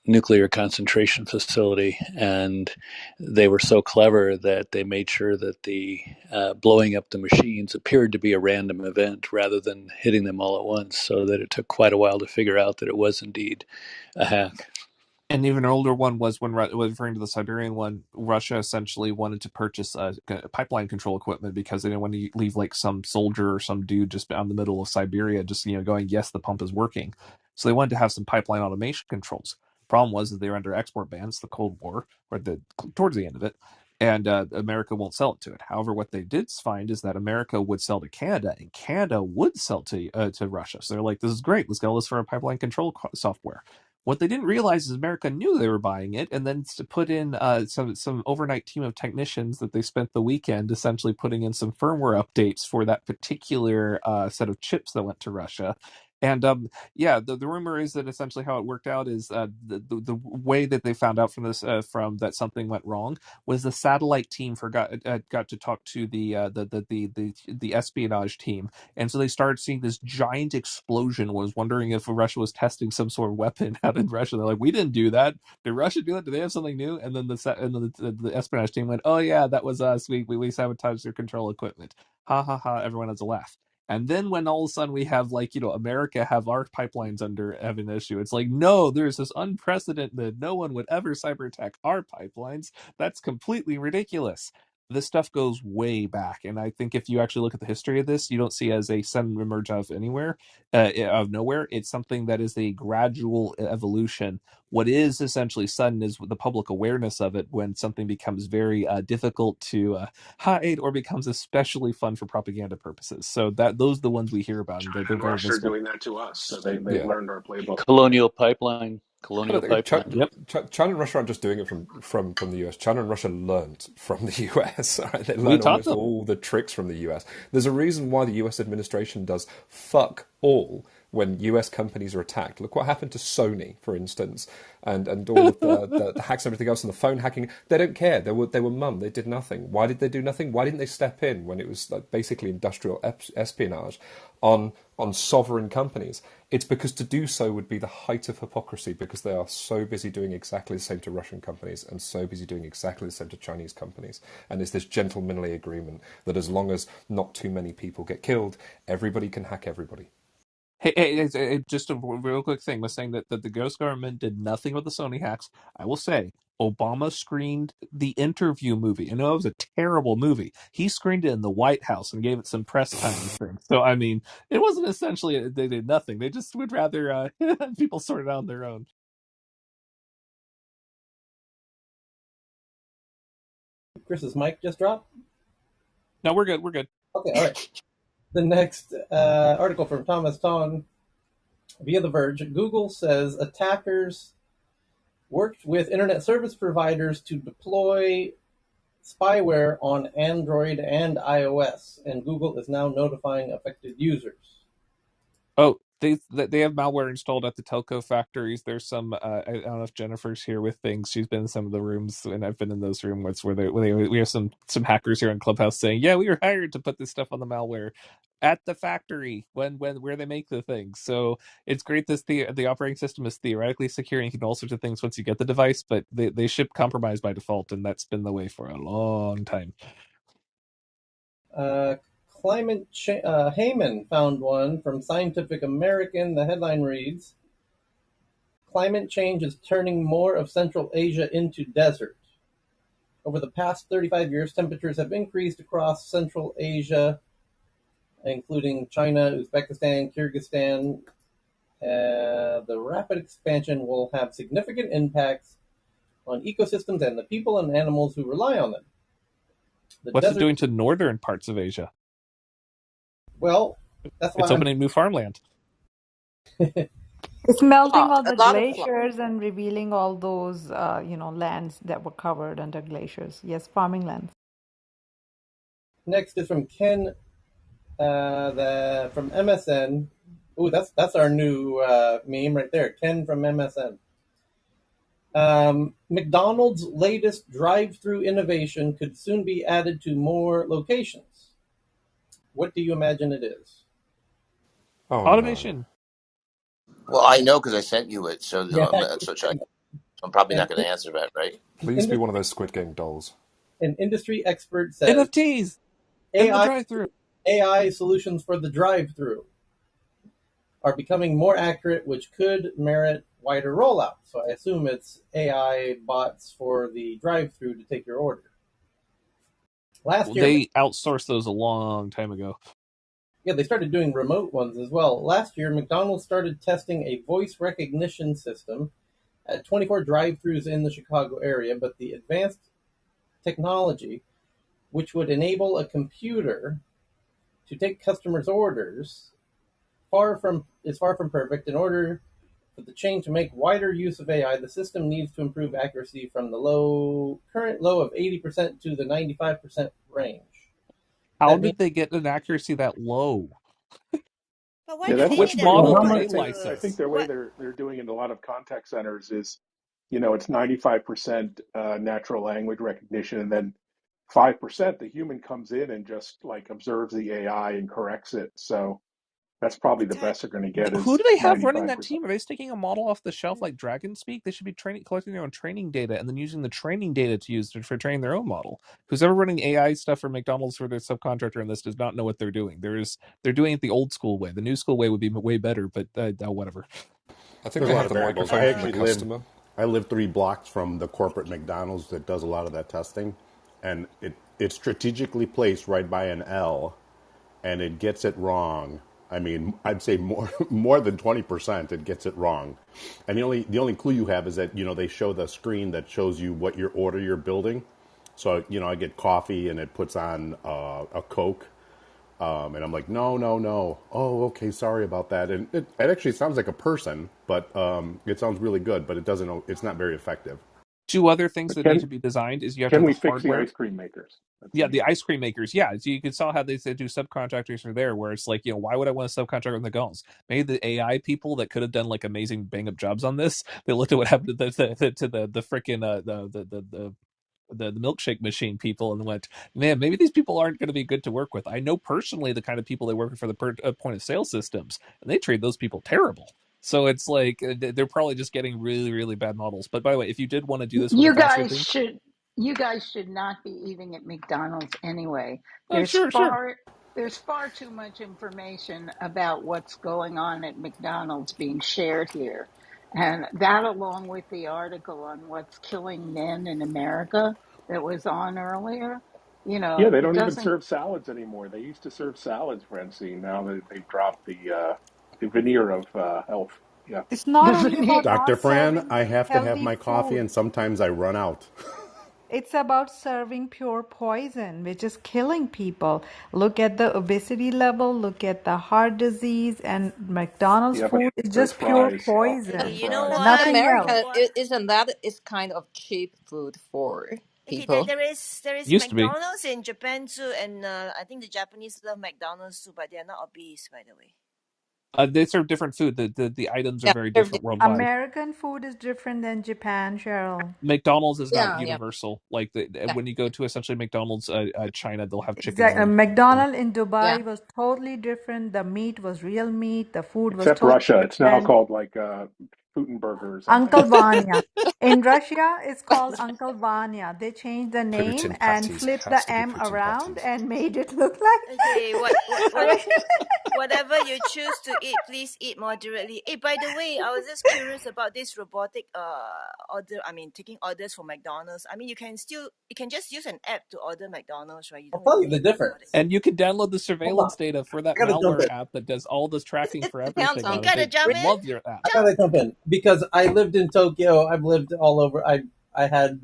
nuclear concentration facility, and they were so clever that they made sure that the blowing up the machines appeared to be a random event rather than hitting them all at once, so that it took quite a while to figure out that it was indeed a hack. An even older one was when referring to the Siberian one, Russia essentially wanted to purchase pipeline control equipment because they didn't want to leave like some soldier or some dude just out in the middle of Siberia, just going, yes, the pump is working. So they wanted to have some pipeline automation controls. Problem was that they were under export bans, the Cold War, or towards the end of it, and America won't sell it to it. However, what they did find is that America would sell to Canada, and Canada would sell to Russia. So they're like, this is great. Let's go. Let's for a pipeline control software. What they didn't realize is America knew they were buying it, and then to put in some overnight team of technicians that they spent the weekend essentially putting in some firmware updates for that particular set of chips that went to Russia. And yeah, the rumor is that essentially how it worked out is the way that they found out from this from that something went wrong was the satellite team got to talk to the espionage team, and so they started seeing this giant explosion. Was wondering if Russia was testing some sort of weapon out in Russia. They're like, we didn't do that. Did Russia do that? Did they have something new? And then the espionage team went, oh yeah, that was us. We sabotaged their control equipment. Ha ha ha! Everyone has a laugh. And then when all of a sudden we have America have our pipelines under having an issue, it's like, no, there's this unprecedented. No one would ever cyber attack our pipelines. That's completely ridiculous. This stuff goes way back, and I think if you actually look at the history of this, you don't see it as a sudden emerge out of anywhere, of nowhere. It's something that is a gradual evolution. What is essentially sudden is the public awareness of it when something becomes very difficult to hide or becomes especially fun for propaganda purposes. So those are the ones we hear about, and China they're and very Russia are visible. doing that to us, so they've Yeah. learned our playbook. Colonial pipeline, I don't colonial think pipeline. Yep. China and Russia aren't just doing it from the US. China and Russia learned from the US. Right? They We learn taught almost them. all the tricks from the US. There's a reason why the US administration does fuck all when US companies are attacked. Look what happened to Sony, for instance, and all of the hacks and everything else and the phone hacking. They don't care. They were mum. They did nothing. Why did they do nothing? Why didn't they step in when it was like basically industrial espionage on sovereign companies? It's because to do so would be the height of hypocrisy, because they are so busy doing exactly the same to Russian companies and so busy doing exactly the same to Chinese companies. And it's this gentlemanly agreement that as long as not too many people get killed, everybody can hack everybody. Hey, just a real quick thing was saying that the ghost government did nothing with the Sony hacks. I will say Obama screened the Interview movie. I know it was a terrible movie. He screened it in the White House and gave it some press time and things. So I mean, it wasn't essentially they did nothing. They just would rather people sort it out on their own. Chris's mic just dropped. No, we're good. We're good. Okay, all right. The next article from Thomas Tong via The Verge. Google says attackers worked with internet service providers to deploy spyware on Android and iOS, and Google is now notifying affected users. Oh, they have malware installed at the telco factories. There's some I don't know if Jennifer's here with things. She's been in some of the rooms, and I've been in those rooms we have some hackers here in Clubhouse saying, "Yeah, we were hired to put this stuff on the malware at the factory when where they make the things." So it's great. The operating system is theoretically secure, and you can do all sorts of things once you get the device, but they ship compromised by default, and that's been the way for a long time. Uh, Heyman found one from Scientific American. The headline reads, "Climate change is turning more of Central Asia into desert." Over the past 35 years, temperatures have increased across Central Asia, including China, Uzbekistan, Kyrgyzstan. The rapid expansion will have significant impacts on ecosystems and the people and animals who rely on them. What's it doing to northern parts of Asia? Well, that's It's why opening new farmland. It's melting all A the lot of glaciers and revealing all those, lands that were covered under glaciers. Yes, farming lands. Next is from Ken from MSN. Ooh, that's our new meme right there. Ken from MSN. McDonald's latest drive-through innovation could soon be added to more locations. What do you imagine it is? Oh no. Automation. Well, I know because I sent you it, so Yeah, I'm probably an, not going to answer that, right? an Please be one of industry those Squid Game dolls. an industry expert says NFTs in the AI drive-through. AI solutions for the drive-through are becoming more accurate, which could merit wider rollout. So I assume it's AI bots for the drive-through to take your order. Last Well, year, they outsourced those a long time ago. yeah, they started doing remote ones as well. Last year, McDonald's started testing a voice recognition system at 24 drive-throughs in the Chicago area, but the advanced technology, which would enable a computer to take customers' orders, far from perfect. In order for the chain to make wider use of AI, the system needs to improve accuracy from the current low of 80% to the 95% range. How That means did they get an accuracy that low? But why Yeah, do that's they what's Which need a model new. how did robot much they I think license? the way what they're doing it in a lot of contact centers is, you know, it's 95% natural language recognition, and then 5% the human comes in and just like observes the AI and corrects it. So that's probably the the type? best they're going to get Who is do they have running that 95%. team? Are they taking a model off the shelf Mm. like Dragon Speak? They should be collecting their own training data and then using the training data to use for training their own model. Who's ever running AI stuff for McDonald's for their subcontractor in this does not know what they're doing. They're doing it the old school way. The new school way would be way better, but whatever. I think There's they a lot have of the variables. microphone from the customer. I live 3 blocks from the corporate McDonald's that does a lot of that testing, and it's strategically placed right by an L, and it gets it wrong. I mean, I'd say more more than 20% it gets it wrong. And the only clue you have is that, they show the screen that shows you what your order you're building. So, I get coffee and it puts on a Coke. And I'm like, no, no, no. Oh, okay, sorry about that. And it actually sounds like a person, but it sounds really good, but it's not very effective. Two other things But that need to be designed is you have to can have we the fix the hardware. ice cream makers? That's the Yeah, the main thing. ice cream makers. Yeah, so you can saw how they do subcontractors for there, where it's like, why would I want to subcontract with McDonald's? Maybe the AI people that could have done like amazing bang up jobs on this. They looked at what happened to the freaking the milkshake machine people and went, man, maybe these people aren't going to be good to work with. I know personally the kind of people they work with for the point of sale systems, and they treat those people terrible. So it's like they're probably just getting really, really bad models. But by the way, if you did want to do this with a You fast food guys thing, should you guys should not be eating at McDonald's anyway. oh There's sure, sure. far there's far too much information about what's going on at McDonald's being shared here. And that along with the article on what's killing men in America that was on earlier, Yeah, they it don't even doesn't serve salads anymore. They used to serve salads, Francine. Now they've dropped the veneer of health. Yeah. It's not the only about veneer. Dr. not Fran, serving I have to have healthy my coffee, food. and sometimes I run out. It's about serving pure poison, which is killing people. Look at the obesity level, look at the heart disease, and McDonald's Yeah, but food is there's just pure fries. Okay, poison. you know But Fries. in what? Nothing You else. know America, what? isn't that is kind of cheap food for Okay, there, people? there is Used to be. McDonald's in Japan too, and I think the Japanese love McDonald's too, but they are not obese, by the way. They serve different food. The items are Yeah, very they're different worldwide. American food is different than Japan, Cheryl. McDonald's is not yeah, yeah, universal. Like yeah, when you go to essentially McDonald's China, they'll have chicken Exactly. on. McDonald in yeah. Dubai was totally different. The meat was real meat. The food was Except totally Russia. It's now different. called like Putenberger or something. Uncle Vanya. In Russia, it's called Uncle Vanya. They changed the name Putin and patties flipped has the to be M Putin around patties. and made it look like. Okay, what what I what mean, whatever you choose to eat, please eat moderately. Hey, by the way, I was just curious about this robotic order. I mean, taking orders for McDonald's. I mean, you can just use an app to order McDonald's, right? You I'll don't tell even you the need a robotic. difference. And you can download the Hold on, surveillance data for that I gotta jump malware in. app that does all this tracking for It depends everything You on on it. gotta They jump in. love your app. I Jump. gotta jump in because I lived in Tokyo. I've lived all over. I had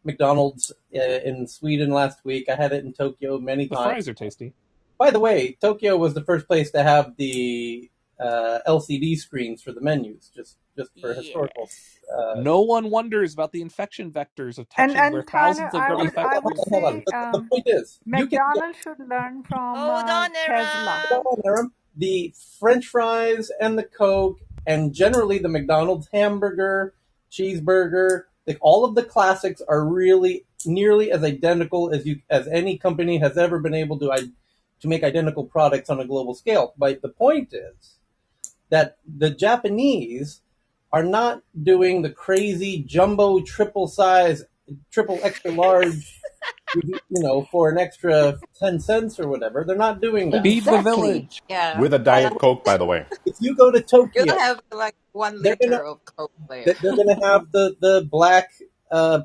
McDonald's in Sweden last week. I had it in Tokyo many The times. fries are tasty. By the way, Tokyo was the first place to have the LCD screens for the menus, just for historical. Yes. No one wonders about the infection vectors of touching where and Tyler, thousands of Hold I on, would infections. hold on. say The point is, you can get. McDonald's should learn from Hold on, Tesla. Hold Aram. on, Aram. the French fries and the Coke, and generally the McDonald's hamburger, cheeseburger, like all of the classics are really nearly as identical as any company has ever been able to make identical products on a global scale. But the point is that the Japanese are not doing the crazy jumbo triple size, triple extra large, for an extra 10 cents or whatever. They're not doing that. Feed the Exactly. village. Yeah, with a and Diet Coke, by the way. If you go to you're Tokyo, gonna have like one they're gonna liter of Coke there. they're gonna have the black uh,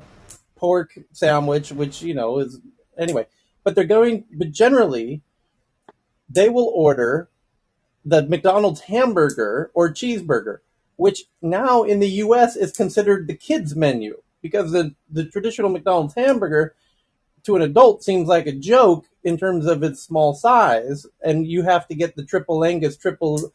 pork sandwich, which is anyway. But generally they will order the McDonald's hamburger or cheeseburger, which now in the U.S. is considered the kids menu because the traditional McDonald's hamburger to an adult seems like a joke in terms of its small size, and you have to get the triple Angus, triple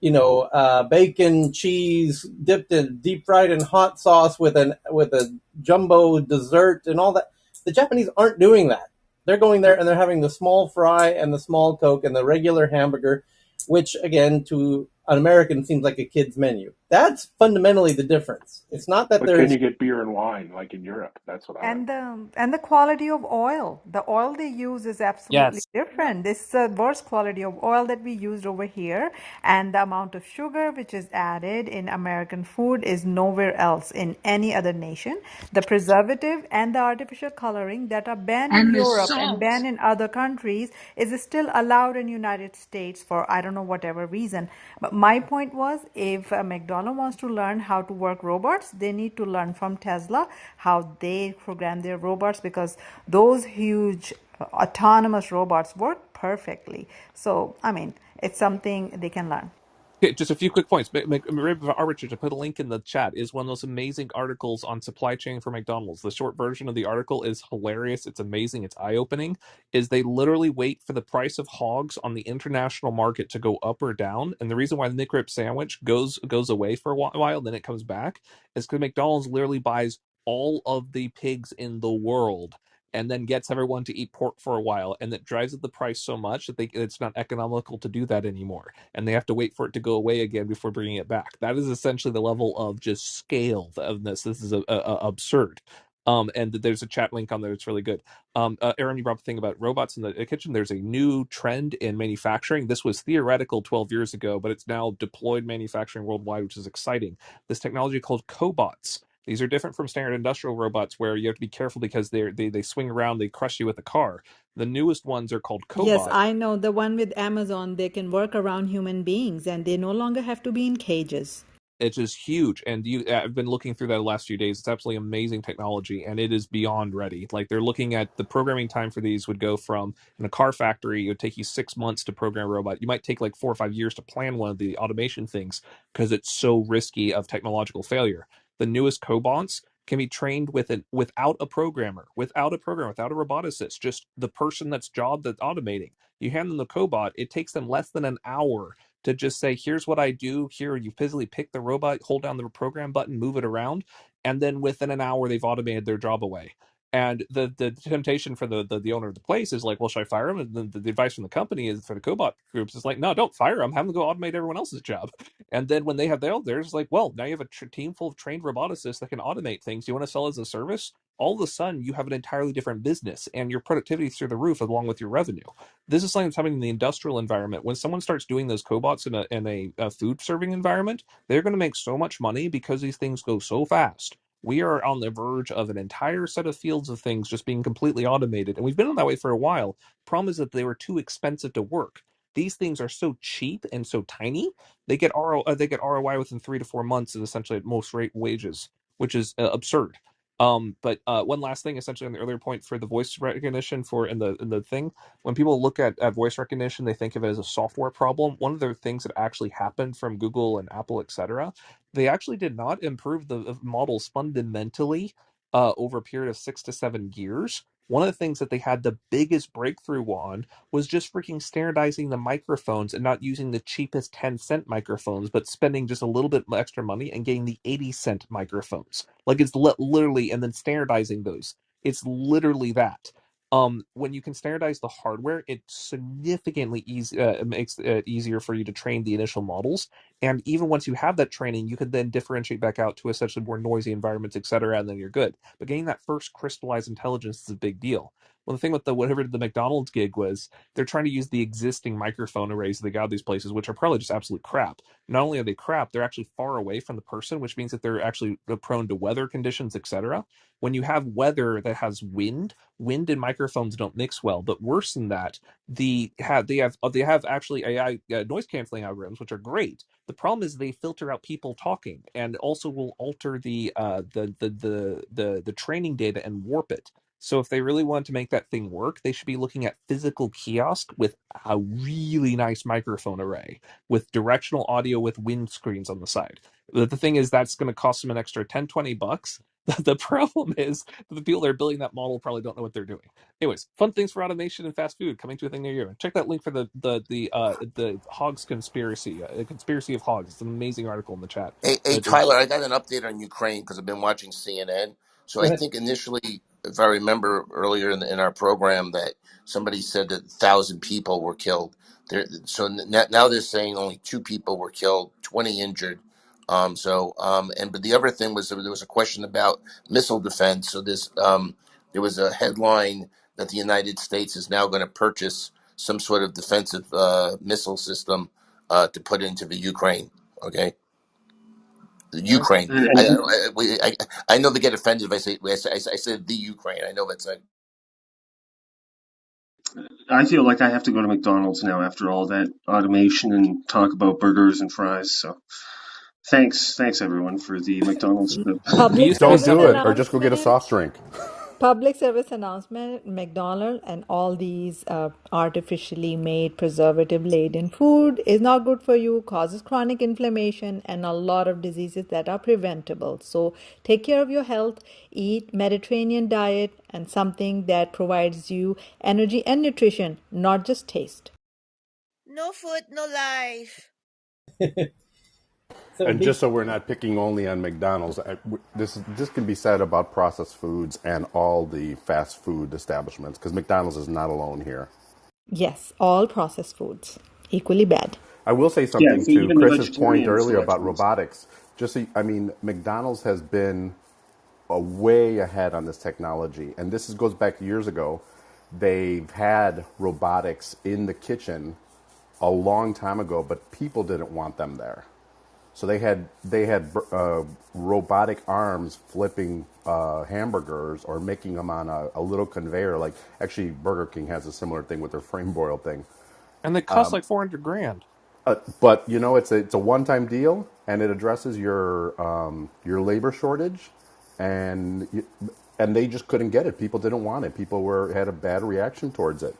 bacon, cheese, dipped in deep fried in hot sauce with a jumbo dessert and all that. The Japanese aren't doing that. They're going there and they're having the small fry and the small Coke and the regular hamburger, which again to an American seems like a kid's menu. That's fundamentally the difference. It's not that But can there's you get beer and wine like in Europe? That's what I don't. And the quality of oil. The oil they use is absolutely Yes. different. This is the worst quality of oil that we used over here, and the amount of sugar which is added in American food is nowhere else in any other nation. The preservative and the artificial coloring that are banned in And the Europe and salt. banned in other countries is still allowed in United States for I don't know whatever reason. But my point was, if McDonald wants to learn how to work robots, they need to learn from Tesla how they program their robots, because those huge autonomous robots work perfectly. So, I mean, it's something they can learn. Okay, just a few quick points. Richard, to put a link in the chat, is one of those amazing articles on supply chain for McDonald's. The short version of the article is hilarious. It's amazing. It's eye-opening. Is they literally wait for the price of hogs on the international market to go up or down, and the reason why the McRib sandwich goes away for a while, then it comes back, is because McDonald's literally buys all of the pigs in the world and then gets everyone to eat pork for a while, and that drives up the price so much that it's not economical to do that anymore, and they have to wait for it to go away again before bringing it back. That is essentially the level of just scale of this. This is absurd. And there's a chat link on there. It's really good. Aaron, you brought up the thing about robots in the kitchen. There's a new trend in manufacturing. This was theoretical 12 years ago, but it's now deployed manufacturing worldwide, which is exciting. This technology called cobots. These are different from standard industrial robots where you have to be careful because they swing around, they crush you with a car. The newest ones are called Yes, cobots. I know the one with Amazon, they can work around human beings and they no longer have to be in cages. It's just huge, and I've been looking through that the last few days. It's absolutely amazing technology, and it is beyond ready. Like, they're looking at the programming time for these would go from, in a car factory, it would take you 6 months to program a robot. You might take like 4 or 5 years to plan one of the automation things because it's so risky of technological failure. The newest cobots can be trained without a programmer, without a roboticist, just the person that's job that's automating. You hand them the cobot, it takes them less than an hour to just say, here's what I do. Here, you physically pick the robot, hold down the program button, move it around, and then within an hour, they've automated their job away. And the temptation for the owner of the place is like, well, should I fire him? And the advice from the company is for the cobot groups is like, no, don't fire him. Have them go automate everyone else's job. And then when they have theirs, like, well, now you have a team full of trained roboticists that can automate things. You want to sell as a service? All of a sudden, you have an entirely different business, and your productivity is through the roof along with your revenue. This is something that's happening in the industrial environment. When someone starts doing those cobots in a food serving environment, they're going to make so much money because these things go so fast. We are on the verge of an entire set of fields of things just being completely automated, and we've been on that way for a while. Problem is that they were too expensive to work. These things are so cheap and so tiny, they get ROI within 3 to 4 months, and essentially at most rate wages, which is absurd. But one last thing, essentially on the earlier point for the voice recognition for in the thing, when people look at voice recognition, they think of it as a software problem. One of the things that actually happened from Google and Apple, etc., they actually did not improve the models fundamentally over a period of 6 to 7 years. One of the things that they had the biggest breakthrough on was just freaking standardizing the microphones and not using the cheapest 10-cent microphones, but spending just a little bit extra money and getting the 80-cent microphones. Like, it's literally, and then standardizing those. It's literally that. When you can standardize the hardware, it significantly makes it easier for you to train the initial models. And even once you have that training, you can then differentiate back out to essentially more noisy environments, et cetera, and then you're good. But getting that first crystallized intelligence is a big deal. Well, the thing with the whatever the McDonald's gig was, they're trying to use the existing microphone arrays that they got these places, which are probably just absolute crap. Not only are they crap, they're actually far away from the person, which means that they're actually prone to weather conditions, etc. When you have weather that has wind and microphones don't mix well. But worse than that, they have actually AI noise canceling algorithms, which are great. The problem is they filter out people talking, and also will alter the training data and warp it. So if they really want to make that thing work, they should be looking at physical kiosk with a really nice microphone array with directional audio with windscreens on the side. The thing is that's going to cost them an extra 10-20 bucks. The problem is that the people that are building that model probably don't know what they're doing. Anyways, fun things for automation and fast food coming to a thing near you. Check that link for the hogs conspiracy, conspiracy of hogs. It's an amazing article in the chat. Hey, Tyler, I got an update on Ukraine because I've been watching CNN. So Go I ahead. think initially, if I remember earlier in our program, that somebody said that 1,000 people were killed. Now they're saying only 2 people were killed, 20 injured. But the other thing was there was a question about missile defense. So there was a headline that the United States is now going to purchase some sort of defensive missile system to put into the Ukraine. Okay. Ukraine. And I know they get offended if I said the Ukraine. I know that's a. I feel like I have to go to McDonald's now after all that automation and talk about burgers and fries. So thanks everyone for the McDonald's trip. We Public used to have Don't service do it, Subway. or just go get a announcement. soft drink. Public service announcement. McDonald's and all these artificially made preservative laden food is not good for you, causes chronic inflammation and a lot of diseases that are preventable. So take care of your health, eat Mediterranean diet and something that provides you energy and nutrition, not just taste. No food, no life. So And big. just so we're not picking only on McDonald's, this can be said about processed foods and all the fast food establishments because McDonald's is not alone here. Yes, all processed foods equally bad. I will say Yeah, something so to even the Chris's point vegetarians earlier select about foods. robotics. I mean, McDonald's has been way ahead on this technology, and goes back years ago. They've had robotics in the kitchen a long time ago, but people didn't want them there. So they had robotic arms flipping hamburgers or making them on a little conveyor. Like actually, Burger King has a similar thing with their frame broil thing. And they cost like 400 grand. But it's a one time deal, and it addresses your labor shortage, and and they just couldn't get it. People didn't want it. People had a bad reaction towards it.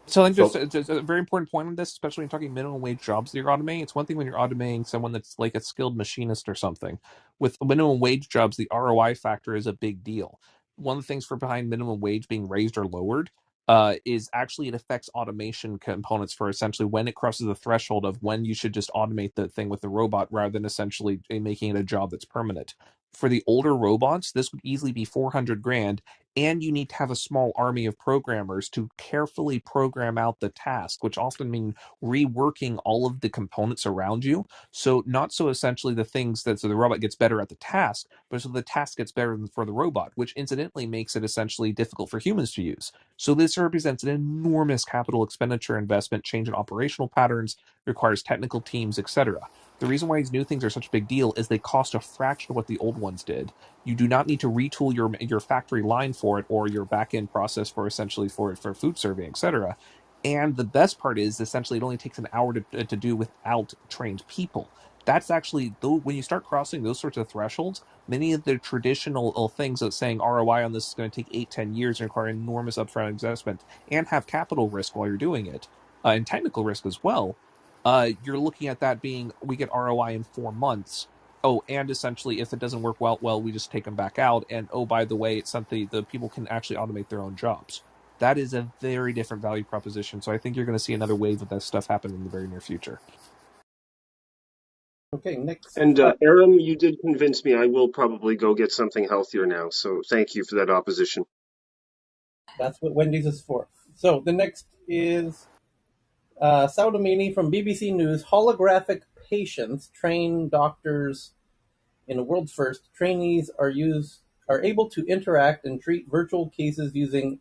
So I think So just a very important point on this, especially when you're talking minimum wage jobs that you're automating. It's one thing when you're automating someone that's like a skilled machinist or something. With minimum wage jobs, the ROI factor is a big deal. One of the things for behind minimum wage being raised or lowered is actually it affects automation components for essentially when it crosses the threshold of when you should just automate the thing with the robot rather than essentially making it a job that's permanent. For the older robots, this would easily be 400 grand, and you need to have a small army of programmers to carefully program out the task, which often mean reworking all of the components around you. So not so essentially the things that so the robot gets better at the task, but so the task gets better for the robot, which incidentally makes it essentially difficult for humans to use. So this represents an enormous capital expenditure investment, change in operational patterns, requires technical teams, etc. The reason why these new things are such a big deal is they cost a fraction of what the old ones did. You do not need to retool your factory line for it or your back end process for essentially for food serving, etc. And the best part is essentially it only takes an hour to do without trained people. That's actually though when you start crossing those sorts of thresholds, many of the traditional things that saying ROI on this is going to take 8-10 years and require enormous upfront investment and have capital risk while you're doing it, and technical risk as well. You're looking at that being we get ROI in 4 months. Oh, and essentially, if it doesn't work well, we just take them back out. And oh, by the way, it's something the people can actually automate their own jobs. That is a very different value proposition. So I think you're going to see another wave of that stuff happen in the very near future. Okay, next. And Aram, you did convince me. I will probably go get something healthier now. So thank you for that opposition. That's what Wendy's is for. So the next is Saudomini from BBC News. Holographic patients train doctors in the world's first. Trainees are able to interact and treat virtual cases using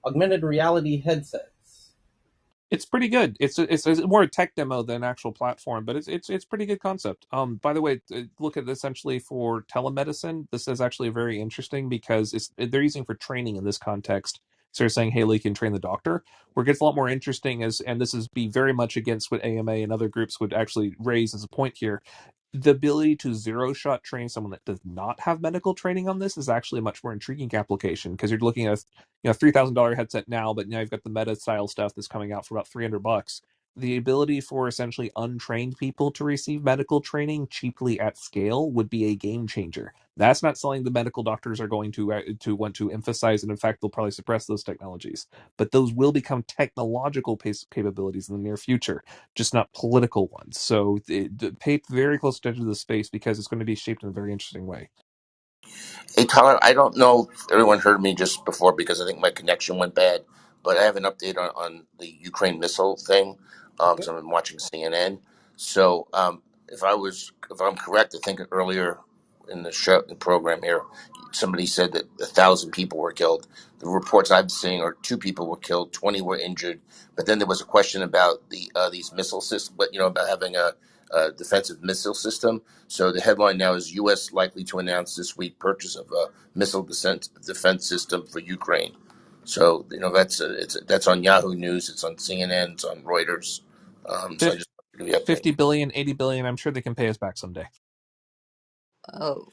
augmented reality headsets. It's pretty good. It's more a tech demo than an actual platform, but it's pretty good concept. By the way, look at essentially for telemedicine. This is actually very interesting because they're using for training in this context. So they're saying, hey, you can train the doctor. Where it gets a lot more interesting is, and this is be very much against what AMA and other groups would actually raise as a point here. The ability to zero shot train someone that does not have medical training on this is actually a much more intriguing application because you're looking at $3,000 headset now, but now you've got the meta style stuff that's coming out for about $300. The ability for essentially untrained people to receive medical training cheaply at scale would be a game changer. That's not something the medical doctors are going to want to emphasize, and in fact, they'll probably suppress those technologies. But those will become technological capabilities in the near future, just not political ones. So pay very close attention to the space because it's going to be shaped in a very interesting way. Hey, Tyler, I don't know if everyone heard me just before because I think my connection went bad, but I have an update on the Ukraine missile thing. Okay. So I've been watching CNN. So if I'm correct, I think earlier in the program here, somebody said that 1,000 people were killed. The reports I'm seeing are 2 people were killed, 20 were injured. But then there was a question about these missile systems, but about having a defensive missile system. So the headline now is U.S. likely to announce this week purchase of a missile defense system for Ukraine. So that's on Yahoo News, it's on CNN, it's on Reuters. So I just want to give you the update. 50 billion, 80 billion. I'm sure they can pay us back someday. Oh,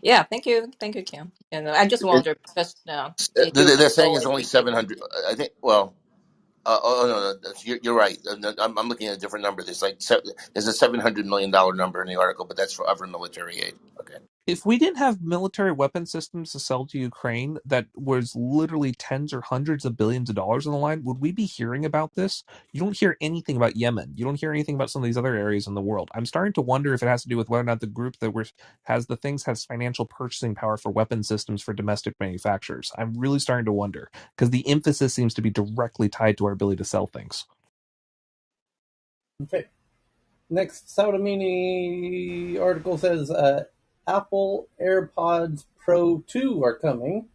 yeah. Thank you, Kim. And I just wonder because They're Ukraine saying it's always only been given. 700. I think. Well, no, you're right. No, I'm looking at a different number. There's a $700 million number in the article, but that's for other military aid. Okay. If we didn't have military weapon systems to sell to Ukraine that was literally tens or hundreds of billions of dollars on the line, would we be hearing about this? You don't hear anything about Yemen. You don't hear anything about some of these other areas in the world. I'm starting to wonder if it has to do with whether or not the group that has financial purchasing power for weapon systems for domestic manufacturers. I'm really starting to wonder because the emphasis seems to be directly tied to our ability to sell things. Okay. Next, Saudomini article says Apple AirPods Pro 2 are coming,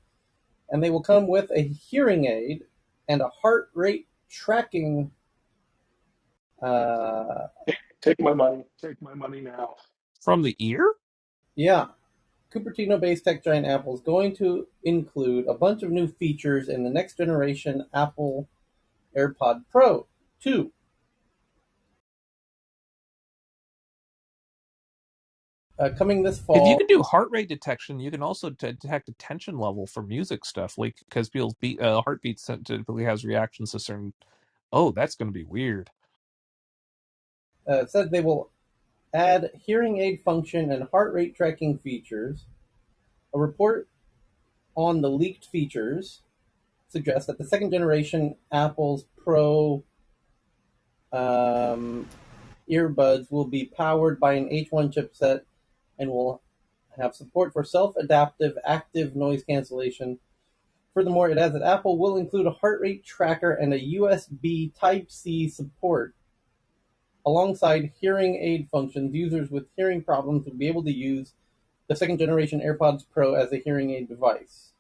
and they will come with a hearing aid and a heart rate tracking. Uh, Take my money. Take my money now. From the ear? yeah, Cupertino-based tech giant Apple is going to include a bunch of new features in the next generation Apple AirPod Pro 2. Coming this If you fall. can do heart rate detection, you can also detect attention level for music stuff, like because people's heartbeat typically has reactions to certain. Oh, that's going to be weird. It says they will add hearing aid function and heart rate tracking features. A report on the leaked features suggests that the second generation Apple's Pro earbuds will be powered by an H1 chipset and will have support for self-adaptive active noise cancellation. Furthermore, it adds that Apple will include a heart rate tracker and a USB Type-C support. Alongside hearing aid functions, users with hearing problems will be able to use the second generation AirPods Pro as a hearing aid device.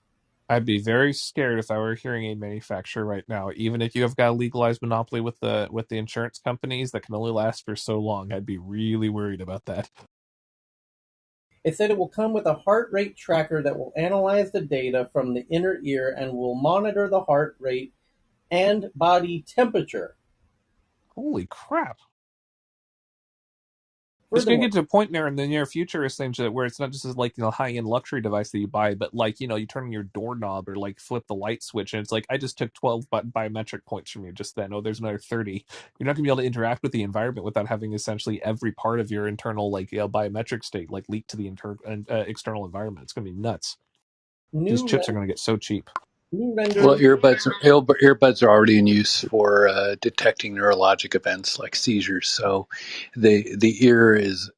I'd be very scared if I were a hearing aid manufacturer right now. Even if you have got a legalized monopoly with the insurance companies that can only last for so long, I'd be really worried about that. It said it will come with a heart rate tracker that will analyze the data from the inner ear and will monitor the heart rate and body temperature. Holy crap! It's going to Furthermore, get to a point there in the near future, essentially, where it's not just as like high end luxury device that you buy, but like you turn on your doorknob or like flip the light switch, and it's like I just took 12 biometric points from you just then. Oh, there's another 30. You're not going to be able to interact with the environment without having essentially every part of your internal biometric state like leaked to the external environment. It's going to be nuts. These new chips are ren- going to get so cheap. new Well, renders. earbuds are already in use for detecting neurologic events like seizures. So the ear is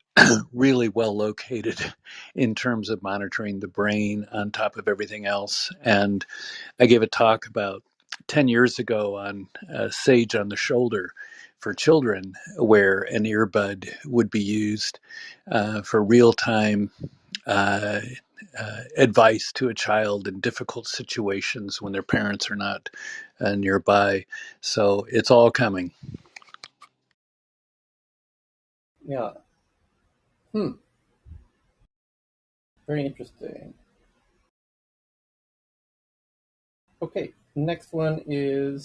really well located in terms of monitoring the brain on top of everything else. And I gave a talk about 10 years ago on Sage on the Shoulder for children, where an earbud would be used for real time uh, advice to a child in difficult situations when their parents are not nearby. So it's all coming. Yeah. Very interesting. Okay, next one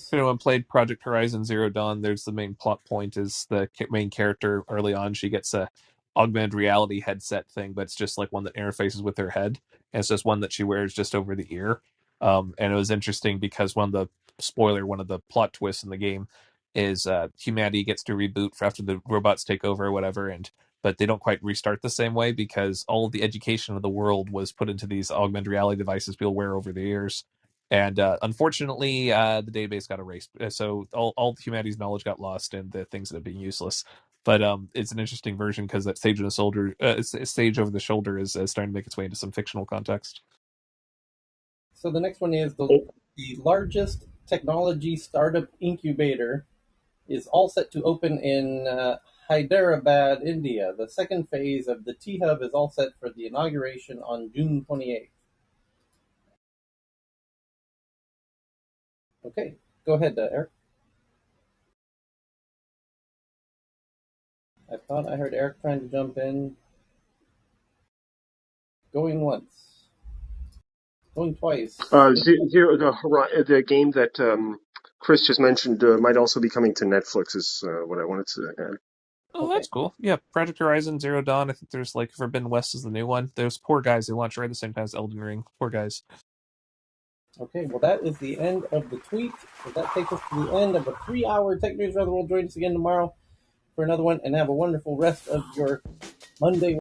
If is anyone played Project Horizon Zero Dawn, there's the main plot point is the main character early on, she gets a augmented reality headset thing, but it's just like one that interfaces with her head. And it's just one that she wears just over the ear. And it was interesting because one of the plot twists in the game is humanity gets to reboot for after the robots take over or whatever, but they don't quite restart the same way because all of the education of the world was put into these augmented reality devices people wear over their ears. And unfortunately, the database got erased. So all humanity's knowledge got lost, and the things that have been useless. But it's an interesting version because that Sage and the Soldier, Sage over the Shoulder, is starting to make its way into some fictional context. so the next one is the largest technology startup incubator is all set to open in Hyderabad, India. The second phase of the T Hub is all set for the inauguration on June 28th. Okay, go ahead, Eric. I thought I heard Eric trying to jump in. Going once. Going twice. Zero, the game that Chris just mentioned might also be coming to Netflix. Is what I wanted to add. Oh, Okay. that's cool. Yeah, Project Horizon Zero Dawn. I think there's like Forbidden West is the new one. Those poor guys who launched right at the same time as Elden Ring. Poor guys. Okay, well, that is the end of the tweet. So that takes us to the end of a 3-hour Tech News Around the World. Join us again tomorrow for another one, and have a wonderful rest of your Monday.